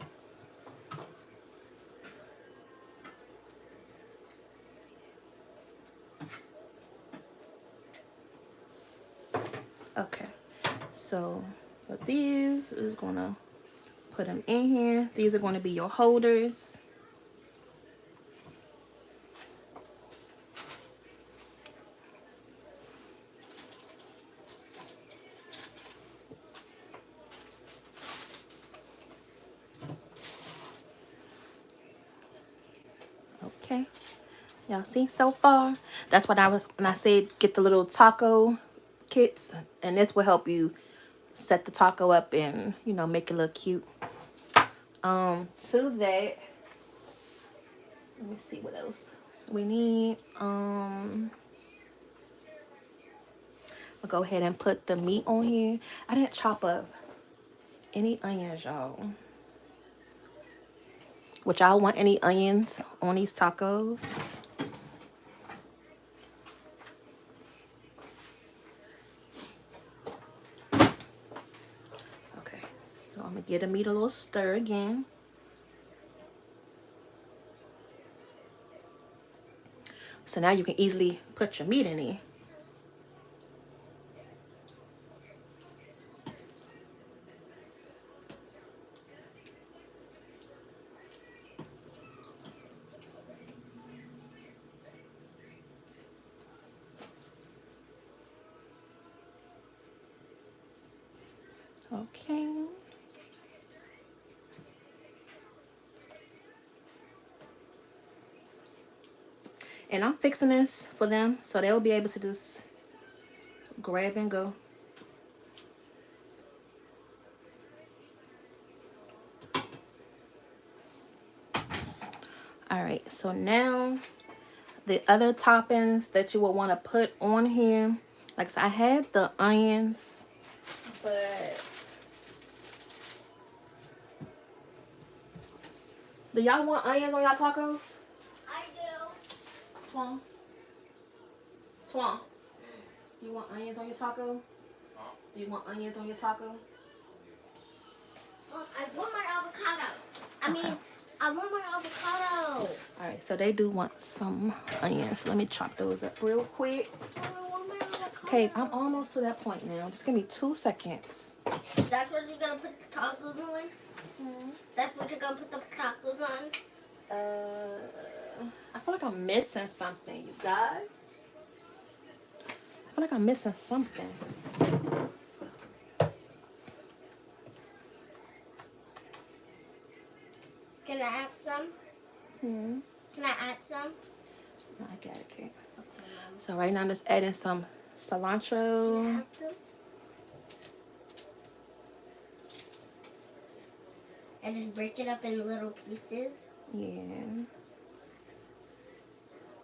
Okay. So for these is gonna put them in here. These are going to be your holders. Okay. Y'all see so far? That's what I was when I said get the little taco kits, and this will help you set the taco up and, you know, make it look cute. To that, let me see what else we need. I'll go ahead and put the meat on here. I didn't chop up any onions, y'all. Would y'all want any onions on these tacos? Okay, so I'm gonna give the meat a little stir again. So now you can easily put your meat in here. Okay. And I'm fixing this for them so they'll be able to just grab and go. Alright, so now the other toppings that you would want to put on here. Like I said, I had the onions, but do y'all want onions on y'all tacos? I do. Twan? Twan? You want onions on your taco? Do you want onions on your taco? I want my avocado. I want my avocado. Alright, so they do want some onions. Let me chop those up real quick. I want my avocado. Okay, I'm almost to that point now. Just give me 2 seconds. That's what you're gonna put the tacos on? That's what you're gonna put the tacos on? I feel like I'm missing something, you guys. I feel like I'm missing something. Can I add some? Can I add some? I got it, okay. So right now I'm just adding some cilantro. and just break it up in little pieces. Yeah.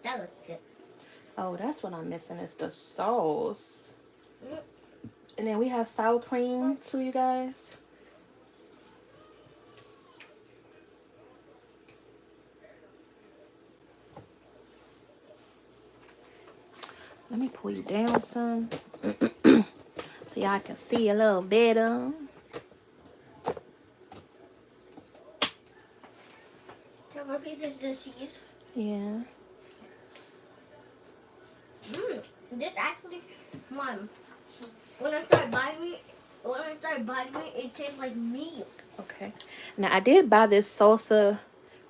That looks good. Oh, that's what I'm missing is the sauce. Mm. And then we have sour cream too, you guys. Let me pull you down some so y'all can see a little better. So what piece is the cheese? Yeah. This actually, Mom, when I start biting it, it tastes like milk. Okay. Now I did buy this salsa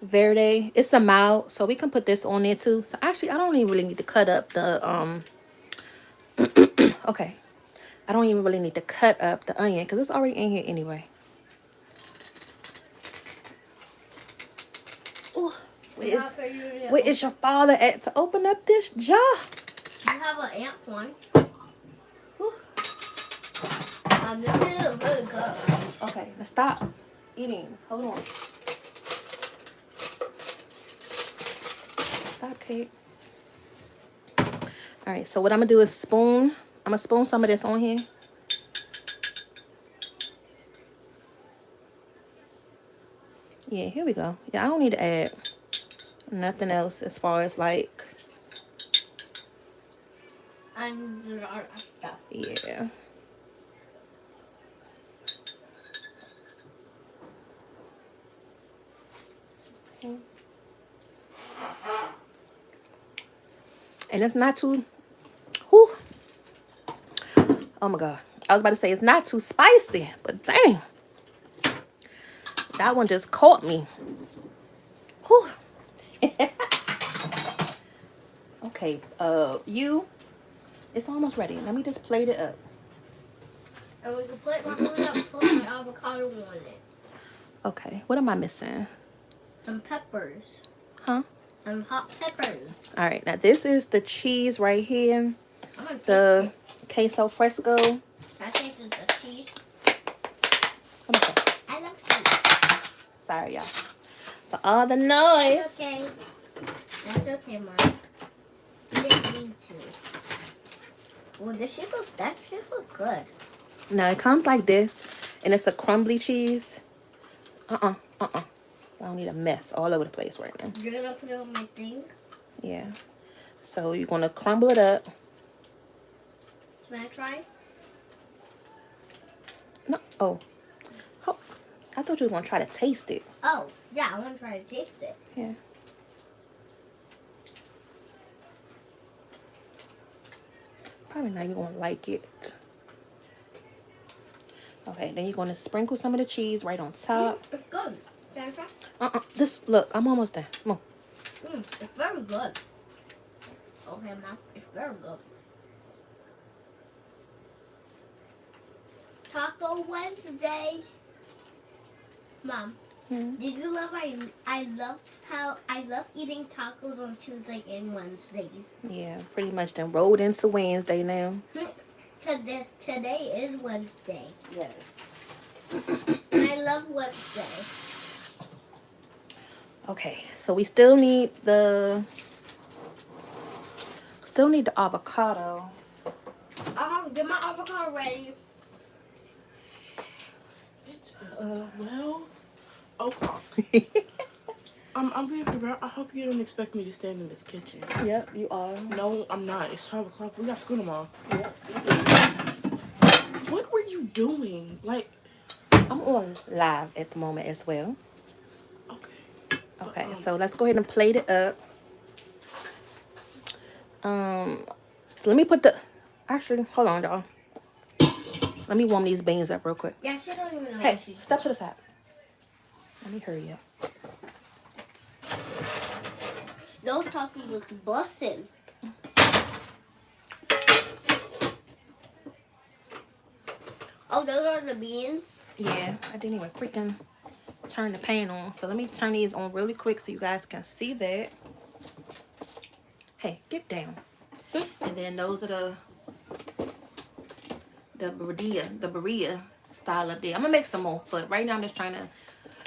verde. It's a mild, so we can put this on there too. So actually, I don't even really need to cut up the okay. I don't even really need to cut up the onion because it's already in here anyway. Ooh, where is your father at to open up this jar? You have an ant one. Ooh. This is really good. Okay, now stop eating. Hold on. Stop, Kate. All right, so what I'm gonna do is spoon. I'm gonna spoon some of this on here. Yeah, here we go. Yeah, I don't need to add nothing else as far as like. And a lot of stuff. Yeah. Okay. And it's not too. Whew. Oh my God. I was about to say it's not too spicy, but dang. That one just caught me. Whew. Okay, it's almost ready. Let me just plate it up. And we can put my avocado on it. Okay, what am I missing? Some peppers. Huh? Some hot peppers. All right, now this is the cheese right here. I'm gonna The taste queso fresco. it. I tasted the cheese. Come on. I love cheese. Sorry, y'all. For all the noise. That's okay. That's okay, Mom. You didn't need to. Well, that should look good. No, it comes like this, and it's a crumbly cheese. So I don't need a mess all over the place right now. You're gonna put it on my thing? Yeah. So you're gonna crumble it up. Can I try? No. Oh. I thought you were gonna try to taste it. Oh, yeah, I want to try to taste it. Yeah. Probably not even gonna like it. Okay, then you're gonna sprinkle some of the cheese right on top. It's good. Can I try? Look, I'm almost done. Come on. It's very good. Okay, Mom, it's very good. Taco Wednesday. Mom, did you love I love eating tacos on Tuesday and Wednesdays. Yeah, pretty much then rolled into Wednesday now. Because today is Wednesday. Yes. And I love Wednesday. Okay, so we still need the avocado. I'll get my avocado ready. It's 12 o'clock. I'm being prepared. I hope you don't expect me to stand in this kitchen. Yep, you are. No, I'm not. It's 12 o'clock. We got school tomorrow. Yep. What were you doing? Like, I'm on live at the moment as well. okay. Okay, so let's go ahead and plate it up. So let me put actually, hold on, y'all. Let me warm these beans up real quick. Yeah, she don't even know. Hey, step to the side. Let me hurry up. Those tacos look bussin'. Oh, those are the beans? Yeah, I didn't even freaking turn the pan on. So let me turn these on really quick so you guys can see that. Hey, get down. And then those are the birria style up there. I'm gonna make some more, but right now I'm just trying to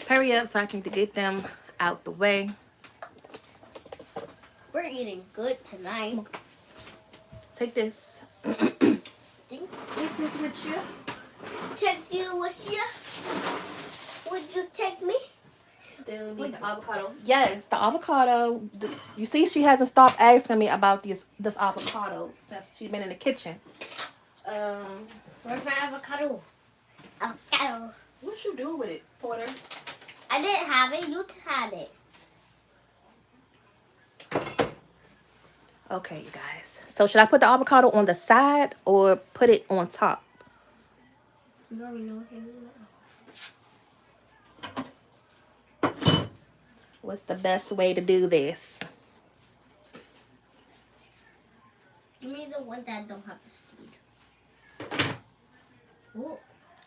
hurry up so I can get them out the way. We're eating good tonight. Take this. Think Take this with you. take you with you? Would you take me? Still need the avocado. Yes, the avocado. You see, she hasn't stopped asking me about this avocado since she's been in the kitchen. Where's my avocado? Avocado. What you do with it, Porter? I didn't have it. You had it. Okay, you guys. So should I put the avocado on the side or put it on top? You already know him. What's the best way to do this? Give me the one that don't have the seed. Ooh.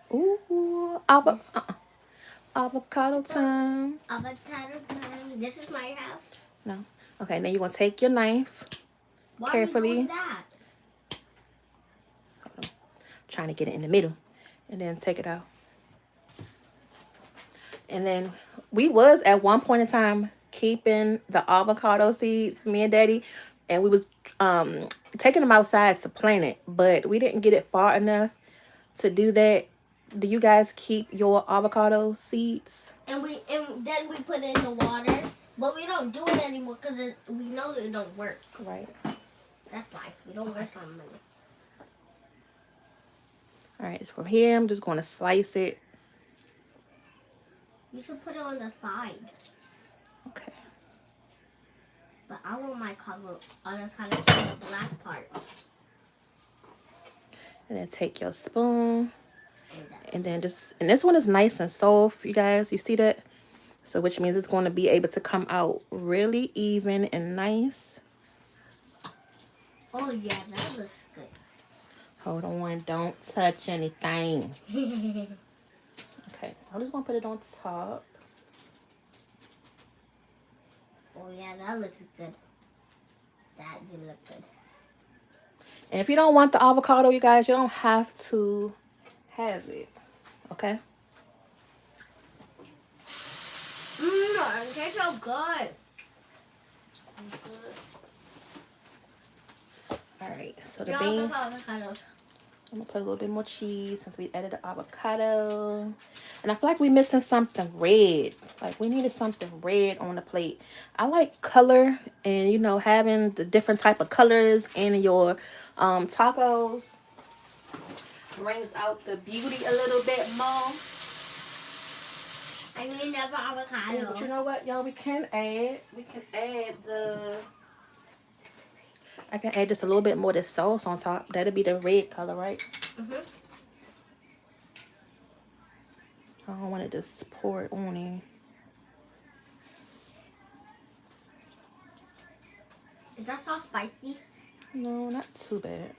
Ooh, avocado time. Avocado time. This is my half. No. Okay, now you're going to take your knife. Why Carefully. are you doing that? Trying to get it in the middle. And then take it out. And then we was at one point in time keeping the avocado seeds, me and Daddy. And we was taking them outside to plant it. But we didn't get it far enough to do that. Do you guys keep your avocado seeds? And then we put it in the water. But we don't do it anymore because we know that it don't work. Right. That's why. We don't waste our money. Alright, so from here, I'm just going to slice it. You should put it on the side. Okay. But I want my avocado on the black part. And then take your spoon. And then and this one is nice and soft, you guys. You see that? So which means it's going to be able to come out really even and nice. Oh yeah, that looks good. Hold on, don't touch anything. Okay, so I'm just going to put it on top. Oh yeah, that looks good. That did look good. And if you don't want the avocado, you guys, you don't have to have it. Okay? It tastes so good. Alright, so the bean. Avocados. I'm going to put a little bit more cheese since we added the avocado. And I feel like we're missing something red. Like we needed something red on the plate. I like color and, you know, having the different type of colors in your tacos brings out the beauty a little bit more. I need another avocado. But you know what, y'all? We can add the... I can add just a little bit more of this sauce on top. That'll be the red color, right? Mm-hmm. I don't want to just pour it on in. Is that sauce spicy? No, not too bad.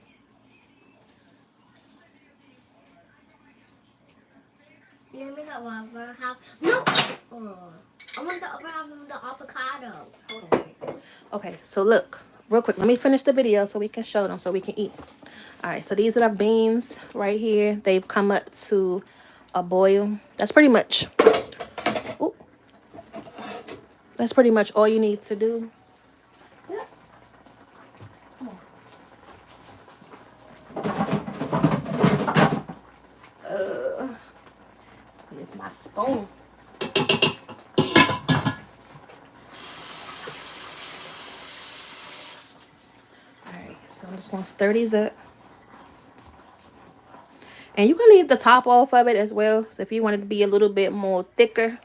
You hear me? That other half? No! Oh, I want the other half of the avocado. Hold on, wait. Okay, so look. Real quick, let me finish the video so we can show them, so we can eat. Alright, so these are the beans right here. They've come up to a boil. That's pretty much... Ooh. That's pretty much all you need to do. Yeah. Come on. Here's my spoon. I'm just going to stir these up. And you can leave the top off of it as well. So if you want it to be a little bit more thicker,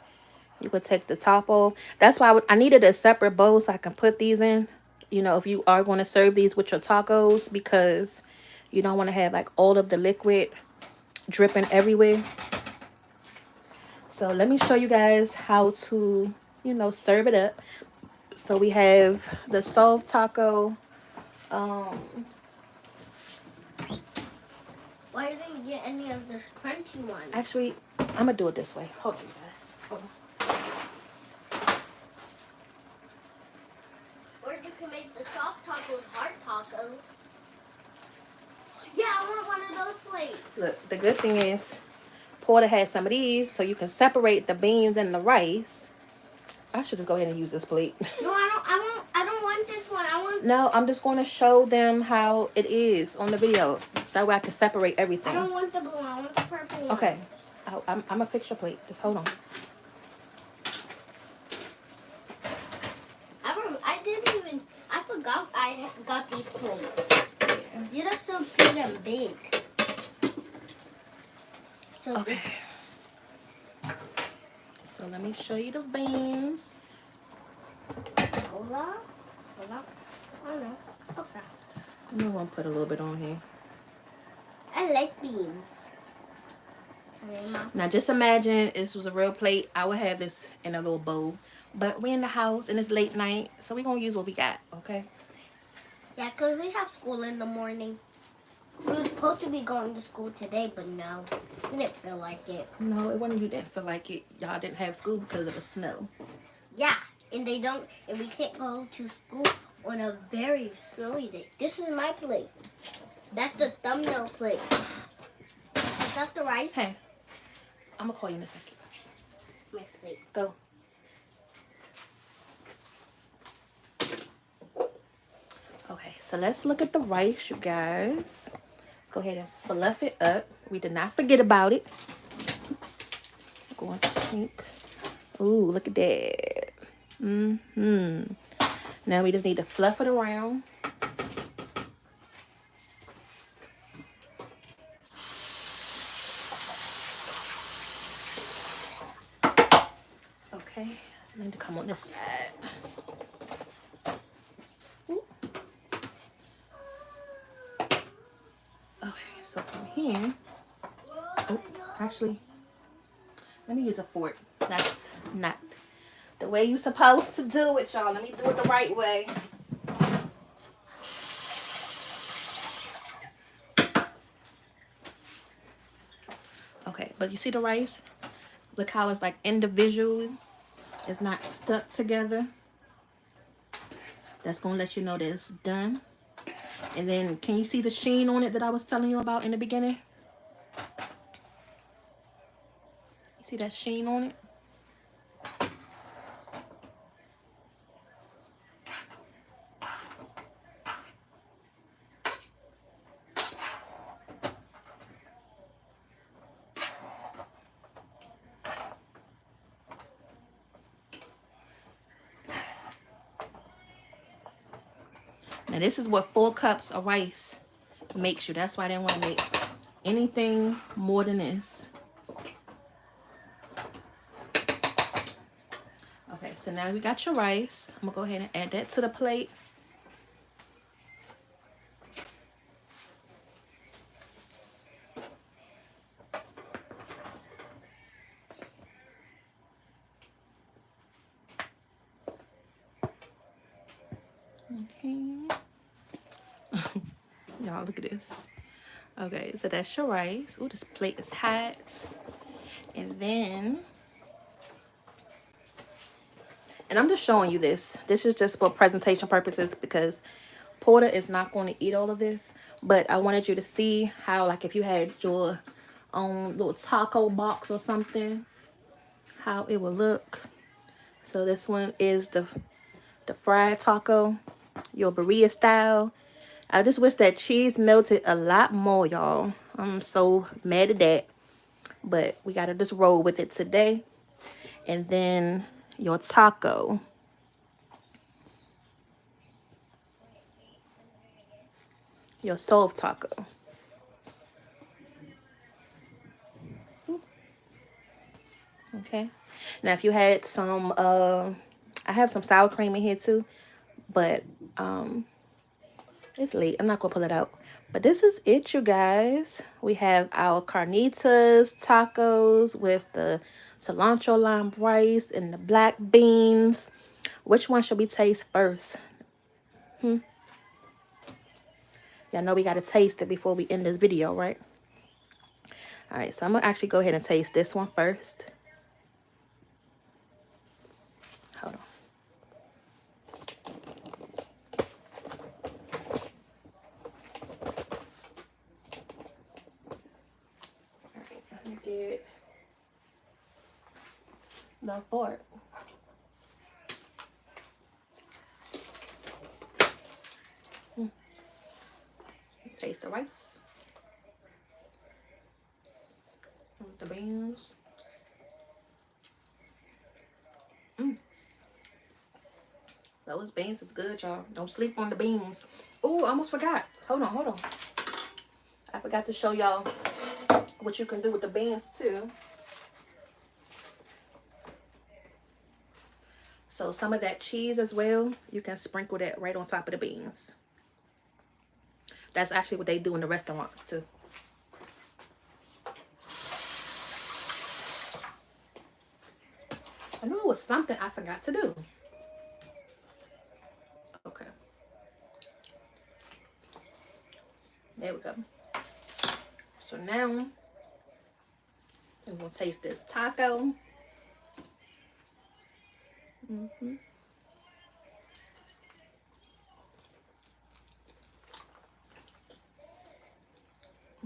you could take the top off. That's why I needed a separate bowl so I can put these in. You know, if you are going to serve these with your tacos, because you don't want to have like all of the liquid dripping everywhere. So let me show you guys how to, you know, serve it up. So we have the soft taco. Why didn't you get any of the crunchy ones? Actually, I'm gonna do it this way. Hold on, you guys. Hold on. Or you can make the soft tacos hard tacos. Yeah, I want one of those plates. Look, the good thing is Porter has some of these, so you can separate the beans and the rice. I should just go ahead and use this plate. No, I don't want this one. I want. No, I'm just going to show them how it is on the video. That way I can separate everything. I don't want the blue one. I want the purple one. Okay. I'm going to fix your plate. Just hold on. I forgot I got these plates. Yeah. These are so cute and big. So Okay. So let me show you the beans. Hola. I don't know. Oh, sorry. I'm going to put a little bit on here. I like beans. Now just imagine this was a real plate. I would have this in a little bowl. But we're in the house and it's late night, so we're going to use what we got, okay? Yeah, because we have school in the morning. We were supposed to be going to school today, but no. We didn't feel like it. No, it wasn't you didn't feel like it. Y'all didn't have school because of the snow. Yeah, and we can't go to school on a very snowy day. This is my plate. That's the thumbnail plate. Is that the rice? Hey, I'm going to call you in a second. My plate. Go. Okay, so let's look at the rice, you guys. Go ahead and fluff it up. We did not forget about it. Going to pink. Ooh, look at that. Now we just need to fluff it around. Okay, I need to come on this side. Okay, so from here, oh, actually, let me use a fork. That's not the way you're supposed to do it, y'all. Let me do it the right way. Okay, but you see the rice? Look how it's like individually. It's not stuck together. That's going to let you know that it's done. And then, can you see the sheen on it that I was telling you about in the beginning? You see that sheen on it? Now this is what 4 cups of rice makes you. That's why I didn't want to make anything more than this. Okay, so now we got your rice. I'm going to go ahead and add that to the plate. Okay. Y'all, look at this. Okay, so that's your rice. Oh, this plate is hot. And then, and I'm just showing you this. This is just for presentation purposes because Porter is not going to eat all of this. But I wanted you to see how, like, if you had your own little taco box or something, how it would look. So this one is the fried taco, your burrito style. I just wish that cheese melted a lot more, y'all. I'm so mad at that. But we got to just roll with it today. And then your taco. Your soft taco. Okay. Now, if you had some, I have some sour cream in here too. But, it's late. I'm not going to pull it out. But this is it, you guys. We have our carnitas tacos with the cilantro lime rice and the black beans. Which one should we taste first? Y'all know we got to taste it before we end this video, right? All right, so I'm going to actually go ahead and taste this one first. Hold on. Get the fork. Taste the rice. The beans. Those beans is good, y'all. Don't sleep on the beans. Oh, I almost forgot. Hold on. I forgot to show y'all what you can do with the beans too. So some of that cheese as well, you can sprinkle that right on top of the beans. That's actually what they do in the restaurants too. I knew it was something I forgot to do. Okay. There we go. So now, we're going to taste this taco. Mm-hmm.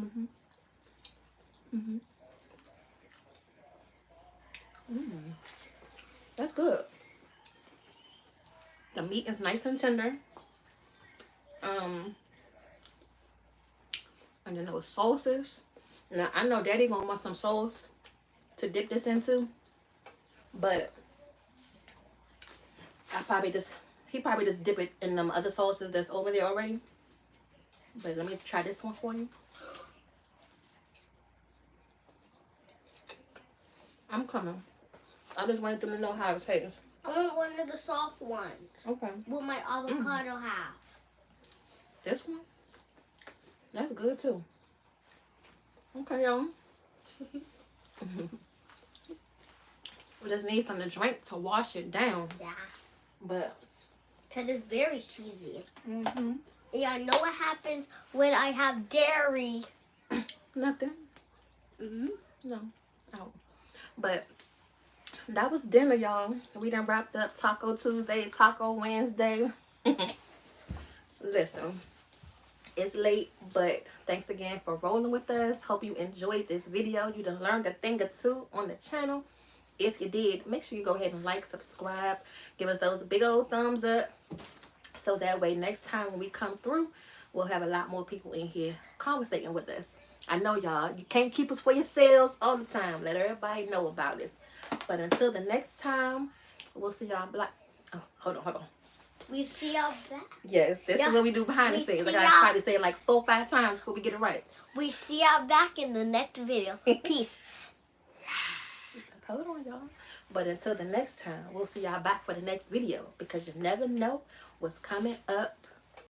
Mm-hmm. Mm-hmm. That's good. The meat is nice and tender. And then those sauces. Now I know Daddy gonna want some sauce to dip this into, but he probably just dip it in them other sauces that's over there already. But let me try this one for you. I'm coming. I just wanted them to know how it tastes. I want one of the soft ones. Okay. With my avocado half. This one? That's good too. Okay, y'all. We just need something to drink to wash it down. Yeah. But. Because it's very cheesy. Mm-hmm. Yeah, I know what happens when I have dairy. Nothing. Mm-hmm. No. Oh. But that was dinner, y'all. We done wrapped up Taco Tuesday, Taco Wednesday. Listen, it's late, but thanks again for rolling with us. Hope you enjoyed this video. You done learned a thing or two on the channel. If you did, make sure you go ahead and like, subscribe, give us those big old thumbs up. So that way next time when we come through, we'll have a lot more people in here conversating with us. I know y'all, you can't keep us for yourselves all the time. Let everybody know about us. But until the next time, we'll see y'all black. Oh, hold on. We see y'all back. Yes, this is what we do behind the scenes. I gotta probably say it like 4 or 5 times before we get it right. We see y'all back in the next video. Peace. Hold on, y'all. But until the next time, we'll see y'all back for the next video because you never know what's coming up